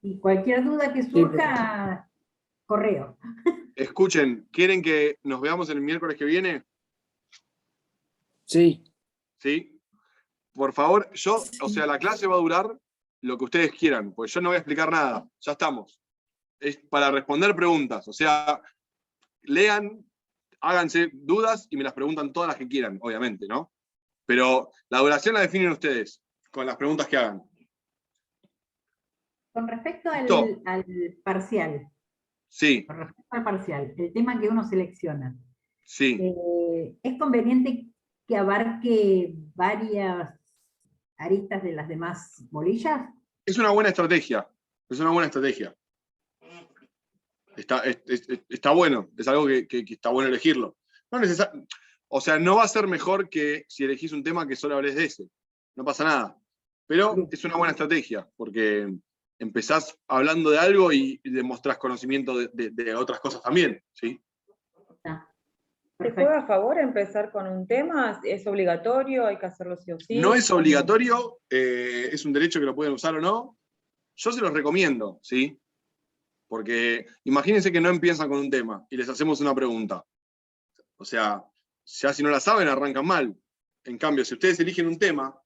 Y cualquier duda que surja, correo. Escuchen, ¿quieren que nos veamos el miércoles que viene? Sí. ¿Sí? Por favor, la clase va a durar lo que ustedes quieran, porque yo no voy a explicar nada, ya estamos. Es para responder preguntas, o sea, lean, háganse dudas y me las preguntan todas las que quieran, obviamente, ¿no? Pero la duración la definen ustedes, con las preguntas que hagan. Con respecto al parcial. Sí. Con respecto al parcial, el tema que uno selecciona. Sí. ¿Es conveniente que abarque varias aristas de las demás bolillas? Es una buena estrategia. Es una buena estrategia. Está bueno. Es algo que está bueno elegirlo. O sea, no va a ser mejor que si elegís un tema que solo hables de ese. No pasa nada. Pero es una buena estrategia, porque empezás hablando de algo y demostrás conocimiento de otras cosas también, ¿sí? ¿Te juega a favor empezar con un tema? ¿Es obligatorio? ¿Hay que hacerlo sí o sí? No es obligatorio, es un derecho que lo pueden usar o no. Yo se los recomiendo, ¿sí? Porque imagínense que no empiezan con un tema y les hacemos una pregunta. O sea, ya si no la saben, arrancan mal. En cambio, si ustedes eligen un tema,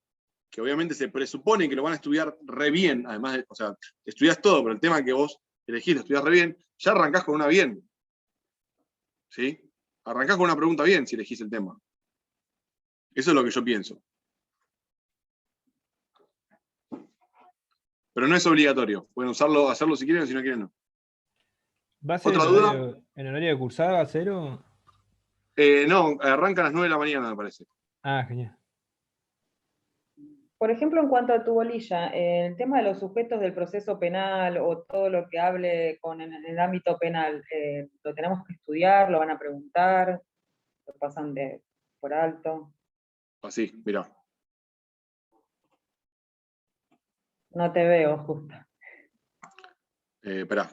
que obviamente se presupone que lo van a estudiar re bien, además, o sea, estudias todo, pero el tema que vos elegís lo estudias re bien, ya arrancás con una bien. ¿Sí? Arrancás con una pregunta bien si elegís el tema. Eso es lo que yo pienso. Pero no es obligatorio. Pueden usarlo, hacerlo si quieren o si no quieren no. ¿Va a ser ¿Otra duda? en horario de cursada, cero? No, arranca a las 9 de la mañana, me parece. Ah, genial. Por ejemplo, en cuanto a tu bolilla, el tema de los sujetos del proceso penal o todo lo que hable en el ámbito penal, ¿lo tenemos que estudiar? ¿Lo van a preguntar? ¿Lo pasan por alto? Así, mirá. No te veo, justo. Esperá.